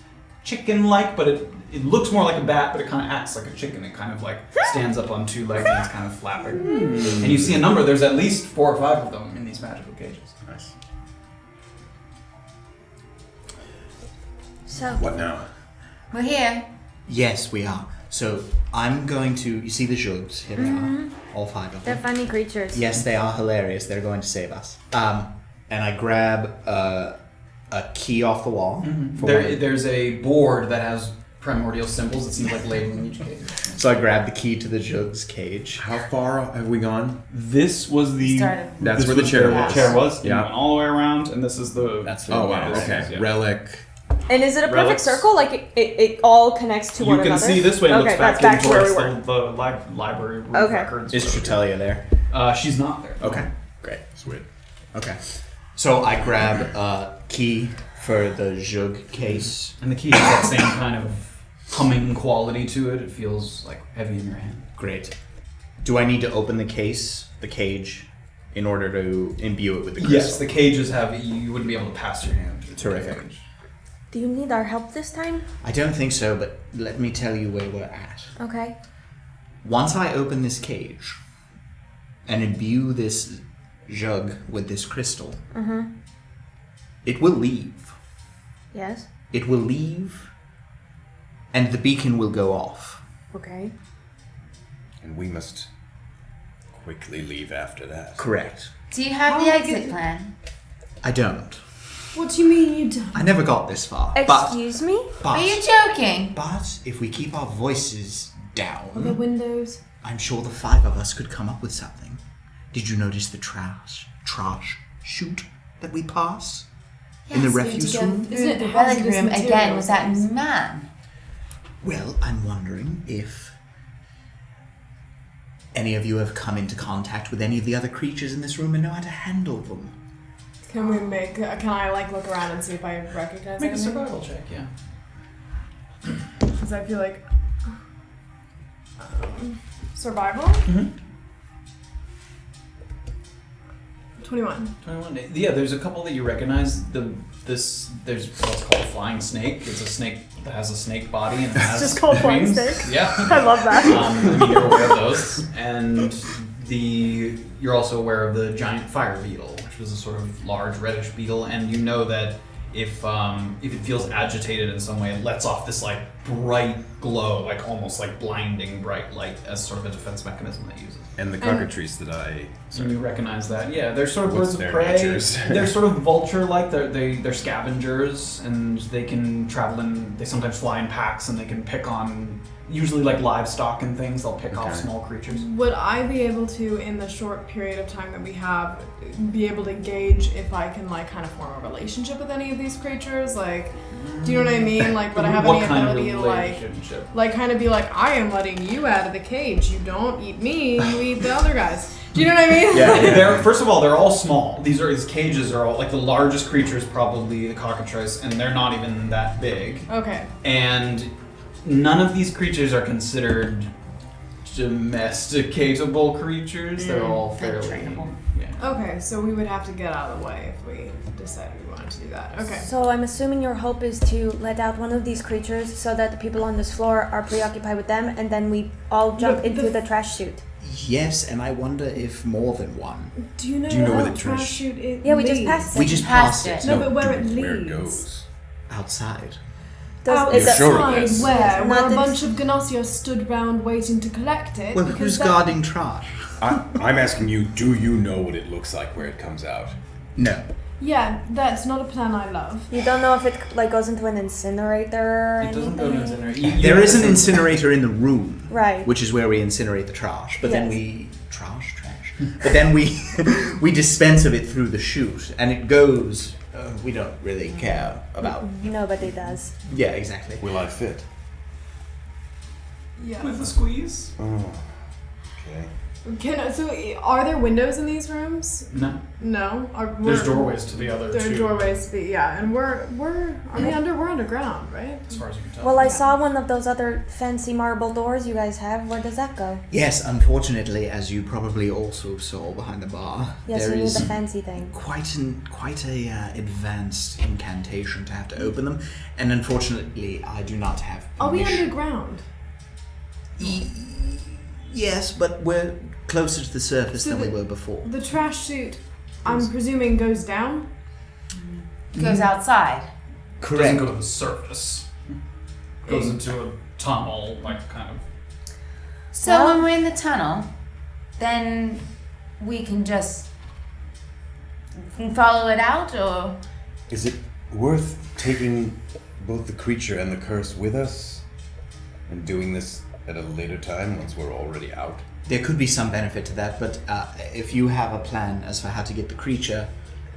chicken-like, but it looks more like a bat, but it kind of acts like a chicken. It kind of like stands up on two legs and it's kind of flapping. And you see a number. There's at least 4 or 5 of them in these magical cages. Nice. So What now? We're here. Yes, we are. So I'm going to. You see the jugs? Here they are. All 5 of they're them. funny creatures. Yes, they are hilarious. They're going to save us. And I grab a key off the wall. For one. There's a board that has primordial symbols. It seems like labeling each cage. So I grab the key to the jug's cage. How far have we gone? This was the. Started. That's this where the was chair where was. the chair was. Yeah. You went all the way around, and this is the. That's Oh wow. This Okay. is, yeah. Relic. And is it a perfect Relics. circle? Like it all connects to You one can another? see this way. It Okay, looks back, that's back to where we towards were. the library room Okay. records. Is Tretelia there? She's not there. Okay, great. Sweet. Okay. So I grab a key for the jug case. And the key has that same kind of humming quality to it. It feels like heavy in your hand. Great. Do I need to open the cage, in order to imbue it with the crystal? Yes, the cages have. You wouldn't be able to pass your hand through the Terrific. cage. Do you need our help this time? I don't think so, but let me tell you where we're at. Okay. Once I open this cage and imbue this jug with this crystal, it will leave. Yes. It will leave, and the beacon will go off. Okay. And we must quickly leave after that. Correct. Do you have the exit plan? I don't. What do you mean you don't? I never got this far. Excuse me? Are you joking? But if we keep our voices down, The windows. I'm sure the 5 of us could come up with something. Did you notice the trash chute that we passed in the refuse room? Isn't it the relic room again with that man? Well, I'm wondering if any of you have come into contact with any of the other creatures in this room and know how to handle them. Can we make? Can I like look around and see if I recognize Make a anything? survival check, yeah. Because I feel like survival. 21. 21. Yeah, there's a couple that you recognize. There's what's called a flying snake. It's a snake that has a snake body and it has just called flying wings. snake? Yeah. I love that. I mean, you're aware of those, and you're also aware of the giant fire beetle, which was a sort of large reddish beetle, and you know that if it feels agitated in some way, it lets off this like bright glow, like almost like blinding bright light, as sort of a defense mechanism that uses. And the cockatrices that I. And you recognize that? Yeah, they're sort of What's birds of their prey. natures? They're sort of vulture-like. They're scavengers, and they can travel in. They sometimes fly in packs, and they can pick on usually like livestock and things. They'll pick off Okay. small creatures. Would I be able to, in the short period of time that we have, be able to gauge if I can like kind of form a relationship with any of these creatures? Like, do you know what I mean? Like, would I have What any kind of ability to relationship? like kind of be like, I am letting you out of the cage. You don't eat me. You eat the other guys. Do you know what I mean? Yeah. They're first of all, they're all small. These cages are all like the largest creature is probably the cockatrice, and they're not even that big. Okay. And none of these creatures are considered domesticatable creatures. They're all fairly. trainable. Yeah. Okay, so we would have to get out of the way if we decided we wanted to do that. Okay. So I'm assuming your hope is to let out one of these creatures so that the people on this floor are preoccupied with them, and then we all jump into the trash chute. Yes, and I wonder if more than one. Do you know, Do you know how where the trash- chute is? Yeah, we just passed it. We just passed it. No, but where do- it leads. Where it goes. Outside. Is You're it- sure of Outside this? where? Not Where a that- bunch of Genasi are stood round waiting to collect it. Well, because who's that- guarding trash? I'm asking you, do you know what it looks like where it comes out? No. Yeah, that's not a plan I love. You don't know if it like goes into an incinerator or It doesn't go anything? to incinerator. There is an incinerator in the room, Right. which is where we incinerate the trash. But then Yes. we trash. But then we dispense of it through the chute, and it goes. We don't really care about. Nobody does. Yeah, exactly. Will I fit? Yeah. With a squeeze. Oh. Okay. So, are there windows in these rooms? No. No. There's doorways to the other There two. are doorways to the and we're we're underground, right? As far as you can tell. Well, I saw one of those other fancy marble doors you guys have. Where does that go? Yes, unfortunately, as you probably also saw behind the bar, Yes, there we need is the fancy thing. quite a advanced incantation to have to open them, and unfortunately, I do not have Are we permission. underground? Yes, but we're closer to the surface So than we the- were before. The trash chute, I'm presuming, goes down. Goes outside. Doesn't go to the surface. Goes into a tunnel, like kind of. So Well- when we're in the tunnel, then we can just follow it out, or Is it worth taking both the creature and the curse with us and doing this at a later time once we're already out? There could be some benefit to that, but if you have a plan as for how to get the creature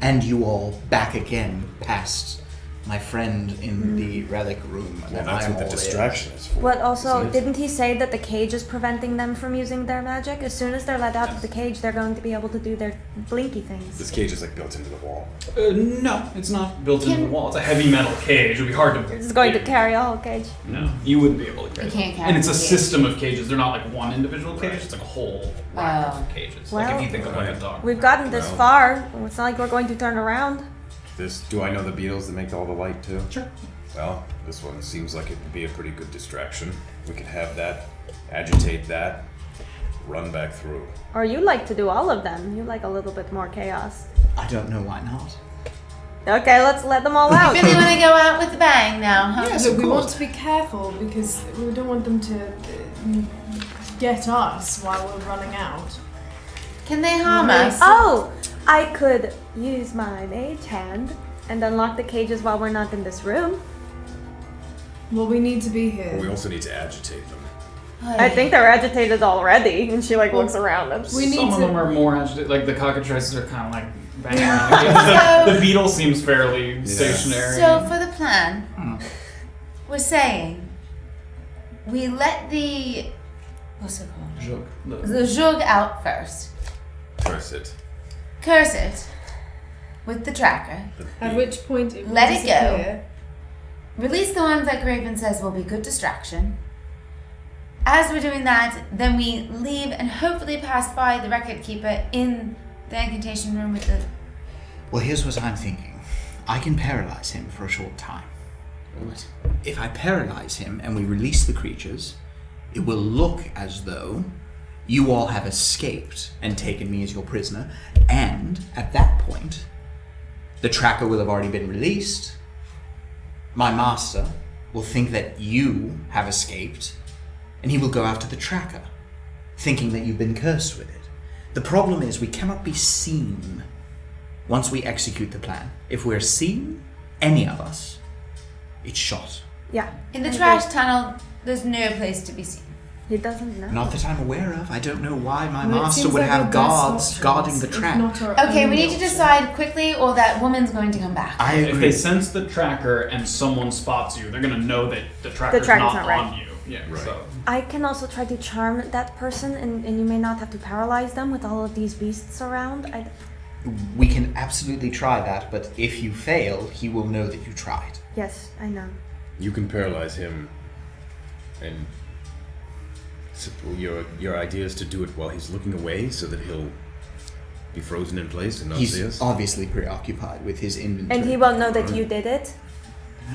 and you all back again past my friend in the relic room, Well, then that's I'm what the all distraction is for. But also, isn't it? didn't he say that the cage is preventing them from using their magic? As soon as they're let out of the cage, they're going to be able to do their blinky things. This cage is like built into the wall. No, it's not built into the wall. It's a heavy metal cage. It would be hard to. It's going to carry a whole cage. No, you wouldn't be able to carry. You can't it. carry And it's a the cage. system of cages. They're not like one individual cage. It's like a whole rack Oh. of cages. Well- like if you think of like a dog. We've gotten this Well. far. It's not like we're going to turn around. Do I know the beetles that make all the light too? Sure. Well, this one seems like it would be a pretty good distraction. We could have that, agitate that, run back through. Or you like to do all of them. You like a little bit more chaos. I don't know why not. Okay, let's let them all out. really want to go out with a bang now, huh? Yes, Look, of we course. want to be careful because we don't want them to get us while we're running out. Can they harm us? Oh, I could use my mage hand and unlock the cages while we're not in this room. Well, we need to be But we here. also need to agitate them. I think they're agitated already. And she like looks around them. We need Some of to- them are more agitated. Like the cockatrices are kind of like banging around. The beetle seems fairly stationary. So for the plan, we're saying we let the what's it called? Joke. The Zhug out first. Curse it. Curse it with the tracker. At which point it will Let it go. disappear. Release the ones that Graven says will be good distraction. As we're doing that, then we leave and hopefully pass by the record keeper in the incantation room with the. Well, here's what I'm thinking. I can paralyze him for a short time. But if I paralyze him and we release the creatures, it will look as though you all have escaped and taken me as your prisoner, and at that point, the tracker will have already been released. My master will think that you have escaped, and he will go after the tracker, thinking that you've been cursed with it. The problem is we cannot be seen once we execute the plan. If we're seen, any of us, it's shot. Yeah. In the trash tunnel, there's no place to be seen. He doesn't know. Not that I'm aware of. I don't know why my Well, it master seems would like have our best guards options, guarding the if trap. not our Okay, we only need to option. decide quickly, or that woman's going to come back. I If agree. they sense the tracker and someone spots you, they're gonna know that the tracker's tracker's not not on right. you. Yeah, Right. so. I can also try to charm that person, and you may not have to paralyze them with all of these beasts around. We can absolutely try that, but if you fail, he will know that you tried. Yes, I know. You can paralyze him, and your idea is to do it while he's looking away, so that he'll be frozen in place and not see He's us. obviously preoccupied with his inventory. And he won't know that you did it.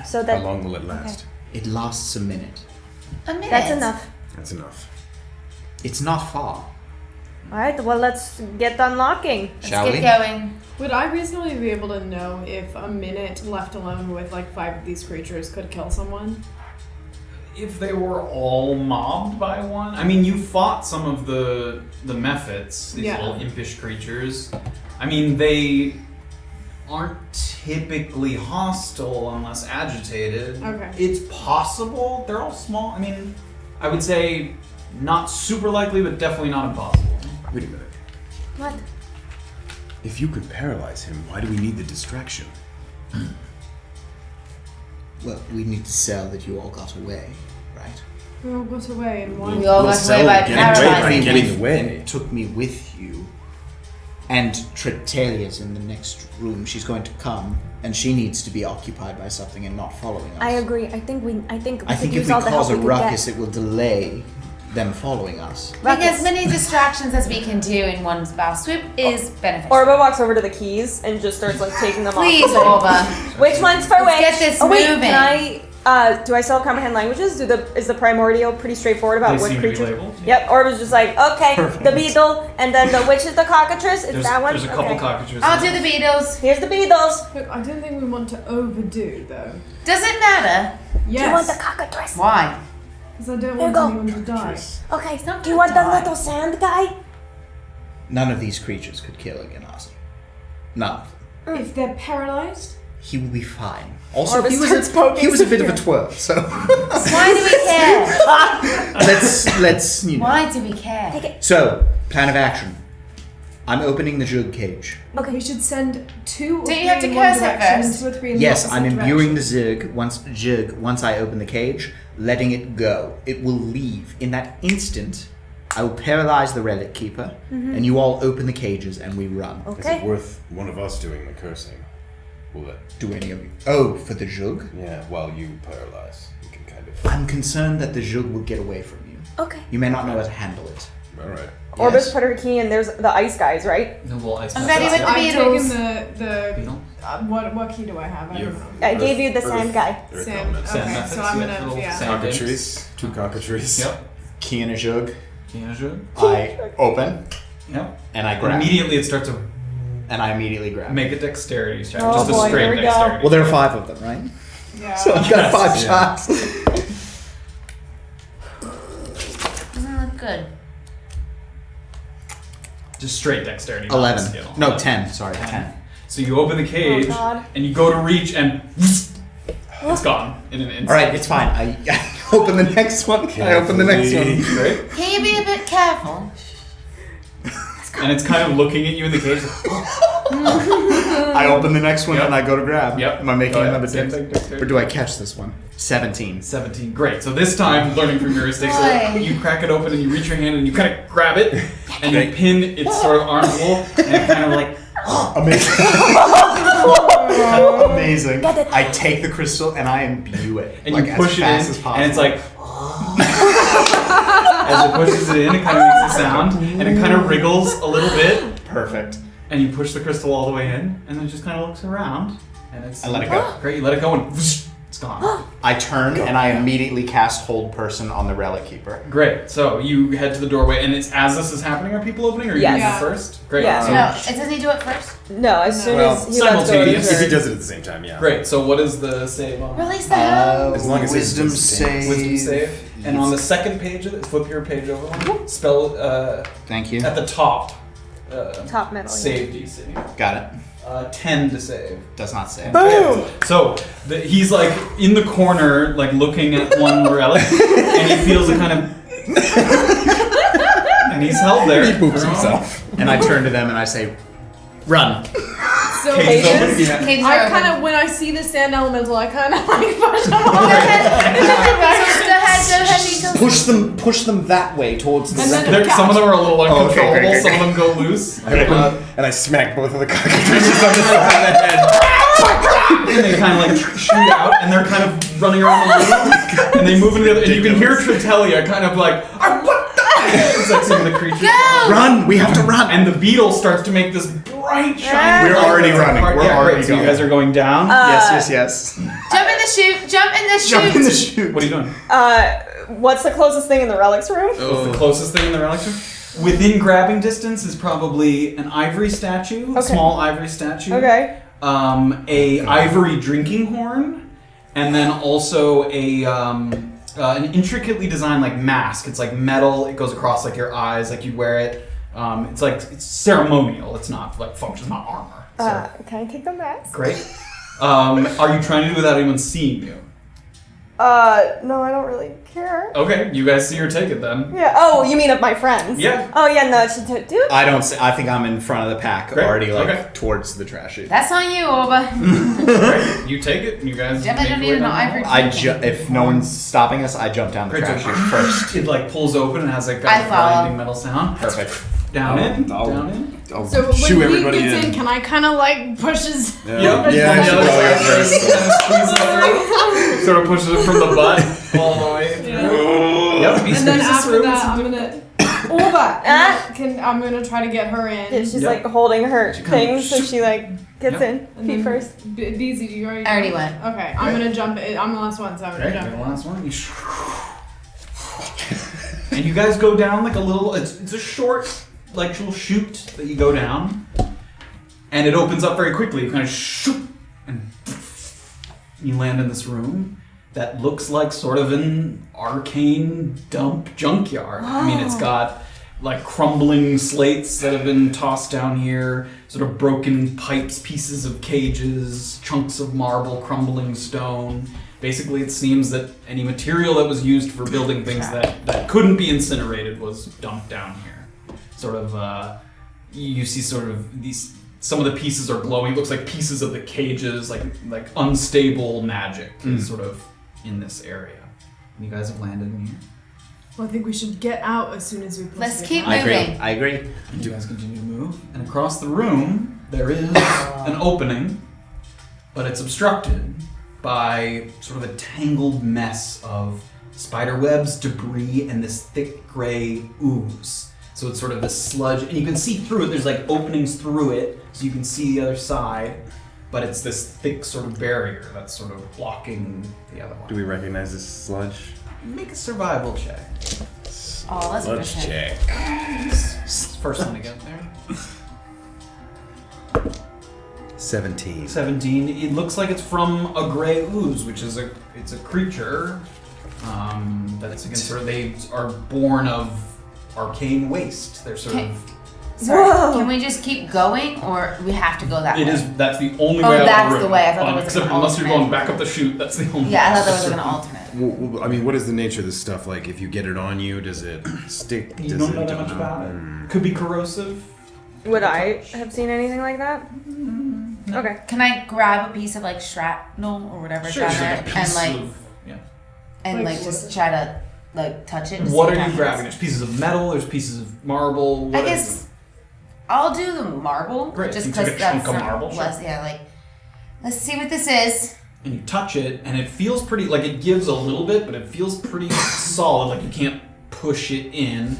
So How that long will it last? It lasts a minute. A minute. that's enough. That's enough. It's not far. All right. Well, let's get unlocking. Shall Let's we? get going. Would I reasonably be able to know if a minute left alone with like 5 of these creatures could kill someone? If they were all mobbed by one, I mean, you fought some of the mephits, these Yeah. little impish creatures. I mean, they aren't typically hostile unless agitated. Okay. It's possible. They're all small. I mean, I would say not super likely, but definitely not impossible. Wait a minute. What? If you could paralyze him, why do we need the distraction? Well, we need to sell that you all got away, right? We all got away in one. We all got away by paralyzing. Getting away. Took me with you. And Tritalia's in the next room. She's going to come, and she needs to be occupied by something and not following us. I agree. I think we if use we all the help cause a we could ruckus, get. it will delay them following us. Like as many distractions as we can do in one foul swoop is beneficial. Orba walks over to the keys and just starts like taking them Please, off. Orba. Which one's for which? Let's get this wait, moving. Can I? Do I still comprehend languages? Is the primordial pretty straightforward about They what seem to be creature? labeled. Yep. Orba's just like, okay, Perfect. the beetle, and then the witch is the cockatrice. It's that one. There's a couple Okay. cockatrices. I'll do the Beatles. Here's the beetles. Look, I don't think we want to overdo though. Does it matter? Yes. Do you want the cockatrice? Why? Because I don't Here you want go. anyone to die. Okay. not Do you gonna want the die. little sand guy? None of these creatures could kill a Genasi. None. If they're paralyzed, He will be fine. Also, Orba he starts poking was a bit of a Safira. twirl, so Why do we care? let's you know. Why do we care? So, plan of action. I'm opening the jug cage. okay, we should send 2 or 3 Don't you have to in one curse it direction first? and 2 or 3 in the Yes, opposite I'm imbuing direction. the jug once I open the cage, letting it go. It will leave. In that instant, I will paralyze the relic keeper, and you all open the cages and we run. Is Okay. it worth one of us doing the cursing? Will it? Do any of you? Oh, for the jug? Yeah, while you paralyze. You can kind of. I'm concerned that the jug will get away from you. Okay. You may not know how to handle it. Alright. Orba's Yes. put her key in. There's the ice guys, right? No little ice. I'm ready with the I've Beatles. taken the Beetle? what key do I have? I You don't have know. I gave you the sand guy. Earth Sand. elements. Okay, Sand methods, so I'm yeah, gonna little yeah. sand games. Cockatrice. 2 cockatrices. Yep. Key in a jug. Canada. I open Yep. and I And grab. immediately it starts to And I immediately grab. make a dexterity check. Oh just a boy, straight here we go. dexterity. Well, there are 5 of them, right? Yeah. So I've got 5 Yeah. shots. Doesn't look good. Just straight dexterity. not 11. skill. No, 10. Sorry, 10. So you open the cage Oh, God. and you go to reach and it's gone in an instant. All right, it's fine. I open the next one. I open the next one. Right? Can you be a bit careful? And it's kind of looking at you in the cage. I open the next one Yep. and I go to grab. Yep. Am I making Go ahead. another Same dex? thing, dexterity. Or do I catch this one? 17. 17. Great. So this time, learning from your mistakes, Boy. you crack it open and you reach your hand and you kind of grab it and you pin its sort of arm hole and it kind of like Amazing. Amazing. I take the crystal and I imbue it. and like, you push as it fast in as possible. and it's like as it pushes it in, it kind of makes a sound and it kind of wriggles a little bit perfect. and you push the crystal all the way in and then it just kind of looks around and it's I let it go. Great. You let it go and whoosh, it's gone. I turn and I immediately cast Hold Person on the Relic Keeper. Great. So you head to the doorway, and it's as this is happening. Are people opening, or are you Yes. doing Yeah. it first? Great. Yeah. So, No, it doesn't he do it first? No, as soon Well, as he lets go of the simultaneous. If he turn. does it at the same time, yeah. Great. So what is the save on? Release the hell. As long as it's Wisdom instantaneous. save. Wisdom save. And on the second page of it, flip your page over one. Spell Thank you. at the top. Top metal. Save DC. Got it. 10 to save. Does not save. Boom! So he's like in the corner, like looking at one relic, and he feels a kind of, and he's held there. He boops himself. And I turn to them and I say, run. So Cage is open. Cages? Yeah. Cages I are open. kind of, when I see the sand elemental, I kind of like push them Go off. ahead, Beatles. Push them that way towards the And then- center. Some of them are a little okay, uncontrollable. great. Some of them go loose. I open and I smack both of the cockatrices on the side of the head. And they kind of like shoot out, and they're kind of running around the room, and they move into the, and you can hear Tritelia kind of like, what the? It's like some of the creatures. Go! Run! We have to run! And the beetle starts to make this bright shine. We're already running. We're yeah, already great. So you going. guys are going down. yes. Jump in the chute! Jump in the chute! Jump in the chute. What are you doing? What's the closest thing in the relics room? What's the closest thing in the relic room? Within grabbing distance is probably an ivory statue, a Okay. small ivory statue. Okay. A ivory drinking horn, and then also an intricately designed like mask. It's like metal. It goes across like your eyes, like you wear it. It's ceremonial. It's not like function, not armor. So, Can I take the mask? great. Are you trying to do it without anyone seeing you? No, I don't really care. Okay, you guys see her take it then. Yeah. Oh, you mean of my friends? Yeah. Oh, yeah, no, dude. I don't. I think I'm in front of the pack Great. already, like Okay. towards the trash heap. That's on you, Orba. Right, you take it, and you guys Jump make in your way an down the ivory hall. If no one's stopping us, I jump down the Great, trash so chute first. It like pulls open and has like I a follow. grinding metal sound. Perfect. Down in, I'll- down in. I'll So shoo when he everybody gets in, in. can I kind of like push his? Yep. Yeah, Yeah, I should the other go side first. first. Kind of squeeze it through. Sort of pushes it from the butt all the way. Yep. He And then squeezes after through. that, I'm gonna Orba. I'm gonna try to get her in. Yeah, she's Yep. like holding her She kinda- thing, so she like gets Yep. in And feet then first. Beezy, do you already? I already went. Okay, I'm gonna jump. I'm the last one, so I'm gonna Okay, jump. you're the in. last one. And you guys go down like a little. It's a short, like little chute that you go down, and it opens up very quickly. You kind of shoot, and you land in this room that looks like sort of an arcane dump junkyard. I mean, it's got like crumbling slates that have been tossed down here, sort of broken pipes, pieces of cages, chunks of marble, crumbling stone. Basically, it seems that any material that was used for building things that couldn't be incinerated was dumped down here. Sort of, you see sort of these, some of the pieces are glowing. It looks like pieces of the cages, like unstable magic is sort of in this area. You guys have landed in here. Well, I think we should get out as soon as we possibly Let's keep can. I agree. moving. I agree. You guys continue to move, and across the room there is an opening, but it's obstructed by sort of a tangled mess of spider webs, debris, and this thick gray ooze. So it's sort of this sludge, and you can see through it. There's like openings through it, so you can see the other side, but it's this thick sort of barrier that's sort of blocking the other one. Do we recognize this sludge? Make a survival check. Oh, that's Sludge good. check. First one to get there. 17. 17. It looks like it's from a gray ooze, which is a creature that's again sort of, they are born of arcane waste. They're sort Okay. of. Sorry. Whoa. Can we just keep going, or we have to go that way? That's the only Oh, way out that's of the the room. way. I thought there was Except an unless you're alternate. going back up the chute, that's the only. Yeah, I thought there was like an alternate. Well, I mean, what is the nature of this stuff? Like, if you get it on you, does it stick? You Does don't it know that much about it. Mm. Could be corrosive. Would I have seen anything like that? Okay. Can I grab a piece of like shrapnel or whatever Sure, down sure. there A piece and of, yeah. like just try to like touch it? and What see are you happens? grabbing? There's pieces of metal. There's pieces of marble. I What is guess I'll do the marble. Great, Just you take because a chunk that's of marble, sure. less. Yeah, like let's see what this is. and you touch it, and it feels pretty, like it gives a little bit, but it feels pretty solid, like you can't push it in,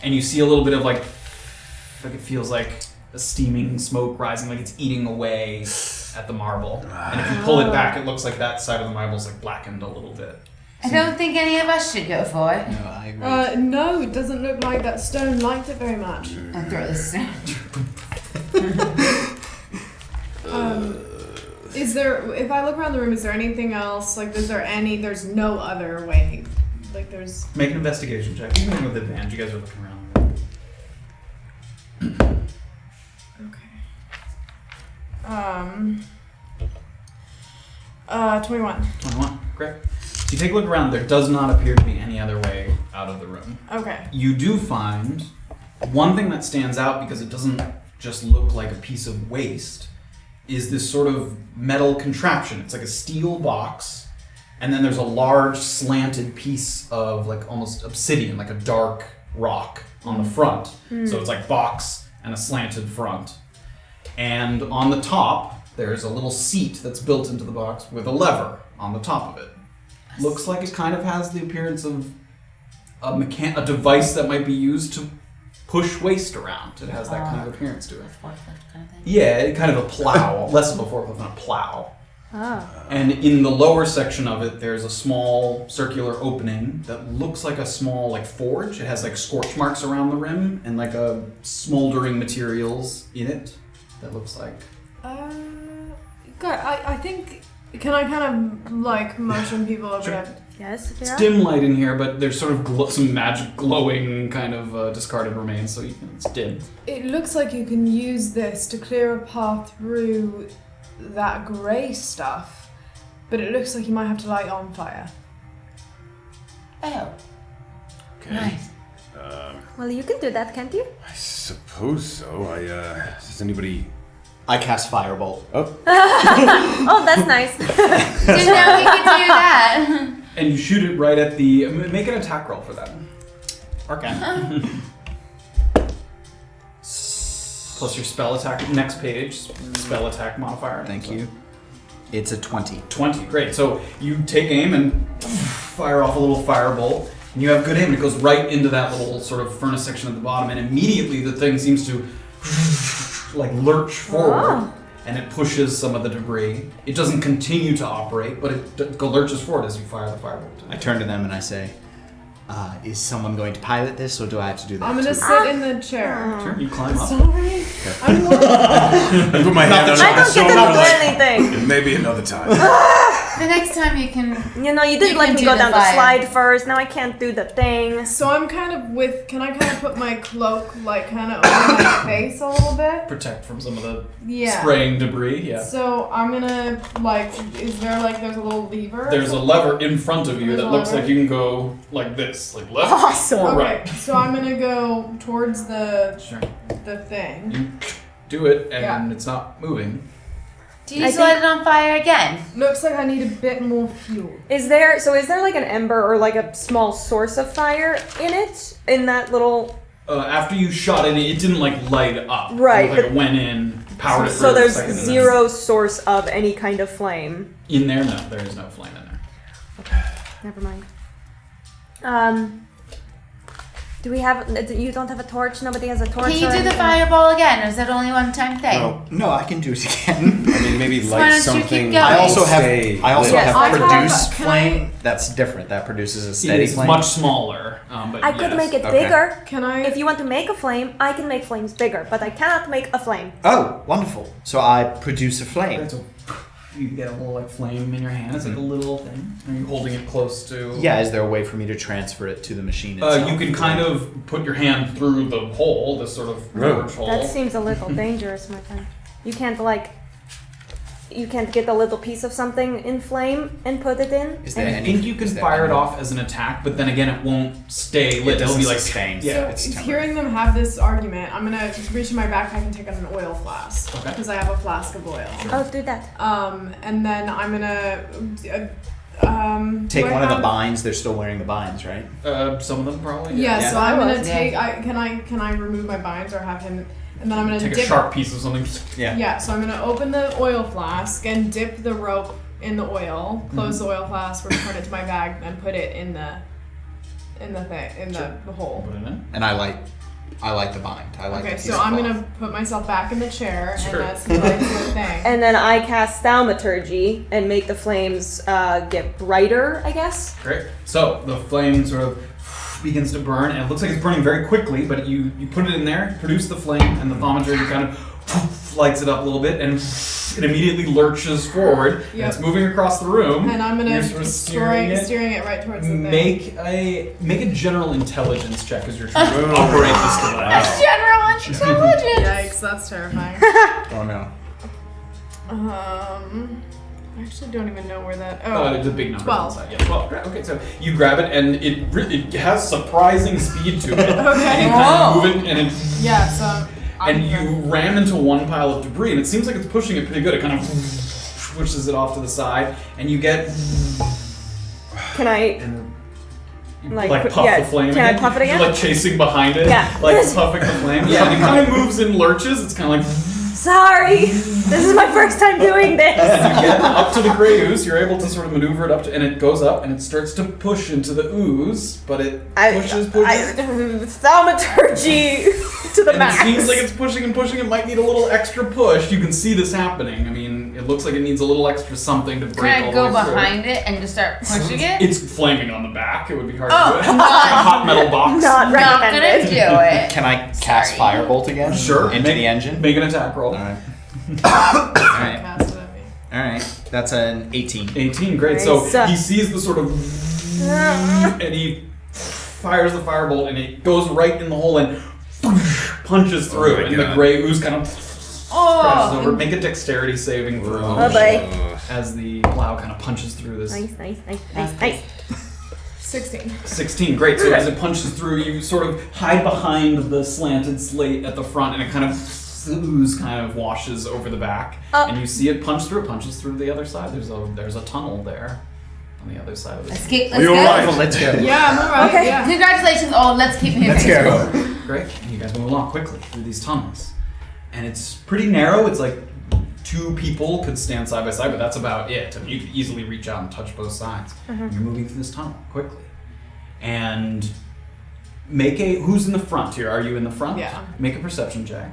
and you see a little bit of like it feels like a steaming smoke rising, like it's eating away at the marble. And if you pull it back, it looks like that side of the marble's like blackened a little bit. I don't think any of us should go for it. No, I agree. No, it doesn't look like that stone liked it very much. And throw this. Is there? If I look around the room, is there anything else? Like, there's no other way. Like, there's. Make an investigation check. You can with advantage. You guys are looking around. Okay. 21. 21. Great. So you take a look around. There does not appear to be any other way out of the room. Okay. You do find one thing that stands out, because it doesn't just look like a piece of waste, is this sort of metal contraption. It's like a steel box, and then there's a large slanted piece of like almost obsidian, like a dark rock on the front. So it's like box and a slanted front. And on the top, there's a little seat that's built into the box with a lever on the top of it. Looks like it kind of has the appearance of a device that might be used to push waste around. It has that kind of appearance to it. Forklift kind of thing. Yeah, kind of a plow, less of a forklift than a plow. Oh. And in the lower section of it, there's a small circular opening that looks like a small like forge. It has like scorch marks around the rim and like a smoldering materials in it. That looks like. God, I think. Can I kind of like motion people over Sure. there? Yes. It's dim light in here, but there's sort of some magic glowing kind of discarded remains, so it's dim. It looks like you can use this to clear a path through that grey stuff, but it looks like you might have to light on fire. Oh, Okay. nice. Well, you can do that, can't you? I suppose so. Does anybody... I cast Firebolt. Oh, Oh, that's nice. Didn't know we could do that. And you shoot it right at the... Make an attack roll for that. Okay. Plus your spell attack. Next page, spell attack modifier. Thank you. It's a 20. 20, great. So you take aim and fire off a little firebolt. And you have good aim, and it goes right into that little sort of furnace section at the bottom. And immediately the thing seems to like lurch forward. And it pushes some of the debris. It doesn't continue to operate, but it lurches forward as you fire the firebolt. I turn to them and I say, is someone going to pilot this, or do I have to do that? I'm gonna too? sit in the chair. Sure, you climb up. Sorry. I'm I put my hand on I don't get to shoulder, do anything. maybe another time. The next time you can. You know, you did You let can me do go the down the fire. slide first. Now I can't do the thing. So I'm kind of with. Can I kind of put my cloak like kind of over my face a little bit? Protect from some of the Yeah. spraying debris, yeah. So I'm gonna like. Is there like there's a little lever? There's a lever in front of you There's that a looks lever? like you can go like this, like left Awesome. or Okay, right. so I'm gonna go towards the Sure. thing. You do it, and Yeah. it's not moving. Do you I just let it on fire again? Looks like I need a bit more fuel. Is there like an ember or like a small source of fire in it? In that little... After you shot it, it didn't like light up. Right, It, looked like but- it went in, powered it So for a there's second, and then- zero source of any kind of flame. In there? No, there is no flame in there. Never mind. Do we have... You don't have a torch? Nobody has a torch? Can you or do the anything? fireball again, or is that only one time thing? No, I can do it again. I mean, maybe why light don't you something. keep going? I also have stay Yes, have I have- produce can flame. That's different. That produces a It steady is flame. much smaller, but I could yes. make it Okay. bigger. Can I? If you want to make a flame, I can make flames bigger, but I cannot make a flame. Oh, wonderful. So I produce a flame. That's you get a little like flame in your hand. It's like a little thing. Are you holding it close to? Yeah, is there a way for me to transfer it to the machine itself? You can kind of put your hand through the hole, this sort of large hole. That seems a little dangerous, my friend. You can't get a little piece of something in flame and put it in. Is there I any? think you can is there fire it any- off as an attack, but then again, it won't stay lit. It'll doesn't be like sustain. Yeah, So it's temporary. hearing them have this argument, I'm gonna reach in my backpack and take out an oil flask Okay. because I have a flask of oil. Oh, do that. And then I'm gonna Take do I one of the have- binds. They're still wearing the binds, right? some of them probably. Yeah, Yeah. so I'm gonna Yeah. take. Can I remove my binds or have him? And then I'm gonna Take a dip. sharp piece of something. Yeah. Yeah, so I'm gonna open the oil flask and dip the rope in the oil. Close the oil flask, return it to my bag, and put it in the hole. Put it in. And I light the bind. I like. Okay, the so piece of I'm cloth. gonna put myself back in the chair, Sure. and that's the thing. And then I cast thaumaturgy and make the flames get brighter, I guess. Great. So the flame sort of begins to burn, and it looks like it's burning very quickly. But you put it in there, produce the flame, and the thaumaturgy kind of lights it up a little bit, and it immediately lurches forward. And Yep. it's moving across the room. And I'm You're gonna sort of steering steering it right towards the thing. Make a general intelligence check as you're trying to operate this device. General intelligence. Yikes, that's terrifying. Oh no. I actually don't even know where that. It's a big number. 12. Inside. Yeah, 12. Right, okay, so you grab it, and it has surprising speed to it. Okay. And you kind of move it, and it Yeah, so. and you ram into one pile of debris, and it seems like it's pushing it pretty good. It kind of pushes it off to the side, and you get Can I... and you Like, puff yeah, the flame can I again. puff it again? You're like chasing behind it, Yeah. like puffing the flame. Yeah, and it kind of moves in lurches. It's kind of like Sorry! This is my first time doing this! you get up to the gray ooze. You're able to sort of maneuver it up to, and it goes up, and it starts to push into the ooze, but it pushes. Thaumaturgy to the And max. it seems like it's pushing and pushing. It might need a little extra push. You can see this happening. I mean, it looks like it needs a little extra something to break Can I all go the way through. behind it and just start pushing it? It's flaming on the back. It would be hard Oh, to do it. Like a hot metal box. Not Not gonna recommended. do it. Can I cast Firebolt again? Sure. Into the engine. Make an attack roll. All right. All right. Cast it at me. All right. That's an 18. 18, great. Nice. So he sees the sort of, and he fires the firebolt, and it goes right in the hole and punches through, my and the God. gray ooze kind of crashes Oh, over. Make a dexterity saving throw Oh, boy. as the plow kind of punches through this. Nice. 16, great. So as it punches through, you sort of hide behind the slanted slate at the front, and it kind of ooze kind of washes over the back, and you see it punch through. It punches through the other side. There's a tunnel there on the other side of the Let's tunnel. go. Well, let's go. Yeah, I'm alright. Okay. Yeah. Congratulations all. Let's keep moving. Let's go. Great. And you guys move along quickly through these tunnels, and it's pretty narrow. It's like 2 people could stand side by side, but that's about it. I mean, you could easily reach out and touch both sides. You're moving through this tunnel quickly, and who's in the front here? Are you in the front? Yeah. Make a perception check.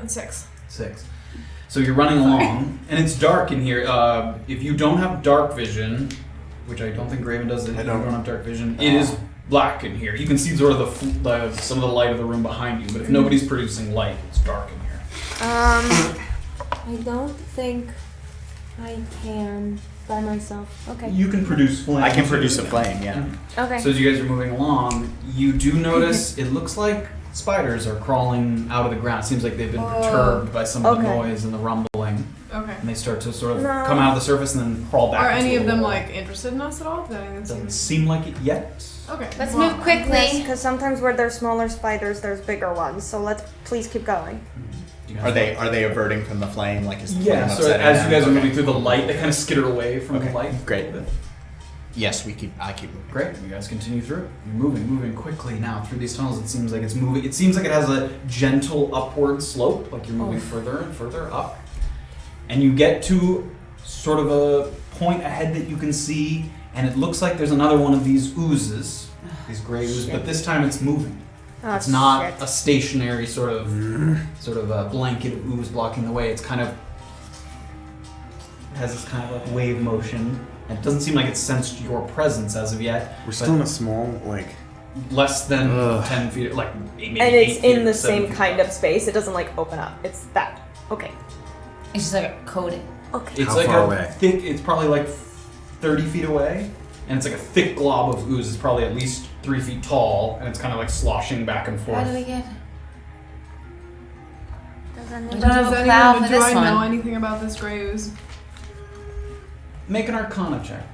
6. 6. So you're running along, and it's dark in here. If you don't have dark vision, which I don't think Graven does, if you don't have dark vision, it is black in here. You can see sort of some of the light of the room behind you, but if nobody's producing light, it's dark in here. I don't think I can by myself. Okay. You can produce flame. I can produce a flame, yeah. Okay. So as you guys are moving along, you do notice it looks like spiders are crawling out of the ground. It seems like they've been perturbed by some of the noise and the rumbling. Okay. And they start to sort of come out of the surface and then crawl back. Are into any the of them wall. like interested in us at all? Doesn't seem like it yet. Okay. Let's move quickly. Because sometimes where there's smaller spiders, there's bigger ones. So let's please keep going. Are they averting from the flame? Like is the Yeah, flame so upsetting as them? you guys are Okay. moving through the light, they kind of skitter away from the light. Great. Yes, I keep moving. Great, you guys continue through. You're moving quickly now through these tunnels. It seems like it's moving. It seems like it has a gentle upward slope, like you're moving further and further up. And you get to sort of a point ahead that you can see, and it looks like there's another one of these oozes, these gray oozes, but this time it's moving. Oh, It's not a stationary sort of a blanket of ooze blocking the way. It's kind of has this kind of like wave motion. And it doesn't seem like it's sensed your presence as of yet. We're still in a small, like... Less than 10 feet, like maybe And it's 8 feet in the 7 same feet. kind of space. It doesn't like open up. It's that. Okay. It's just like a coating. Okay. It's How like far a away? thick. It's probably like 30 feet away, and it's like a thick glob of ooze. It's probably at least 3 feet tall, and it's kind of like sloshing back and forth. How do we get? Does We anyone- don't have a plow for do this I know one. anything about this gray ooze? Make an Arcana check.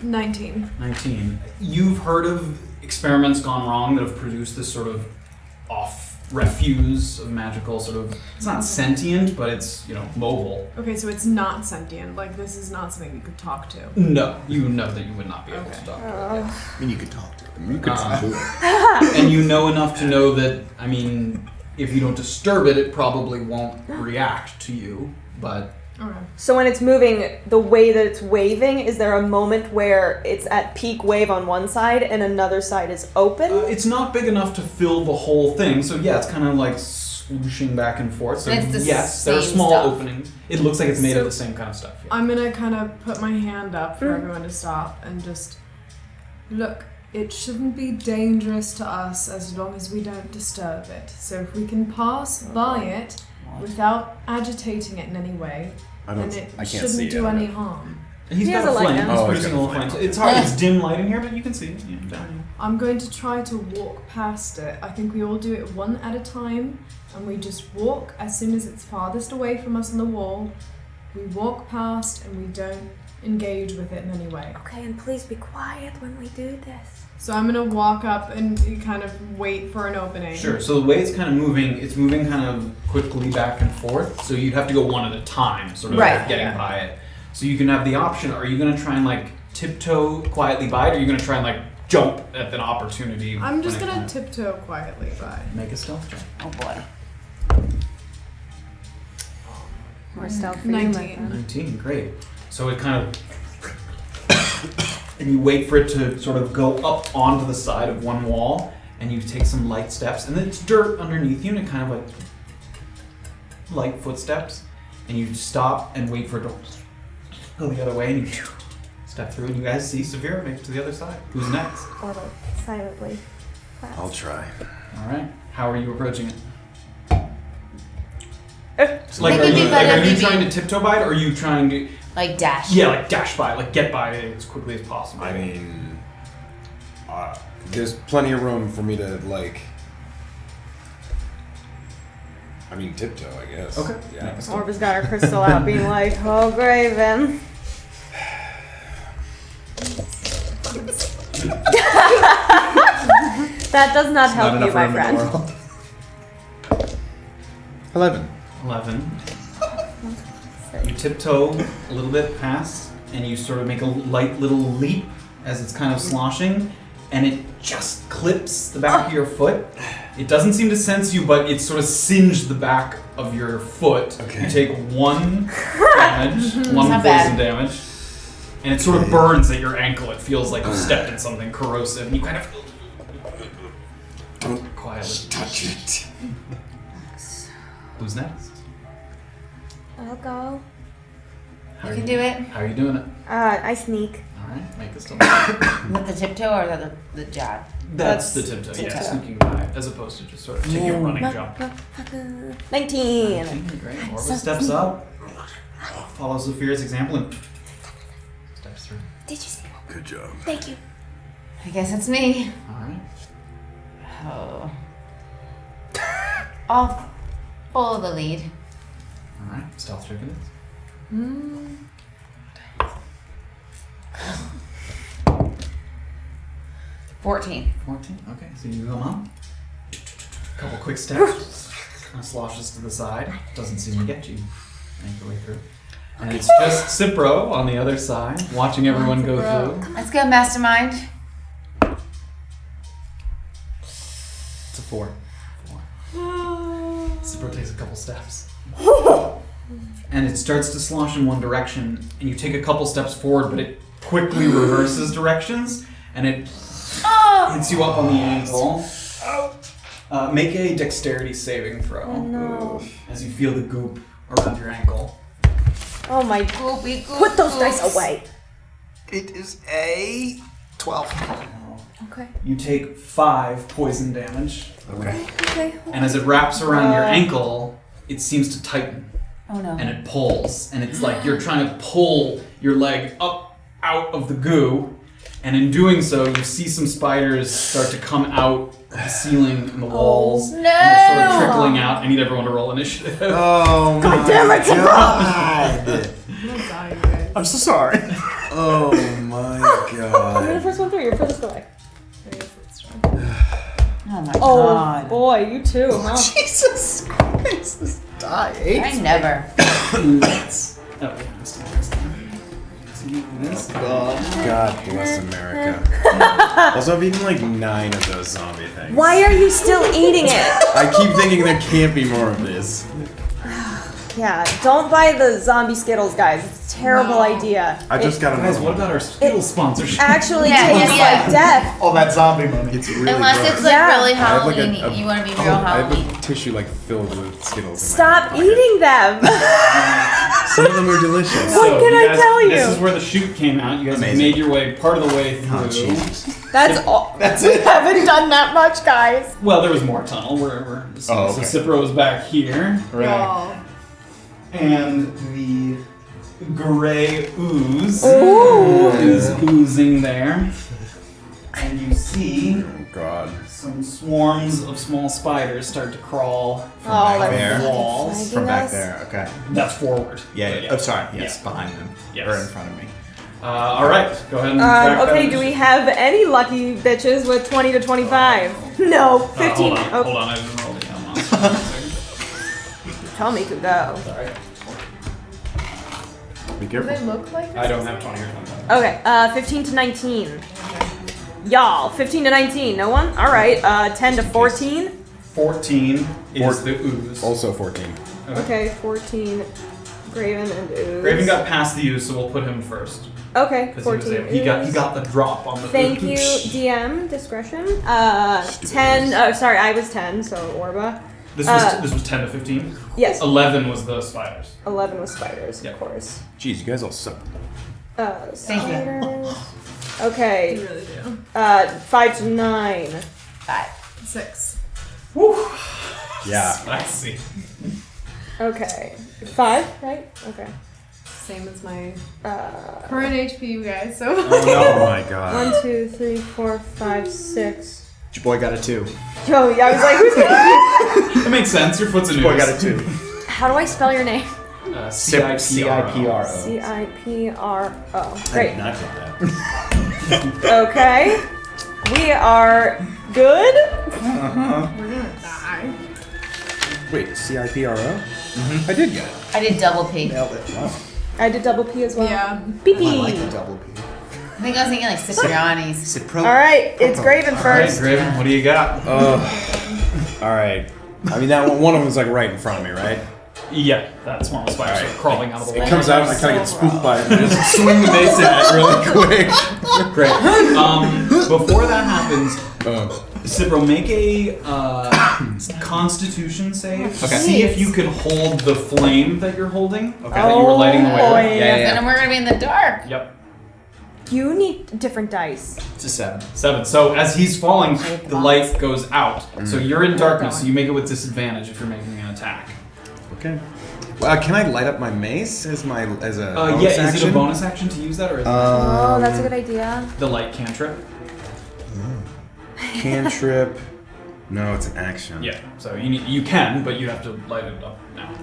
19. 19. You've heard of experiments gone wrong that have produced this sort of off refuse of magical sort of. It's not sentient, but it's mobile. Okay, so it's not sentient. Like, this is not something you could talk to. No, you know that you would not be able to Okay. talk to it. I mean, you could talk to them. You could And you know enough to know that, I mean, if you don't disturb it, it probably won't react to you. But Okay. So when it's moving, the way that it's waving, is there a moment where it's at peak wave on one side and another side is open? it's not big enough to fill the whole thing. So yeah, it's kind of like swooshing back and forth. So It's the yes, there are same small stuff. openings. It looks like it's made of So- the same kind of stuff. Yeah. I'm gonna kind of put my hand up for everyone to stop and just look. It shouldn't be dangerous to us as long as we don't disturb it. So if we can pass by it without agitating it in any way, then it I can't shouldn't see it. do any harm. And he's He got has a a light flame. now. He's Oh, he's producing a got a little flame. flame. So it's hard. It's dim light in here, but you can see it. Yeah, down here. I'm going to try to walk past it. I think we all do it one at a time, and we just walk as soon as it's farthest away from us on the wall. We walk past and we don't engage with it in any way. Okay, and please be quiet when we do this. So I'm gonna walk up and kind of wait for an opening. Sure. So the way it's kind of moving, it's moving kind of quickly back and forth. So you'd have to go one at a time, sort of Right. getting Yeah. by it. So you can have the option. Are you going to try and like tiptoe quietly by it, or are you going to try and like jump at an opportunity? I'm just when it gonna comes? tiptoe quietly by. Make a stealth check. Oh boy. More stealth for you, 19. my friend. 19. Great. So it kind of. And you wait for it to sort of go up onto the side of one wall, and you take some light steps, and then it's dirt underneath you, and it kind of like light footsteps, and you stop and wait for it to go the other way, and you step through, and you guys see Safira make it to the other side. Who's next? Or like silently. Fast. I'll try. All right. How are you approaching it? Like, it'd be better are if you you trying be- to tiptoe by it, or are you trying to? Like dash. Yeah, like dash by it, like get by it as quickly as possible. I mean, there's plenty of room for me to, like, I mean, tiptoe, I guess. Okay. Yeah. Orba's got her crystal out, being like, "Oh, Graven." That does not help Not you, enough my room in the friend. world. 11. 11. You tiptoe a little bit past, and you sort of make a light little leap as it's kind of sloshing, and it just clips the back of your foot. It doesn't seem to sense you, but it sort of singed the back of your foot. Okay. You take 1 damage, 1 Not poison bad. damage, and it sort of burns at your ankle. It feels like you stepped in something corrosive, and you kind of quietly Touch it. Who's next? I'll go. How You are can do it. How are you doing it? I sneak. Alright, make a still. Is that the tiptoe or is that the jab? That's the tiptoe, yeah, tiptoe. sneaking by, as opposed to just sort of taking a running jump. 19. Great. Orba steps up, follows Safira's example, and steps through. Did you see that? Good job. Thank you. I guess it's me. Alright. Oh. I'll follow the lead. Alright, stealth check it is. 14. 14, okay, so you come up. A couple quick steps, kind of sloshes to the side, doesn't seem to get you. Make your way through. And it's just Cipro on the other side, watching everyone go through. Let's go, mastermind. It's a 4. Cipro takes a couple steps. And it starts to slosh in one direction, and you take a couple steps forward, but it quickly reverses directions, and it hits you up on the ankle. Make a dexterity saving throw. Oh no. As you feel the goop around your ankle. Oh my. Goopy goop. Put those dice away. It is a 12. Okay. You take 5 poison damage, Okay. Okay. and as it wraps around your ankle, it seems to tighten. Oh no. And it pulls, and it's like you're trying to pull your leg up out of the goo, and in doing so, you see some spiders start to come out of the ceiling and the walls, and they're sort of trickling out. I need everyone to roll initiative. Oh my damn it, god! I'm not dying, guys. I'm so sorry. Oh my You're the god. first one through. You're furthest away. I guess that's true. Oh my Oh god. boy, you too, huh? Jesus Christ, this die. I never. Let's. Oh, yeah, I'm still next time. So you do this. God bless America. Also, I've eaten like 9 of those zombie things. Why are you still eating it? I keep thinking there can't be more of this. Yeah, don't buy the zombie Skittles, guys. It's a terrible idea. I just got Guys, another what one. about our Skittles sponsorship? Actually Yeah, tastes yeah. like death. All that zombie money. It's really Unless gross. it's like Yeah. really I have like Halloween. You want to be real I have Halloween. a tissue like filled with Skittles. Stop in my eating them. Some of them are delicious. What can you I guys, tell you? This is where the chute came out. You guys have Amazing. made your way part of the way through. Oh, Jesus. That's all. That's We it. haven't done that much, guys. Well, there was more tunnel. So okay. Cipro was back here. Oh. And the gray ooze Ooh. is oozing there. And you see Oh god. some swarms of small spiders start to crawl from Oh, back there. the walls. From back us. there, okay. That's forward. Yeah. Oh, sorry. Yes, Yeah. behind them. Yes. Or in front of me. All right, go ahead and track Okay, that. do we have any lucky bitches with 20 to 25? No, 15. Hold on, I didn't roll the monster. Tell me to go. Sorry. Be Do careful. they look like I don't have 20 or 25. Okay, 15 to 19. Y'all, 15 to 19. No one? All right, 10 to 14. 14 is the ooze. Also 14. Okay, 14. Graven and ooze. Raven got past the ooze, so we'll put him first. Okay, Because 14. he ooze. got the drop on the Thank you, ooze. DM discretion. 10. Oh, sorry, I was 10, so Orba. This was 10 to 15. Yes, 11 was the spiders. 11 was spiders, Yep. of course. Jeez, you guys all suck. Thank you. Spiders. Okay, You really do. 5 to 9. 5. 6. Woo! Yeah. I see. Okay, 5, right? Okay. Same as my Uh, current HP, you guys. So Oh my god. 1, 2, 3, 4, 5, 6. Your boy got a 2. Yo, yeah, I was like, who's gonna... That makes sense. Your foot's a Boy, news. got it too. How do I spell your name? Cipro. Cipro. Cipro. I Great. did not get that. Okay. We are good. We're gonna die. Wait, Cipro? Mm-hmm. I did get it. I did double P. Nailed it. Wow. I did double P as well. Yeah. Pee-pee. I like the double P. I think I was thinking like Cipriani's. Cipro. All right, it's Graven All right, first. Graven, what do you got? All right. I mean, that one of them was like right in front of me, right? Yeah, that small spider All right. sort of crawling out of the It wall. comes out and I kind of get spooked by it and just swing the mace at it really quick. Great. Before that happens, Oh. Cipro, make a Constitution save. Okay. See if you can hold the flame that you're holding. Okay. That you were lighting the way boy. with. Then we're gonna be in the dark. Yep. You need different dice. It's a 7. 7. So as he's falling, the light goes out. So you're in darkness. So you make it with disadvantage if you're making an attack. Okay. Can I light up my mace as a bonus Yeah. Is action? it a bonus action to use that, or is Oh, that's a good idea. it the light cantrip? Cantrip. No, it's an action. Yeah. So you can, but you have to light it up now.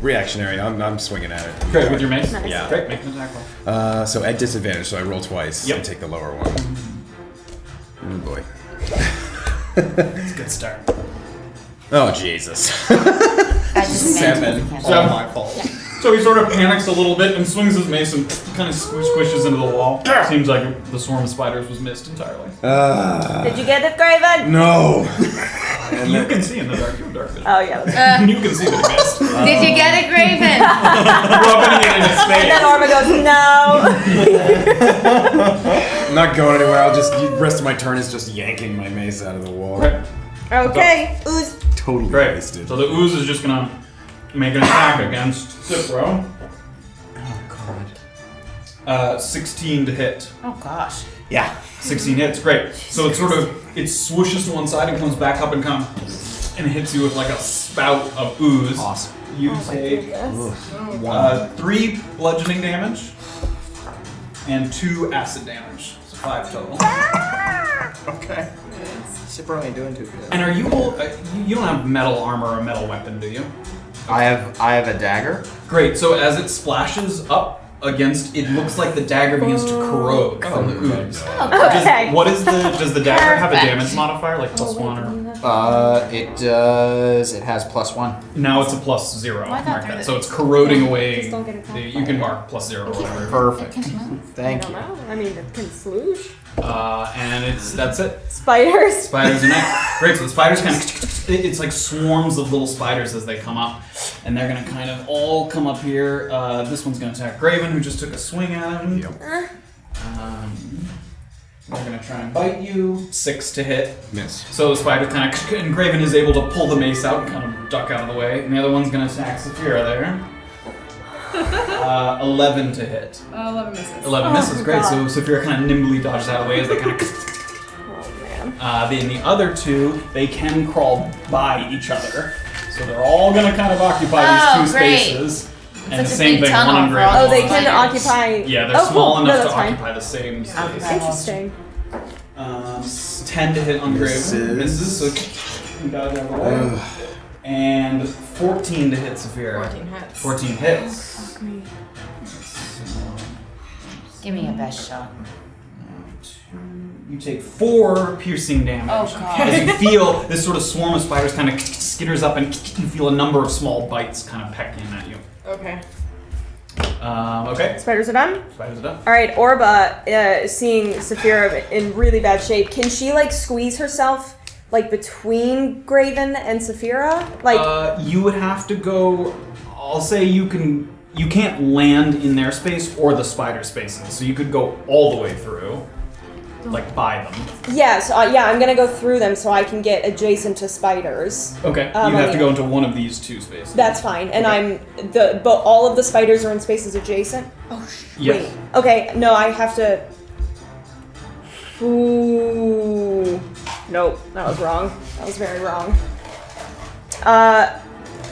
Reactionary. I'm swinging at it. Great, with your mace? Nice. Yeah. Great, make an attack roll. So at disadvantage, so I roll twice Yep. and take the lower one. Oh boy. It's a good start. Oh Jesus. I just 7. All my fault. So he sort of panics a little bit and swings his mace and kind of squishes into the wall. Seems like the swarm of spiders was missed entirely. Did you get it, Graven? No. You can see in the dark. You have dark vision. Oh, yeah. You can see that he missed. Did you get it, Graven? Rubbing it in his And then face. Orba goes, no. I'm not going anywhere. I'll just the rest of my turn is just yanking my mace out of the wall. Right. Okay. Ooze. Totally Great. wasted. So the ooze is just gonna make an attack against Cipro. Oh, God. 16 to hit. Oh gosh. Yeah. 16 hits, great. So it swooshes to one side and comes back up and hits you with like a spout of ooze. Awesome. You take 3 bludgeoning damage and 2 acid damage. So 5 total. Okay. Cipro ain't doing too good. And are you you don't have metal armor or metal weapon, do you? I have a dagger. Great. So as it splashes up against, it looks like the dagger begins to corrode from the ooze. Okay. Does the dagger have a Perfect. damage modifier, like +1 or? It does. It has +1. Now it's a +0. I thought Mark there that. was- So it's corroding away. Just don't get attacked You can mark +0 or whatever. Perfect. Can you move? I Thank don't you. know. I mean, it can sloosh. And that's it. Spiders. Spiders are next. Great. So the spiders kind of, it's like swarms of little spiders as they come up, and they're gonna kind of all come up here. This one's gonna attack Graven, who just took a swing at him. Yep. They're gonna try and bite you. 6 to hit. Miss. So the spider kind of, and Graven is able to pull the mace out and kind of duck out of the way. And the other one's gonna attack Safira there. 11 to hit. 11 misses. 11 Oh misses, my great. God. So Safira kind of nimbly dodges out of the way as they kind of. Oh, man. Then the other 2, they can crawl by each other. So they're all gonna kind of occupy Oh, these 2 great. spaces. And like the a same big thing, tunnel one on for Graven. all Oh, the they can spiders. occupy. Yeah, they're Oh, small cool. enough No, to that's fine. occupy the same space. Interesting. 10 to hit on Graven. Misses. So you dodge out of the way. And 14 to hit Safira. 14 hits. 14 hits. Fuck me. Give me a best shot. You take 4 piercing damage. Oh, God. As you feel this sort of swarm of spiders kind of skitters up, and you feel a number of small bites kind of pecking at you. Okay. Okay. Spiders are done. Spiders are done. All right, Orba, seeing Safira in really bad shape, can she like squeeze herself like between Graven and Safira? Like, You would have to go. I'll say you can't land in their space or the spider spaces, so you could go all the way through, like by them. yeah, so I'm gonna go through them so I can get adjacent to spiders. Okay. on You have to the- go into one of these 2 spaces. That's fine, and but all of the spiders are in spaces adjacent. Oh, Yes. wait. Okay, no, I have to. Ooh, nope, that was wrong. That was very wrong.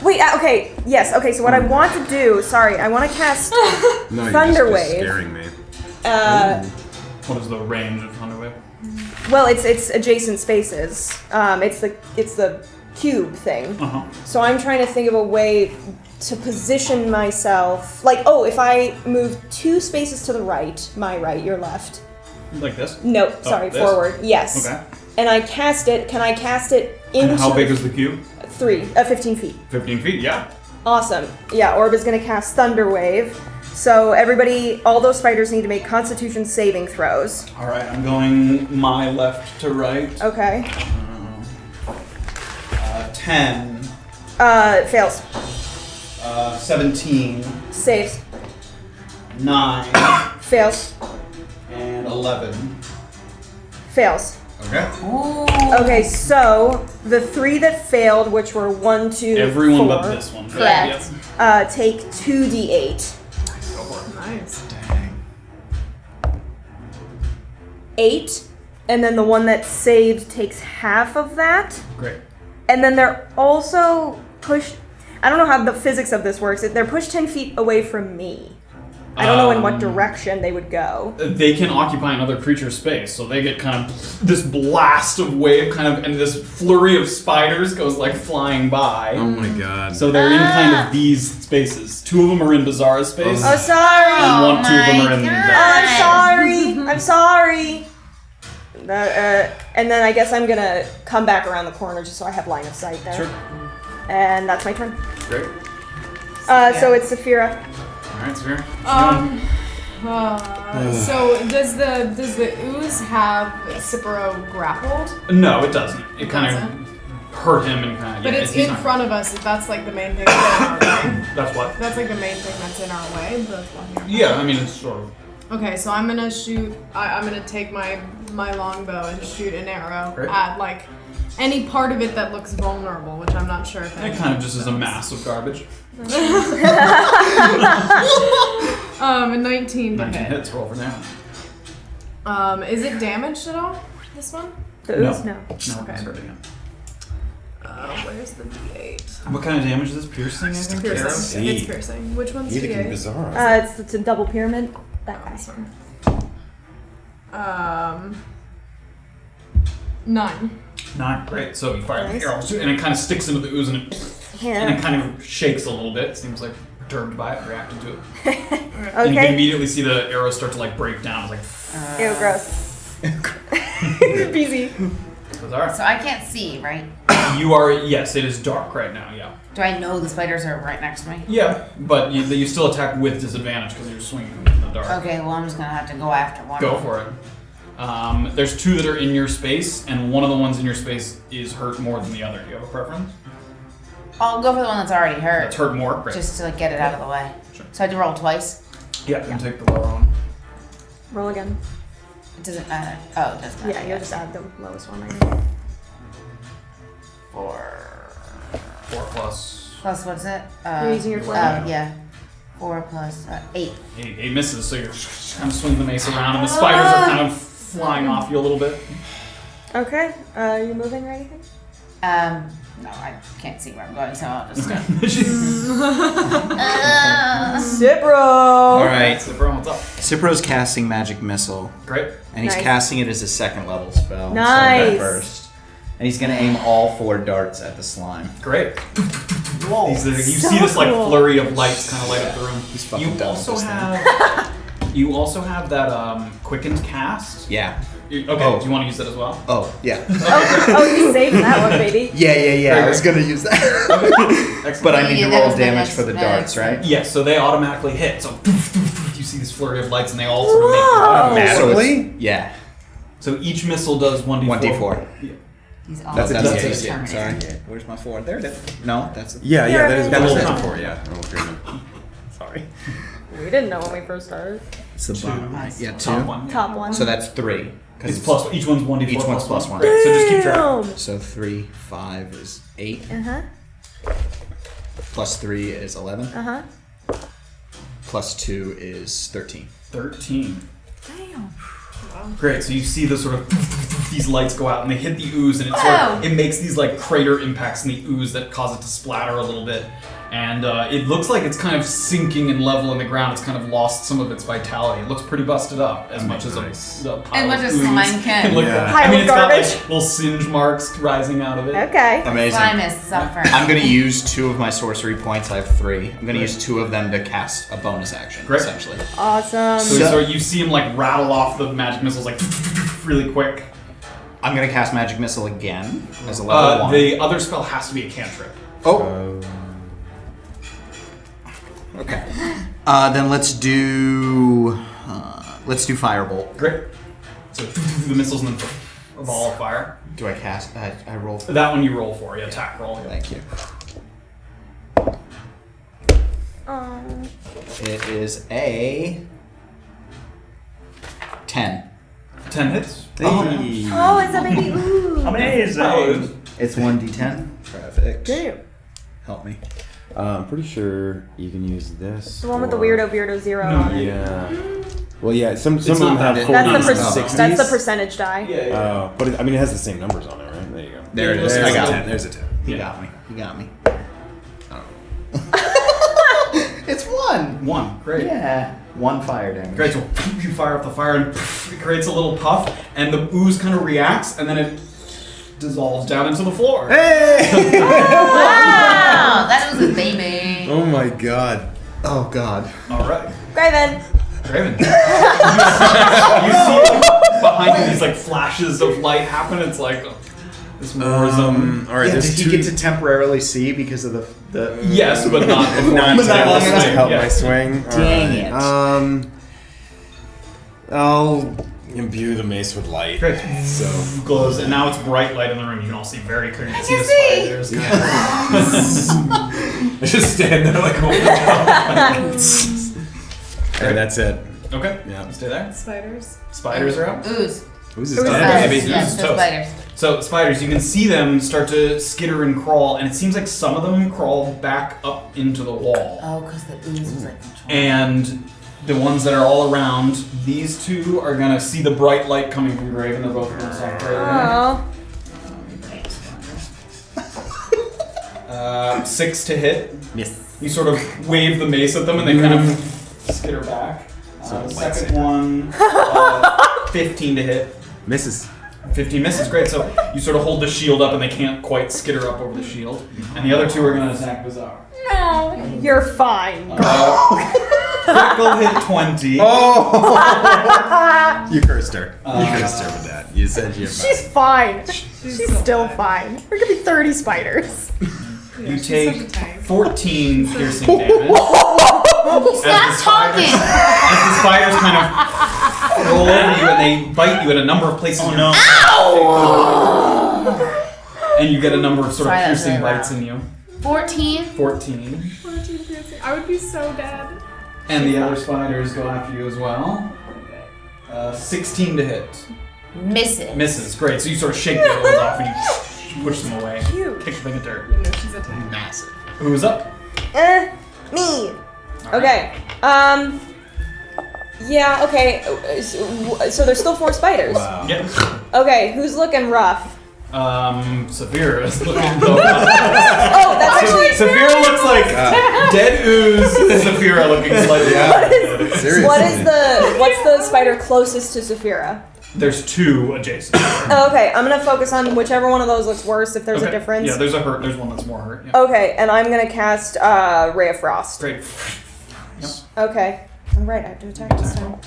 Wait. Okay. Yes. Okay. So what I want to do? Sorry, I want to cast. No, you're Thunder just wave. scaring me. What is the range of Thunder Wave? Well, it's adjacent spaces. It's the cube thing. So I'm trying to think of a way to position myself. Like, if I move 2 spaces to the right, my right, your left. Like this? No, sorry, this? forward. Yes. Okay. And I cast it. Can I cast it into? And how big is the cube? 15 feet. 15 feet, yeah. Awesome. Yeah, Orb is going to cast Thunder Wave. So everybody, all those spiders need to make Constitution saving throws. All right, I'm going my left to right. Okay. 10. Fails. 17. Saves. 9. Fails. And 11. Fails. Okay. Okay, so the 3 that failed, which were 1, 2, Everyone 4, but this one. Correct. take 2d8. Go for it. Nice. Dang. 8, and then the one that saved takes half of that. Great. And then they're also pushed. I don't know how the physics of this works. They're pushed 10 feet away from me. I don't know in what direction they would go. They can occupy another creature's space, so they get kind of this blast of wave, and this flurry of spiders goes like flying by. Oh my god. So they're in kind of these spaces. 2 of them are in Beezaura's space. Oh, sorry. And 2 of them are in I'm sorry. I'm sorry. And then I guess I'm gonna come back around the corner just so I have line of sight there. Sure. And that's my turn. Great. So it's Safira. Alright, Safira. So does the ooze have Cipro grappled? No, it doesn't. It kind doesn't? of hurt him and kind of. But it's in front of us. That's like the main thing that's in our way. That's what? That's like the main thing that's in our way. Yeah, I mean, it's sort of. Okay, so I'm gonna shoot. I'm gonna take my longbow and shoot an arrow Great. at like any part of it that looks vulnerable, which I'm not sure if It kind of just is a mass of garbage. 19 to 19 hit. hits, roll for damage. Is it damaged at all? This one? The ooze? No. No, it's hurting him. Where's the D8? What kind of damage is this? Piercing, I think? Piercing. Arrows? See. It's piercing. Which one's Neither can D8? Beezaura. It's a double pyramid. That guy. Awesome. 9. 9, great. So you fire the arrow, and it kind of sticks into the ooze, and it kind of shakes a little bit. Seems like perturbed by it, reacted to it. And you can Okay. immediately see the arrow start to like break down. It's like, Ew, gross. Beezy. Alright. So I can't see, right? You are, yes, it is dark right now, yeah. Do I know the spiders are right next to me? Yeah, but you still attack with disadvantage because you're swinging in the dark. Okay, well I'm just gonna have to go after one. Go for it. There's 2 that are in your space, and one of the ones in your space is hurt more than the other. Do you have a preference? I'll go for the one that's already hurt. That's hurt more? Great. Just to like get it out of the way. Sure. So I had to roll twice. Yeah, and take the lower one. Roll again. It doesn't matter. Oh, it doesn't matter. Yeah, you'll just add the lowest one. Right? 4 4 plus what's it? You're using your flag? Yeah. 4 plus 8. 8 misses, so you're kind of swinging the mace around, and the spiders are kind of flying off you a little bit. Okay. Are you moving or anything? No, I can't see where I'm going, so I'll just. Cipro! Alright. Cipro, what's up? Cipro's casting Magic Missile, Great. and he's Nice. casting it as a 2nd level spell. instead of Nice. the first. And he's gonna aim all 4 darts at the slime. Great. Whoa. You So see this like cool. flurry of lights kind of light up the room. He's fucking You done also with this thing. have you also have that quickened cast. Yeah. Okay. Oh. Do you want to use that as well? Oh, yeah. Oh, you saved that one, baby. Yeah. I was gonna use that. Excellent. But I need Yeah, to that roll was the damage next- for the the darts, next right? Yes, so they automatically hit. So you see this flurry of lights, and they all sort of make Whoa. So Automatically? it's- yeah. So each missile does 1d4. 1d4. Yeah. He's all That's a That's D8. it. Yeah, sorry. Where's my 4? There it is. No, that's a... Yeah, that is That what was I it. said before, yeah. Roll for Sorry. We didn't know when we first started. It's the bottom. Nice. Yeah, 2. Top one. Yeah. Top one. So that's 3. 'cause It's plus. Each one's 1d4. Each one's plus 1. Great. So just keep track. Damn. So 3, 5 is 8. Uh-huh. Plus 3 is 11. Uh-huh. Plus 2 is 13. 13. Damn. Great. So you see the sort of these lights go out and they hit the ooze, and it sort of, it makes these like crater impacts in the ooze that cause it to splatter a little bit. And it looks like it's kind of sinking in level in the ground. It's kind of lost some of its vitality. It looks pretty busted up, as much as a pile And much of as ooze slime can. look. Pile I mean, of it's got garbage. like little singe marks rising out of it. Okay. Amazing. Slime is suffering. I'm going to use 2 of my sorcery points. I have 3. I'm going to use 2 of them to cast a bonus action, Great. essentially. Awesome. So you see him like rattle off the magic missiles like really quick. I'm going to cast Magic Missile again as a level 1. The other spell has to be a cantrip. Oh. Okay. Then let's do Firebolt. Great. So the missiles and then a ball of fire. Do I cast? I roll. That one you roll for, attack roll. Yeah. Thank you. It is a 10. 10 hits. Oh, it's a baby ooh. Amazing. It's 1d10. Perfect. Damn. Help me. I'm pretty sure you can use this. The one with the or- weirdo 0 on it. Yeah. Well, yeah. Some of not them have that 40s That's the and percent. 60s. That's the percentage die. But it has the same numbers on it, right? There you go. There it is. There's I got a it. 10. There's a 10. He got me. He got me. It's 1. 1. Great. Yeah. 1 fire damage. Great. So you fire up the fire and it creates a little puff, and the ooze kind of reacts, and then it dissolves down into the floor. Hey! Wow, that was a baby. Oh my god. Oh god. All right. Graven. Graven. you see like, behind you these like flashes of light happen. It's like this more All right. Yeah, There's did he 2 get to temporarily see because of the yes, but not not But not long to enough. help Yeah. my swing. Dang it. I'll imbue the mace with light. Great. So Glows, and now it's bright light in the room. You can all see very clearly. You see the see. spiders. I just stand there like, oh my god. And that's it. Okay. Yeah. Stay there. Spiders. Spiders are up. Ooze. Who's Who's this that? guy? Spiders. Ooze Yes, is those toast. spiders. So spiders, you can see them start to skitter and crawl, and it seems like some of them crawl back up into the wall. Oh, because the ooze was like controlling. And the ones that are all around, these 2 are gonna see the bright light coming from Graven. They're both gonna stop Oh. 6 to hit. Yes. You sort of wave the mace at them, and they kind of skitter back. The second one, 15 to hit. Misses. 15 misses, great. So you sort of hold the shield up, and they can't quite skitter up over the shield. And the other 2 are gonna attack Beezaura. No. You're fine. Critical hit 20. Oh! You cursed her. You cursed her with that. You said you're fine. She's fine. She's still fine. There could be 30 spiders. You she's take such a tank. 14 piercing damage. Stop talking! As the spiders kind of roll over you and they bite you at a number of places. Oh no! And you get a number of sort of Sorry, that was piercing really bites loud. in you. 14. 14. 14 piercing. I would be so dead. And the other spiders go after you as well. 16 to hit. Misses. Misses. Great. So you sort of shake the other ones off and you push them away. Cute. Kick the thing of dirt. No, she's a tank. Massive. Who's up? Me. Okay. Yeah, okay. So there's still 4 spiders. Wow. Yep. Okay, who's looking rough? Safira is looking. Oh, that's actually. Safira looks like dead ooze. Safira looking slightly out. Seriously. What's the spider closest to Safira? There's 2 adjacent. Oh, okay, I'm gonna focus on whichever one of those looks worse if there's a Okay. difference. Yeah, there's a hurt. There's one that's more hurt. Yeah. Okay, and I'm gonna cast Ray of Frost. Great. Yep. Okay. All right, I have to attack this time.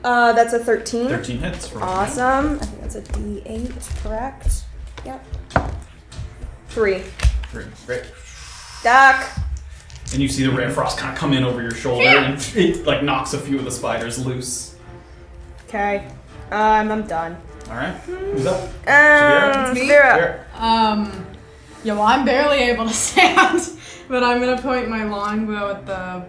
That's a 13. 13 hits. For Awesome. I think that's a D8, correct? Yep. 3. 3. Great. Duck. And you see the ray of frost kind of come in over your shoulder, and it like knocks a few of the spiders loose. Okay. I'm done. All right. Who's up? Safira. Yeah, well, I'm barely able to stand, but I'm gonna point my longbow at the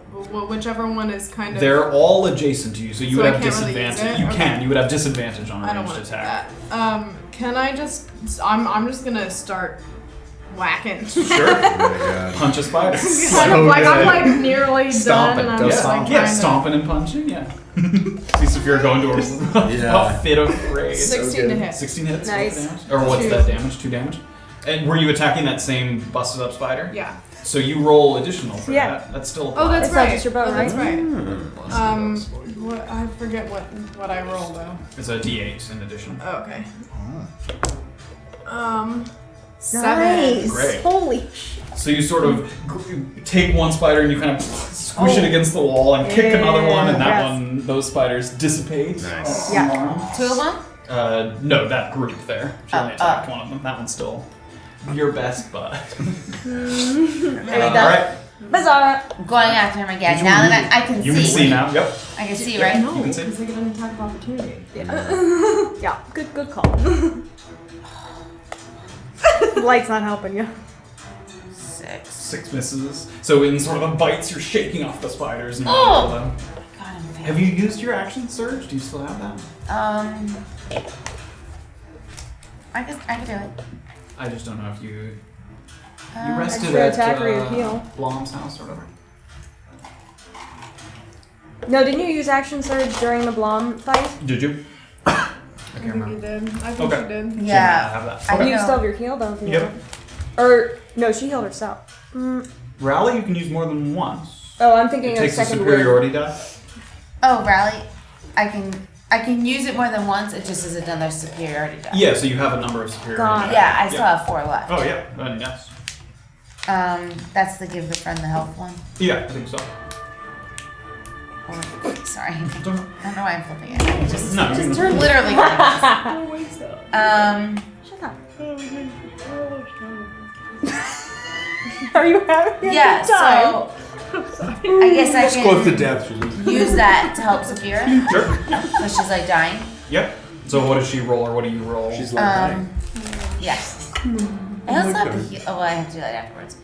whichever one is kind of. They're all adjacent to you, so you So would I have can't really use disadvantage. it? You Okay. can. You would have disadvantage on a I don't ranged want to do attack. that. Can I just? I'm just gonna start whacking. Sure. Oh my god. Punch a spider. kind of like I'm like nearly Stomping. done, and I'm Go just stomp. like Yeah, kind of- stomping and punching. Yeah. See Safira going to a Yeah. fit of rage. 16 to hit. 16 hits. Nice. What's the damage? Or what's Two. that damage? 2 damage. And were you attacking that same busted up spider? Yeah. So you roll additional for Yeah. that. That's still. Oh, that's It's not right. just your bow, oh, that's right? right. What I forget what I rolled though. It's a D8 in addition. Oh, okay. 7. Nice. Great. Holy. So you sort of take one spider and you kind of squish it against the wall and kick another one, and that one, those spiders dissipate. Nice. Yeah. 2 of them? No, that group there. She only attacked one of them. That one's still your best bud. Alright. Beezaura. I'm going after him again. Now that I can see. You can see now. Yep. I can see, right? No, You can see. because they get an attack of opportunity. Yeah, good call. Light's not helping you. 6. 6 misses. So in sort of a bites, you're shaking off the spiders and Oh! all them. God, I'm failing. Have you used your action surge? Do you still have that? I can do it. I just don't know if you Uh, rested extra at attack or your heal. Blom's house or whatever. No, didn't you use action surge during the Blom fight? Did you? I can't You remember. did. I think Okay. you did. I Yeah. have that. I You know. still have your heal, don't you? Yep. Or no, she healed herself. Rally, you can use more than once. Oh, I'm thinking It of takes a second superiority die. Oh, rally. I can use it more than once. It just is another superiority die. Yeah, so you have a number of superiority Got die. it. Yeah, I still have 4 left. Oh yeah, then yes. That's the give the friend the health one. Yeah, I think so. Sorry. I Don't- don't know why I'm flipping it. I just No, you can- literally. Shut up. Are you having a Yeah. good time? So I guess I can Close to death. use that to help Safira, Sure. because she's like dying. Yep. So what does she roll, or what do you roll? She's like dying. Yes. I also have to heal. Oh, I have to do that afterwards.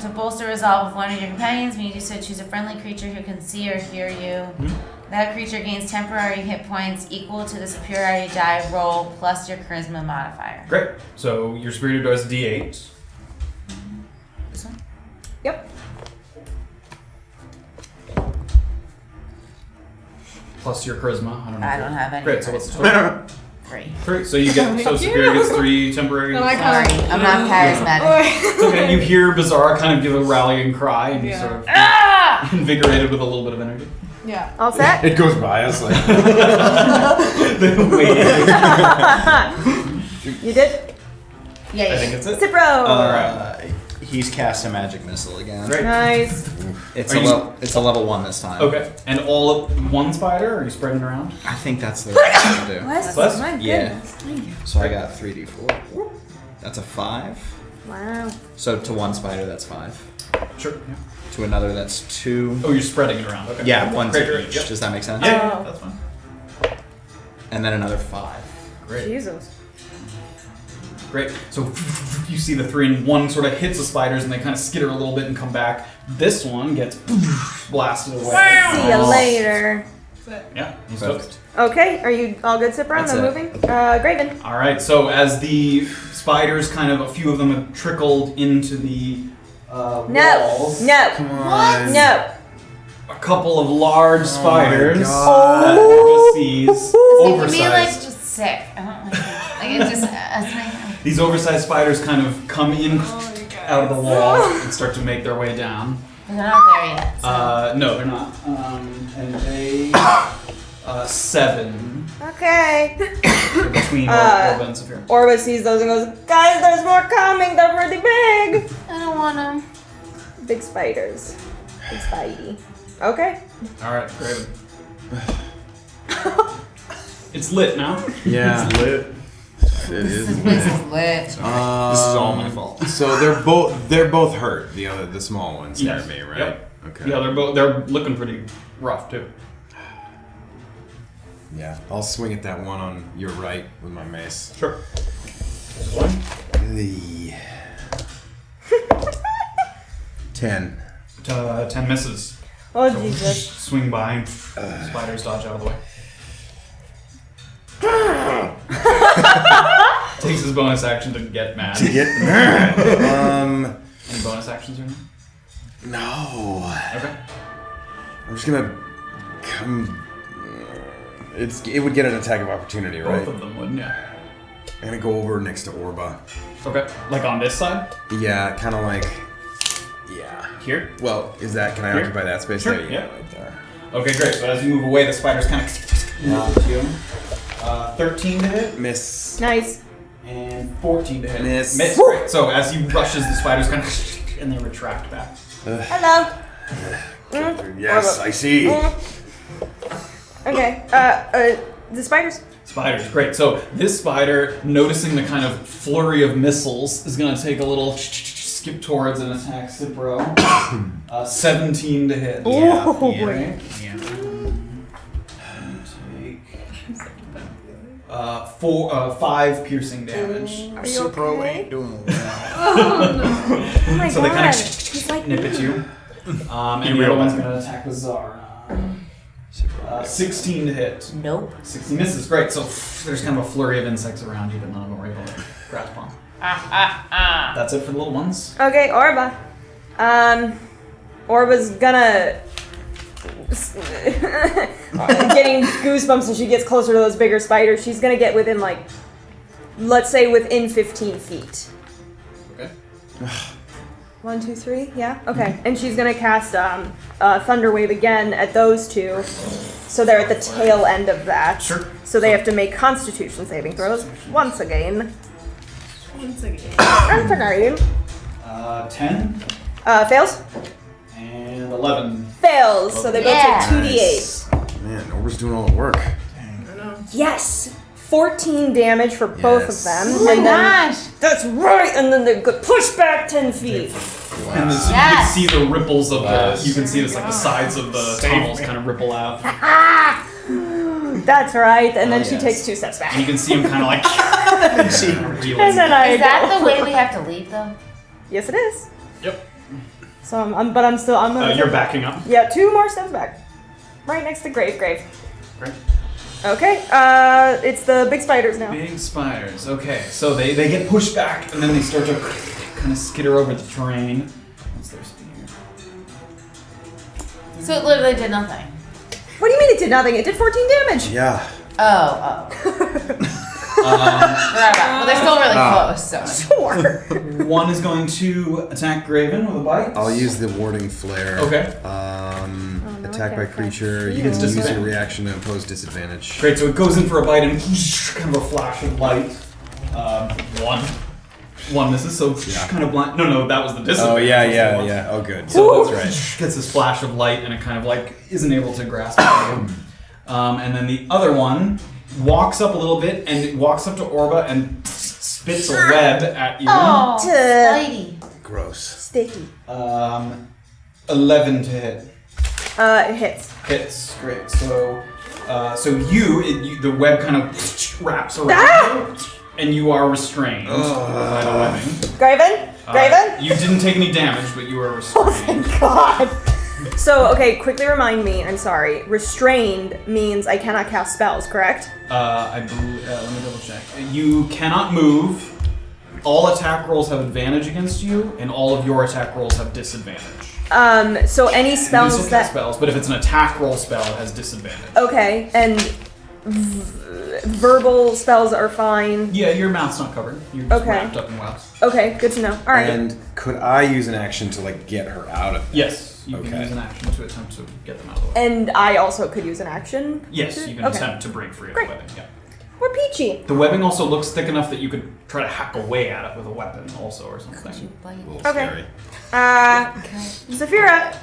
To bolster resolve with one of your companions, when you do so, choose a friendly creature who can see or hear you. That creature gains temporary hit points equal to the superiority die roll plus your charisma modifier. Great. So your superior does D8. This one? Yep. Plus your charisma. I don't know. I if don't you- have any. Great. So what's the charisma. total? 3. 3. So you get. So superior gets 3 temporary. No, I Sorry, can't. I'm not charismatic. It's okay. You hear Beezaura kind of give a rallying cry, and you Yeah. sort of Ah! invigorated with a little bit of energy. Yeah. All set? It goes by us like. Wait. You did? Yeah, I yeah. think it's it. Cipro! He's cast a magic missile again. Great. Nice. It's Are a you- it's a level 1 this time. Okay. And all of one spider? Or are you spreading it around? I think that's the right thing to do. Bless Bless? you. My Yeah. goodness. So I got 3d4. That's a 5. Wow. So to one spider, that's 5. Sure. Yeah. To another, that's 2. Oh, you're spreading it around. Okay. Yeah, one Great, to great. each. Yep. Does that make sense? Yeah, Oh. that's fine. And then another 5. Great. Jesus. Great. So you see the 3 and 1 sort of hits the spiders and they kind of skitter a little bit and come back. This one gets blasted away. See you later. Yeah. he's Perfect. toast. Okay, are you all good, Cipro? That's No it. moving? Graven. All right. So as the spiders kind of, a few of them have trickled into the No. walls. No. Come on. No. A couple of large spiders God. that Orba sees, It's making me like oversized. just sick. I don't like it. Like it just. These oversized spiders kind of come in out of the wall and start to make their way down. They're not there yet. So. No, they're not. And they 7 Okay. between Orba and Safira. Orba sees those and goes, guys, there's more coming. They're really big. I don't want them. Big spiders. Big spidey. Okay. All right, Graven. It's lit now. Yeah. It's lit. It This is. place is lit. This is all my fault. So they're both hurt. The small ones near Yes. me, right? Yep. Okay. Yeah, they're looking pretty rough too. Yeah. I'll swing at that one on your right with my mace. Sure. The 10. 10 misses. Oh, Jesus. Swing by. Spiders dodge out of the way. Takes his bonus action to get mad. Any bonus actions or anything? No. Okay. I'm just gonna come. It would get an attack of opportunity, right? Both of them would, yeah. I'm gonna go over next to Orba. Okay. Like on this side? Yeah, kind of like. Yeah. Here? Well, is that? Can I Here? occupy that space? Sure, There you yeah. go, right there. Okay, great. So as you move away, the spiders kind of move to you. 13 to hit. Miss. Nice. And 14 to hit. Miss. Great. So as he rushes, the spiders kind of and they retract back. Hello. Yes, I see. Okay. The spiders. Spiders, great. So this spider, noticing the kind of flurry of missiles, is going to take a little skip towards and attack Cipro. 17 to hit. Yeah. Oh, Yeah. boy. Take 5 piercing damage. Are you okay? doing Oh my So god. they kind of He's like, nip at you. And the other one's going to attack Beezaura. 16 to hit. Nope. 16 misses. Great. So there's kind of a flurry of insects around you, but none of them are able to grasp on. That's it for the little ones. okay, Orba. Orba's gonna getting goosebumps as she gets closer to those bigger spiders. She's gonna get within like, let's say within 15 feet. Okay. 1, 2, 3, yeah? Okay. And she's gonna cast Thunder Wave again at those two. So they're at the tail end of that. Sure. So they have to make Constitution saving throws once again. Once again. Once again. 10 Fails? and 11. Fails. So they both Yeah. take 2d8. Man, Orba's doing all the work. Yes! 14 damage for both Yes. of them. Oh my and then, gosh. that's right! And then they get pushed back 10 feet. And this, Yes. you can see the ripples of Yes. the. You can see this like the sides of the tunnels kind of ripple out. That's right. And then Oh, she yes. takes 2 steps And you back. can see him kind of like. And then I Is that go. the way we have to leave, though? Yes, it is. Yep. So I'm gonna. You're backing up. Yeah, 2 more steps back. Right next to Grave. Great. Okay, it's the big spiders now. Big spiders. Okay, so they get pushed back and then they start to kind of skitter over the terrain. What's their speed? So it literally did nothing. What do you mean it did nothing? It did 14 damage. Yeah. Oh. Well, they're still really close, so. Sure. One is going to attack Graven with a bite. I'll use the warding flare. Okay. no, Attack I by can't creature. You catch can you. use your Disadvantage. reaction to impose disadvantage. Great, so it goes in for a bite and kind of a flash of light. One misses, so kind of blind. No, that was the disadvantage. Oh yeah. Oh good. So That's right. gets this flash of light and it kind of like isn't able to grasp it. And then the other one walks up a little bit and it walks up to Orba and spits a web at you. Oh, Duh. Spidey. Gross. Sticky. 11 to hit. It hits. Hits. Great. So the web kind of wraps around you, and you are restrained by the webbing. Graven? You didn't take any damage, but you were restrained. Thank God. So, okay, quickly remind me, I'm sorry. Restrained means I cannot cast spells, correct? I believe. Let me double check. You cannot move. All attack rolls have advantage against you, and all of your attack rolls have disadvantage. So any You can spells still cast that... spells, but if it's an attack roll spell, it has disadvantage. Okay, and verbal spells are fine. Yeah, your mouth's not covered. You're just Okay. wrapped up in webs. Okay, good to know. All right. And could I use an action to like get her out of? Yes, you can Okay. use an action to attempt to get them out of the way. And I also could use an action. Yes, to- you can okay. attempt to break free of Great. the webbing. Yeah. We're peachy. The webbing also looks thick enough that you could try to hack away at it with a weapon, also, or something. A little Okay. scary. Zafira.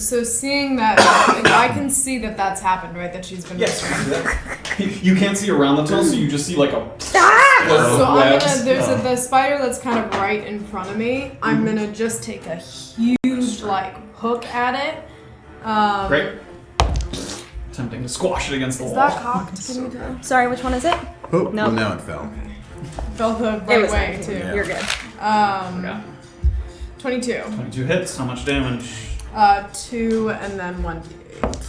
So seeing that, I can see that that's happened, right? That she's been. Yes, you can do that. You can't see around the tunnel, so you just see like a. So I'm webs. gonna. There's the spider that's kind of right in front of me. I'm gonna just take a huge hook at it. Great. Attempting to squash it against the Is wall. that cocked? Can you tell? Sorry, which one is it? Oh, No. well, now it fell. Felt the It right was way 19. too. Yeah. You're good. Okay. 22. 22 hits. How much damage? 2 and then 1d8.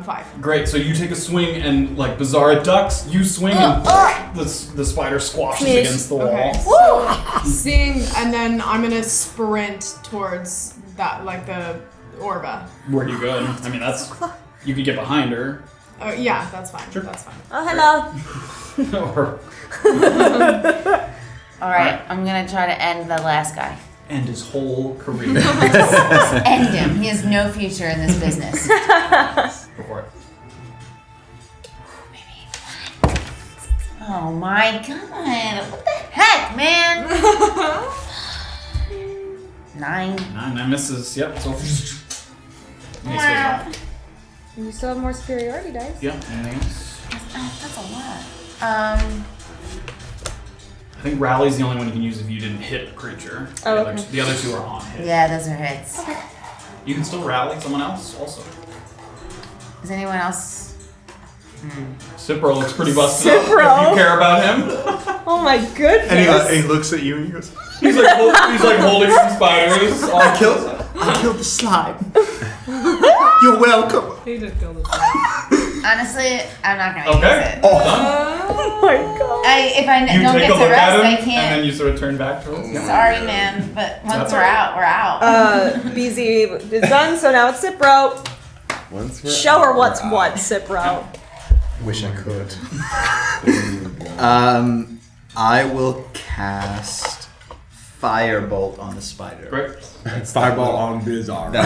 5. Great. So you take a swing and like Beezaura ducks. You swing and the spider squashes Smash. against the wall. Okay. So seeing, and then I'm gonna sprint towards that, the Orba. Where do you go? I mean, that's you could get behind her. Oh, yeah, that's fine. Sure. That's fine. Oh, hello. Or Alright, I'm gonna try to end the last guy. end his whole career. Just end him. He has no future in this business. Go for it. Oh my god. What the heck, man? 9. 9 misses. Yep. So. Wow. You still have more superiority dice. Yep. Anything else? That's a lot. I think Rally's the only one you can use if you didn't hit a creature. Oh, The other two are on hit. Yeah, those are hits. You can still rally someone else also. Is anyone else? Cipro looks pretty busted up. Cipro? If you care about him. Oh my goodness. And he looks at you and he goes, He's like holding some spiders. I killed the slime. You're welcome. He did kill the Honestly, I'm not gonna Okay. use it. Oh my god. If I You don't take get a to look rest, at him, I and then can't. you sort of turn back towards him. Sorry, man, but once That's we're all right. out, we're out. BZ is done, so now it's Cipro. once we're Show her out, what's we're what, out." Cipro. Wish I could. I will cast Firebolt on the spider. Right. Fireball on Beezaura. Honestly,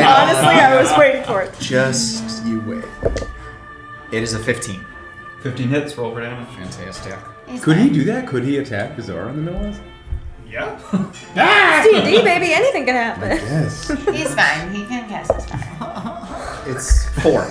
I was waiting for it. Just you wait. It is a 15. 15 hits. Roll for damage. Fantastic. He's Could he fine. do that? Could he attack Beezaura in the middle of Yeah. D&D, baby, anything can happen. Yes. He's fine. He can cast his fire. It's 4.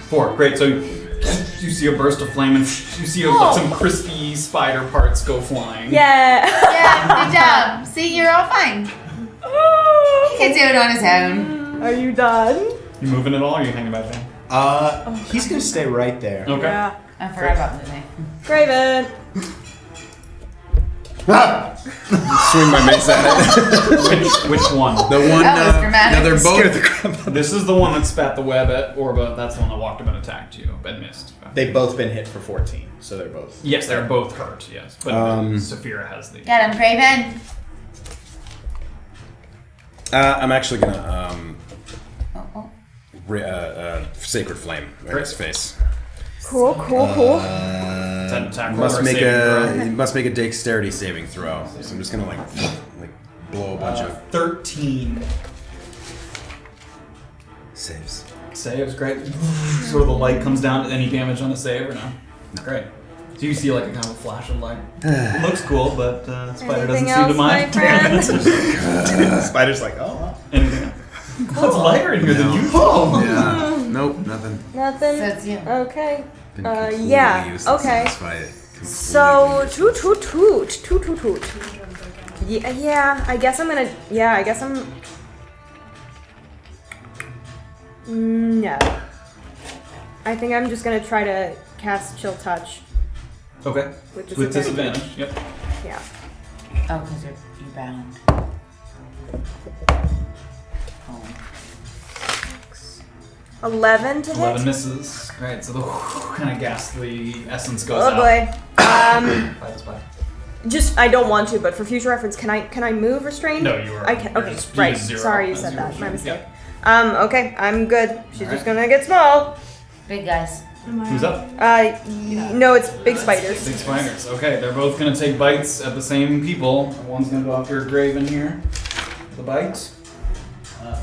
4. Great. So you see a burst of flame and you see some crispy spider parts go flying. Yeah. Yeah, good job. See, you're all fine. He can do it on his own. Are you done? You moving at all or are you hanging back there? He's gonna stay right there. Okay. Yeah. I forgot about moving. Graven. Swing my mace at it. Which one? The one. That was dramatic. No, they're Scared the both. crap out of This is the one that spat the web at Orba. That's the one that walked up and attacked you and missed. They've both been hit for 14, so they're both. Yes, they're both hurt. Yes, but Safira has the. Get him, Graven. I'm actually gonna Oh. sacred flame in his face. Cool. Is that an attack roll Must or make saving throw? a dexterity saving throw. So I'm just gonna like blow a bunch of 13 saves. saves. Great. Sort of the light comes down. Any damage on the save or no? Great. So you see like a kind of a flash of light. It looks cool, but spider doesn't Anything seem to else, my mind. friend? Spider's like, oh. Wow. Anything else? It's lighter in here than usual. Yeah. Nope. Nothing. Nothing. So it's you. Okay. Been completely Yeah. useless Okay. in this fight. So Completely toot. Yeah. I guess I'm gonna. Yeah. I guess I'm. No. I think I'm just gonna try to cast Chill Touch. Okay. With With disadvantage. disadvantage. Yep. Yeah. Oh, because you're bound. 11 to hit. 11 misses. Right. So the kind of ghastly essence goes Oh out. boy. By the spider. Just I don't want to, but for future reference, can I move restrained? No, you are. I can. you're Okay, just- right. just 0 Sorry, you as said your that. My restraint. mistake. Okay, I'm good. She's Alright. just gonna get small. Big guys. Who's up? No, it's big spiders. Big spiders. Okay, they're both gonna take bites at the same people. One's gonna go after Graven here. The bite.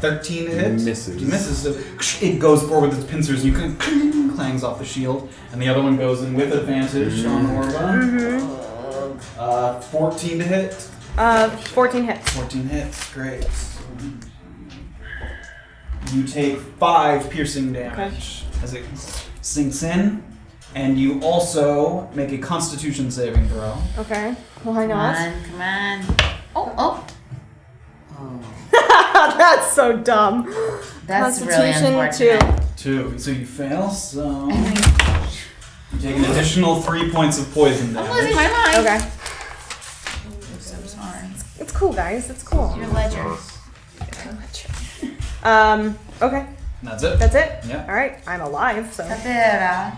13 to hit. Misses. He misses. So it goes forward with its pincers and you can clangs off the shield. And the other one goes in with advantage on Orba. 14 to hit. 14 hits. 14 hits. Great. You take 5 piercing damage as it sinks in. And you also make a Constitution saving throw. Okay. Why Come not? on, come on. Oh. That's so dumb. That's really Constitution unfortunate. 2. So you fail, so you take an additional 3 points of poison I'm losing damage. my mind. Okay. I'm so sorry. It's cool, guys. It's cool. Your ledger. Okay. That's it. That's it? Yeah. Alright. I'm alive, so. Safira.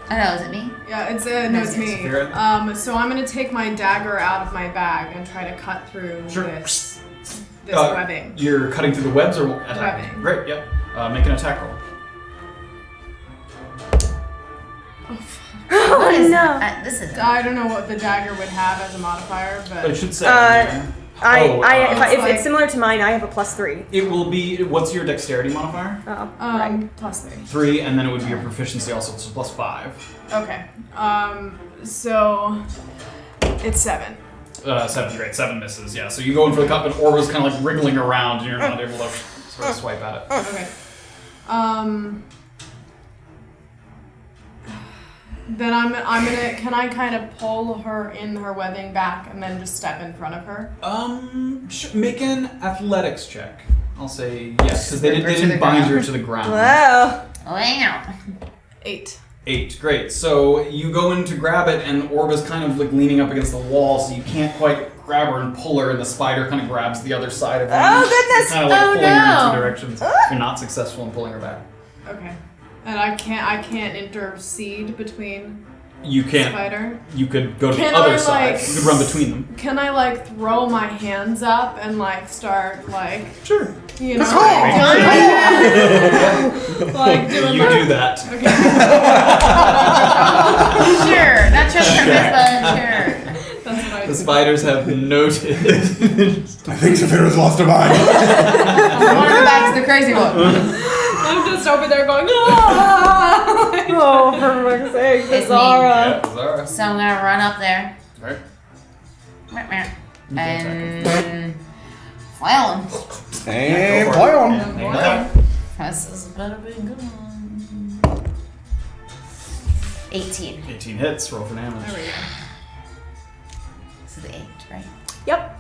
I know, is it me? Yeah, it's no, it's me. Spirit. So I'm gonna take my dagger out of my bag and try to cut through Sure. this webbing. You're cutting through the webs or attacking? Webbing. Great, yep. Make an attack roll. What is no. This is. I don't know what the dagger would have as a modifier, But it but should say. If it's similar to mine, I have a +3. It will be. What's your dexterity modifier? Oh, right. +3. 3, and then it would be your proficiency also, so +5. Okay. So it's 7. 7, great. 7 misses. Yeah. So you go in for the cup, and Orba's kind of like wriggling around, and you're not able to sort of swipe at it. Okay. Then I'm gonna. Can I kind of pull her in her webbing back and then just step in front of her? Make an athletics check. I'll say yes, because they didn't bind her to the ground. Wow. Wow. 8. 8, great. So you go in to grab it, and Orba's kind of like leaning up against the wall, so you can't quite grab her and pull her, and the spider kind of grabs the other side of her. Oh, goodness. Kind of like Oh, pulling her in no. 2 directions. You're not successful in pulling her back. Okay. And I can't intercede between You can't. spider. You could go to Can the other I, side. like, You could run between them. Can I like throw my hands up and like start like Sure. you know You like doing do that. Okay. Sure. Not sure the purpose, but sure. That's what I The do. spiders have noted. I think Safira's lost her mind. One of the bags is the crazy one. I'm just over there going, ah! Oh, for fuck's sake, It's me. Beezaura. Yeah, Zara. So I'm gonna run up there. Right. And well, And play on. this is better be a good one. 18. 18 hits. Roll for damage. There we go. This is 8, right? Yep.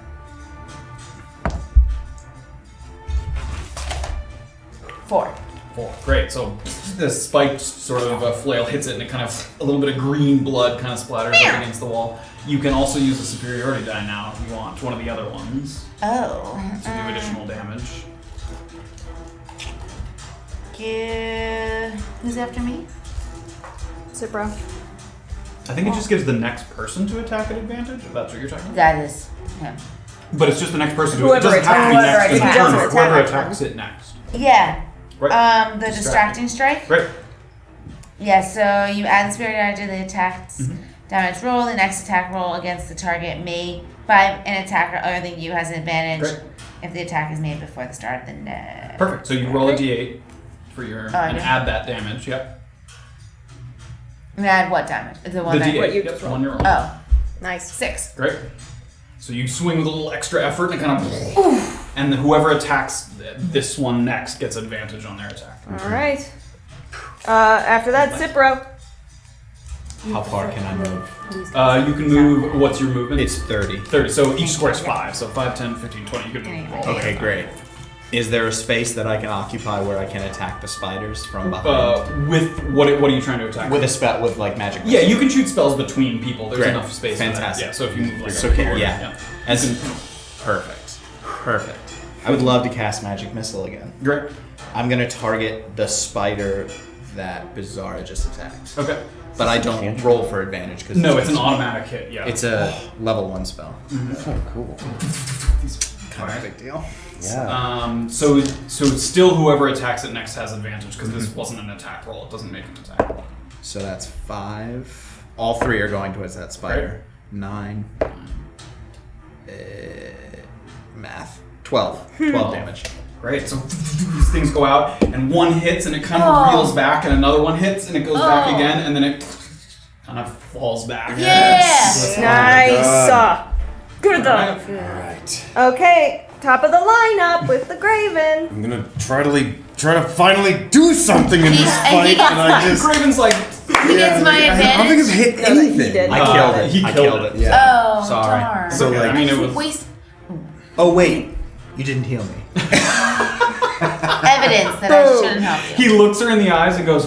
4. 4. Great. So the spiked sort of flail hits it, and it kind of a little bit of green blood kind of splatters up against the wall. You can also use a superiority die now if you want, one of the other ones, Oh. to do additional damage. Who's after me? Cipro. I think it just gives the next person to attack at advantage, if that's what you're talking about. That is him. But it's just the next person to Whoever it. Doesn't have to be attacks. next in Whoever turn. attacks. Whoever Attack. attacks it next. Yeah. Right. The distracting strike. Great. Yeah, so you add the spirit die to the attack's Mhm. damage roll. The next attack roll against the target made by an attacker other than you has an advantage Great. if the attack is made before the start of the next. Perfect. So you roll a d8 for your I and do. add that damage. Yep. And add what damage? The one The that. d8. What you Yep. just The one you're rolling. Oh, Nice. 6. Great. So you swing with a little extra effort and it kind of, and whoever attacks this one next gets advantage on their attack. All right. After that, Cipro. How far can I move? You can move. What's your movement? It's 30. 30. So each square is 5. So 5, 10, 15, 20. You can roll. Okay, great. Is there a space that I can occupy where I can attack the spiders from behind? With what are you trying to attack? With a spell, with like magic. Yeah, you can shoot spells between people. There's Great. enough space. Fantastic. For that. Yeah. So if you move like So a can- forward, yeah. As perfect. Perfect. I would love to cast magic missile again. Great. I'm gonna target the spider that Beezaura just attacked. Okay. But I don't roll for advantage because No, it's an automatic hit. Yeah. It's a level 1 spell. Oh, cool. Kind of a big deal. Yeah. So still whoever attacks it next has advantage because this wasn't an attack roll. It doesn't make an attack roll. So that's 5. All 3 are going towards that spider. 9. Math. 12. 12 damage. Great. So these things go out, and one hits, and it kind of reels back, and another one hits, and it goes back again, and then it kind of falls back. Yes. Nice. Good enough. Alright. Okay, top of the lineup with the Graven. I'm gonna try to finally do something in this and he fight, gets and I just. Graven's like, He gets my I don't advantage. think it's hit No, that he anything. did. I killed it. he I killed killed it. it. Yeah. Oh, Sorry. darn. So, okay, like, I mean, it was. Waste Oh wait, you didn't heal me. evidence that I shouldn't help you. He looks her in the eyes and goes,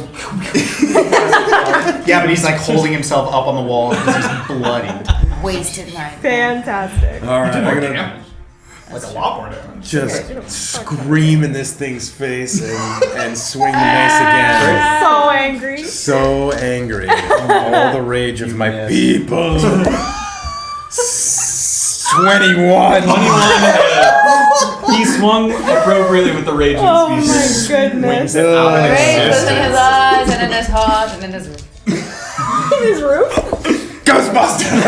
Yeah, but he's like holding himself up on the wall because he's bloodied. Wasted my Fantastic. Alright, I'm more gonna damage. Like a lot more damage. just scream in this thing's face and swing the mace again. So angry. So angry. All the rage of my people. 21. He swung appropriately with the rage Oh of the my species. goodness. Great, closing his eyes and in his heart and in his. His roof? Ghostbusters!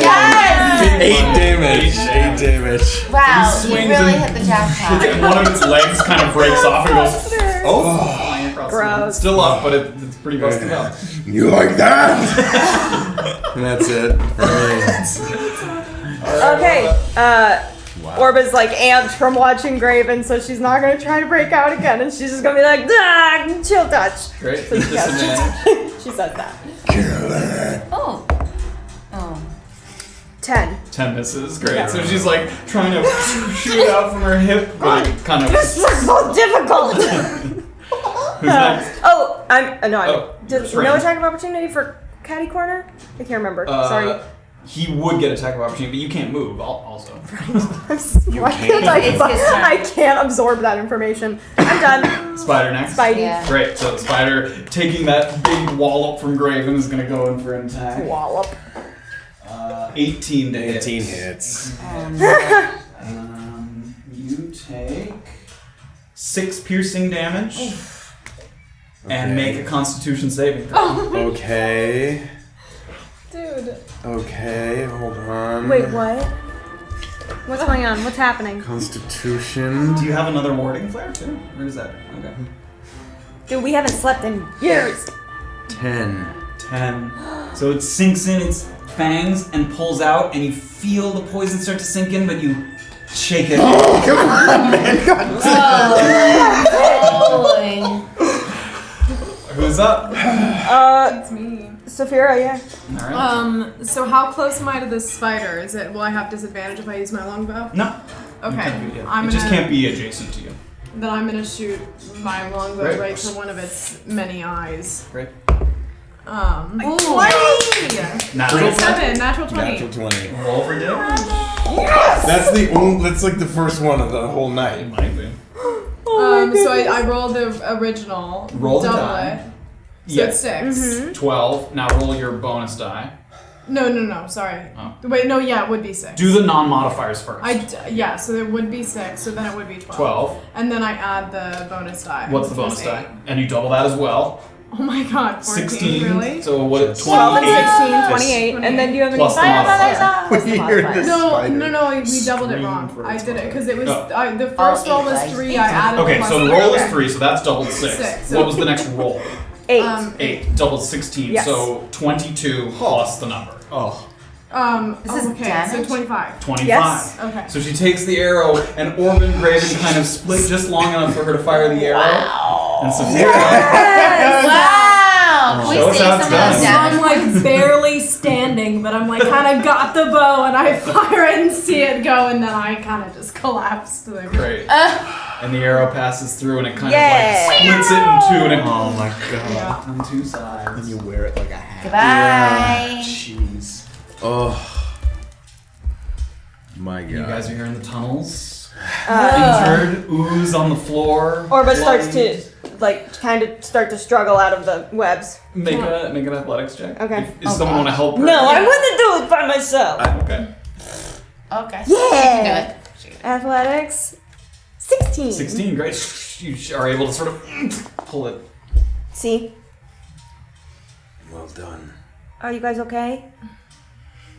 Yes! 8 damage. 8 damage. Wow, you swings really and- hit the jackpot. And one of its legs kind of breaks off and goes, Oh. flying across the room. Gross. It's still up, but it's pretty busted up. You like that? And that's it. Okay. Orba's like amped from watching Graven, so she's not gonna try to break out again, and she's just gonna be like, chill touch. Great. So yeah, Disadvantage. she says that. Oh. Oh. 10. 10 misses. Great. Yeah. So she's like trying to shoot it out from her hip, but it kind of. This is so difficult. Who's next? Oh, no. Oh, Does Shrein. no attack of opportunity for Catty Corner? I can't remember. Sorry. He would get attack of opportunity, but you can't move. Also. Why can't It's his turn. I can't absorb that information. I'm done. Spider next. Spidey. Yeah. Great. So the spider taking that big wallop from Graven is gonna go in for an attack. Wallop. 18 to hit. 18 hits. You take 6 piercing damage and Okay. make a Constitution saving throw. Okay. Dude. Okay, hold on. Wait, what? What's going on? What's happening? Constitution. Do you have another warding flare too? Or is that okay? Dude, we haven't slept in years. 10. 10. So it sinks in its fangs and pulls out, and you feel the poison start to sink in, but you shake it. Come on, man. God Boy. Who's up? It's me. Safira, yeah. Alright. So how close am I to this spider? Will I have disadvantage if I use my longbow? No. Okay. You can't be, yeah. I'm it just gonna- can't be adjacent to you. Then I'm gonna shoot my longbow Right. right for one of its many eyes. Right. Ooh. 20! Natural 27, natural 20. Natural 20. roll for damage. That's the only, that's like the first one of the whole night. Might be. So I rolled the original. Roll the double die. it. So Yeah. it's 6. 12. Now roll your bonus die. No, sorry. Oh. Wait, no, yeah, it would be 6. Do the non-modifiers first. Yeah, so it would be 6, so then it would be 12. 12. And then I add the bonus die. What's the which bonus was die? 8. And you double that as well. Oh my god, 14, 16. really? So what? 28. 12 and 16, 28. And then do you have any Plus the modifier. Plus the modifier. No, we doubled it wrong. I did it because it was Oh. the first roll was 3. I added. Okay, plus so the three. roll is 3, so that's doubled 6. 6, What was the next roll? 8. 8. Doubled 16, Yes. so 22 plus the number. Oh. This is okay, damage? so 25. 25. Yes. Okay. So she takes the arrow, and Orba and Graven kind of split just long enough for her to fire the arrow. And Safira. Wow! Can Show we us see how it's some of done. those So I'm damage? like barely standing, but I'm like kind of got the bow and I fire it and see it go, and then I kind of just collapse to the ground. Great. And the arrow passes through, and it kind Yeah. of like splits it in two, and it Oh my god. Yeah. on two sides. And you wear it like a hat. Goodbye. Jeez. Oh. My god. You guys are here in the tunnels. Injured, ooze on the floor. Orba starts bloody. to, like, kind of start to struggle out of the webs. Make an athletics check. Okay. If someone want to help her? No, I wouldn't do it by myself. Okay. Okay. Yeah. She can do it. Athletics. 16. 16, great. You are able to sort of pull it. See? Well done. Are you guys okay?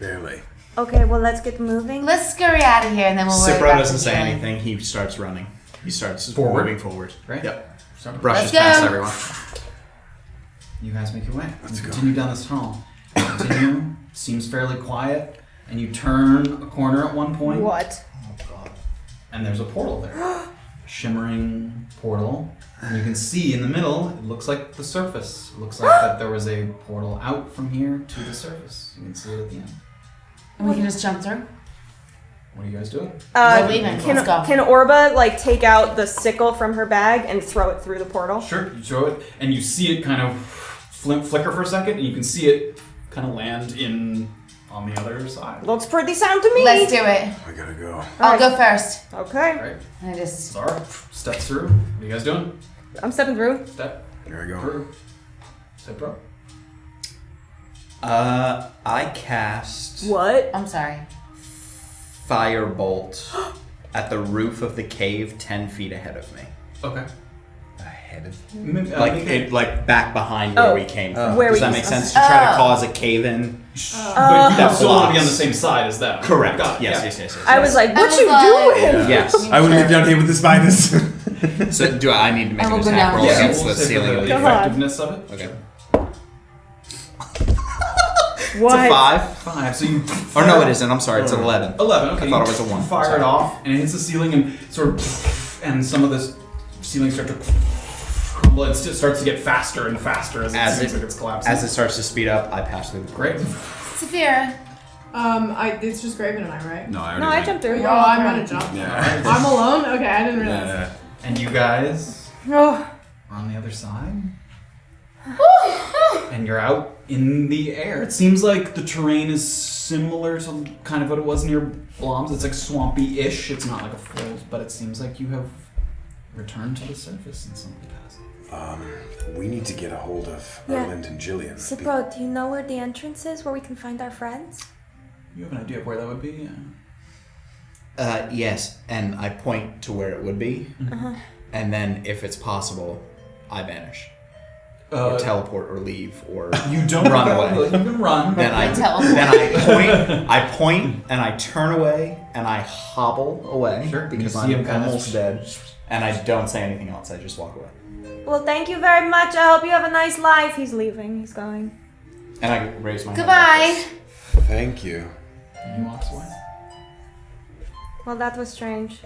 Barely. Okay, well, let's get moving. Let's scurry out of here and then we'll worry Cipro about doesn't the say healing. anything. He starts running. He starts Forward? moving forward. Right? Yep. Sorry. Brushes Let's go. past everyone. You guys make your way. Let's You go. continue down this tunnel. Continue. Seems fairly quiet. And you turn a corner at one point. What? And there's a portal there. A shimmering portal. And you can see in the middle, it looks like the surface. It looks like that there was a portal out from here to the surface. You can see it at the end. And we can just jump through. What are you guys doing? We're leaving. Can, Let's go. can Orba, like, take out the sickle from her bag and throw it through the portal? Sure, you throw it, and you see it kind of flicker for a second, and you can see it kind of land on the other side. Looks pretty sound to me. Let's do it. I gotta go. I'll go first. Okay. Right, And I just. Zara steps through. What are you guys doing? I'm stepping through. Step Here I go. through. Cipro. I cast What? I'm sorry. Firebolt at the roof of the cave 10 feet ahead of me. Okay. ahead of like back behind where we came from. Where Does we that came make from. sense? To try to cause a cave-in. But you still want to be on the same side as them. Correct. Got it, Yes. I was like, what I you was doing? like- Yes. I would live down here with the spiders. So do I need to make I an will go attack down. roll Yeah, against we'll the say for ceiling? the of Go the on. effectiveness of it. Okay. What? It's a 5. 5. So you. Or no, it isn't. I'm sorry. It's an 11. 11. Okay. I thought you it was a 1. Fire Sorry. it off, and it hits the ceiling, and sort of, and some of the ceilings start to crumble. It starts to get faster and faster as it seems like it's collapsing. As it starts to speed up, I pass through the Great. Safira. It's just Graven and I, right? No, I No, I jumped through. Oh, I'm gonna jump. Yeah. I'm alone? Okay, I didn't realize. Yeah. And you guys Oh, are on the other side. And you're out in the air. It seems like the terrain is similar to kind of what it was near Blom's. It's like swampy-ish. It's not like a full, but it seems like you have returned to the surface in some capacity. We need to get a hold of Yeah. Erland and Jillian. Cipro, do you know where the entrance is, where we can find our friends? You have an idea of where that would be? Yes, and I point to where it would be, and then if it's possible, I vanish, or teleport, or leave, or You don't run go, away. You can run. Then I Teleport. point, and I turn away, and I hobble away Sure. because You see him I'm kind of- almost dead, and I don't say anything else. I just walk away, Well, thank you very much. I hope you have a nice life. He's leaving. He's going. and I raise my hand Goodbye. like Thank you. And he walks away. Well, that was strange.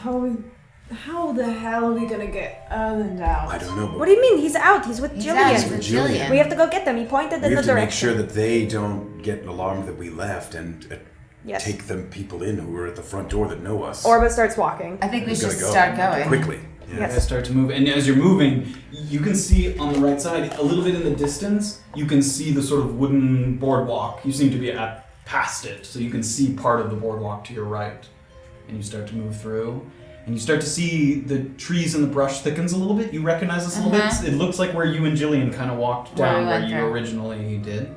How the hell are we gonna get Erland out? I don't know, but What do you mean? He's out. He's with He's Jillian. out with Jillian. We have to go get them. He pointed we in the have to make direction. sure that they don't get alarmed that we left and Yes. take them people in who are at the front door that know us. Orba starts walking. I think we We've should gotta go. start going. Quickly. You Yes. guys start to move, and as you're moving, you can see on the right side, a little bit in the distance, you can see the sort of wooden boardwalk. You seem to be past it, so you can see part of the boardwalk to your right. And you start to move through, and you start to see the trees and the brush thickens a little bit. You recognize this a little bit. It looks like where you and Jillian kind of walked Where we down, where went you through. originally did.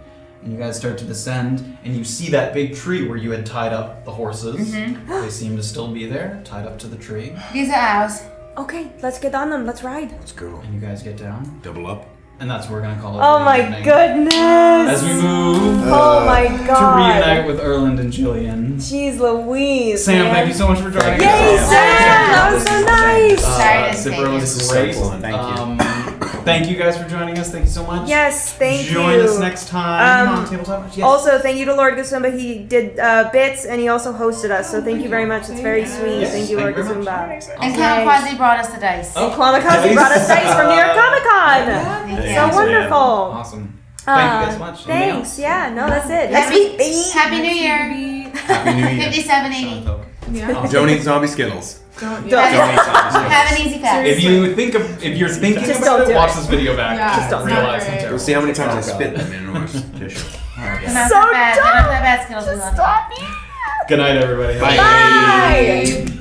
And you guys start to descend, and you see that big tree where you had tied up the horses. They seem to still be there, tied up to the tree. These are ours. Okay, let's get on them. Let's ride. Let's go. And you guys get down, Double up. and that's what we're gonna call it. Oh for the my evening. goodness. As we move Oh my to god. reunite with Erland and Jillian. Jeez Louise. Sam, man. thank you so much for joining Yay, us. Sam! That was so nice. Sorry to say Cipro this. was great. so fun. Thank you. Thank you guys for joining us. Thank you so much. Yes, thank you. Join us next time Um, on Tabletop. Yes. Also, thank you to Lord Gusumba. He did bits and he also hosted us. So thank you very much. It's very sweet. Yes, thank you, Lord thank you very Gusumba. And Yay. Kamikaze brought us the dice. Oh, Kwamikaze brought us dice from New York Comic Con. Thank you. So wonderful. Awesome. Thank you guys so much. Anything Thanks. else? Yeah, no, that's it. Next week, baby. Happy New Year. Happy New Year. 5780. Yeah. Don't eat zombie Skittles. Don't. Don't. Have an easy fast. If you're thinking Just about don't it, do watch it. this video back. Yeah, and it's not realize how great. terrible. We'll see how many times I Oh, spit God. them in a tissue. They're So not that bad. They're not that bad, Skittles. We love you. Stop. Good night, everybody. Bye.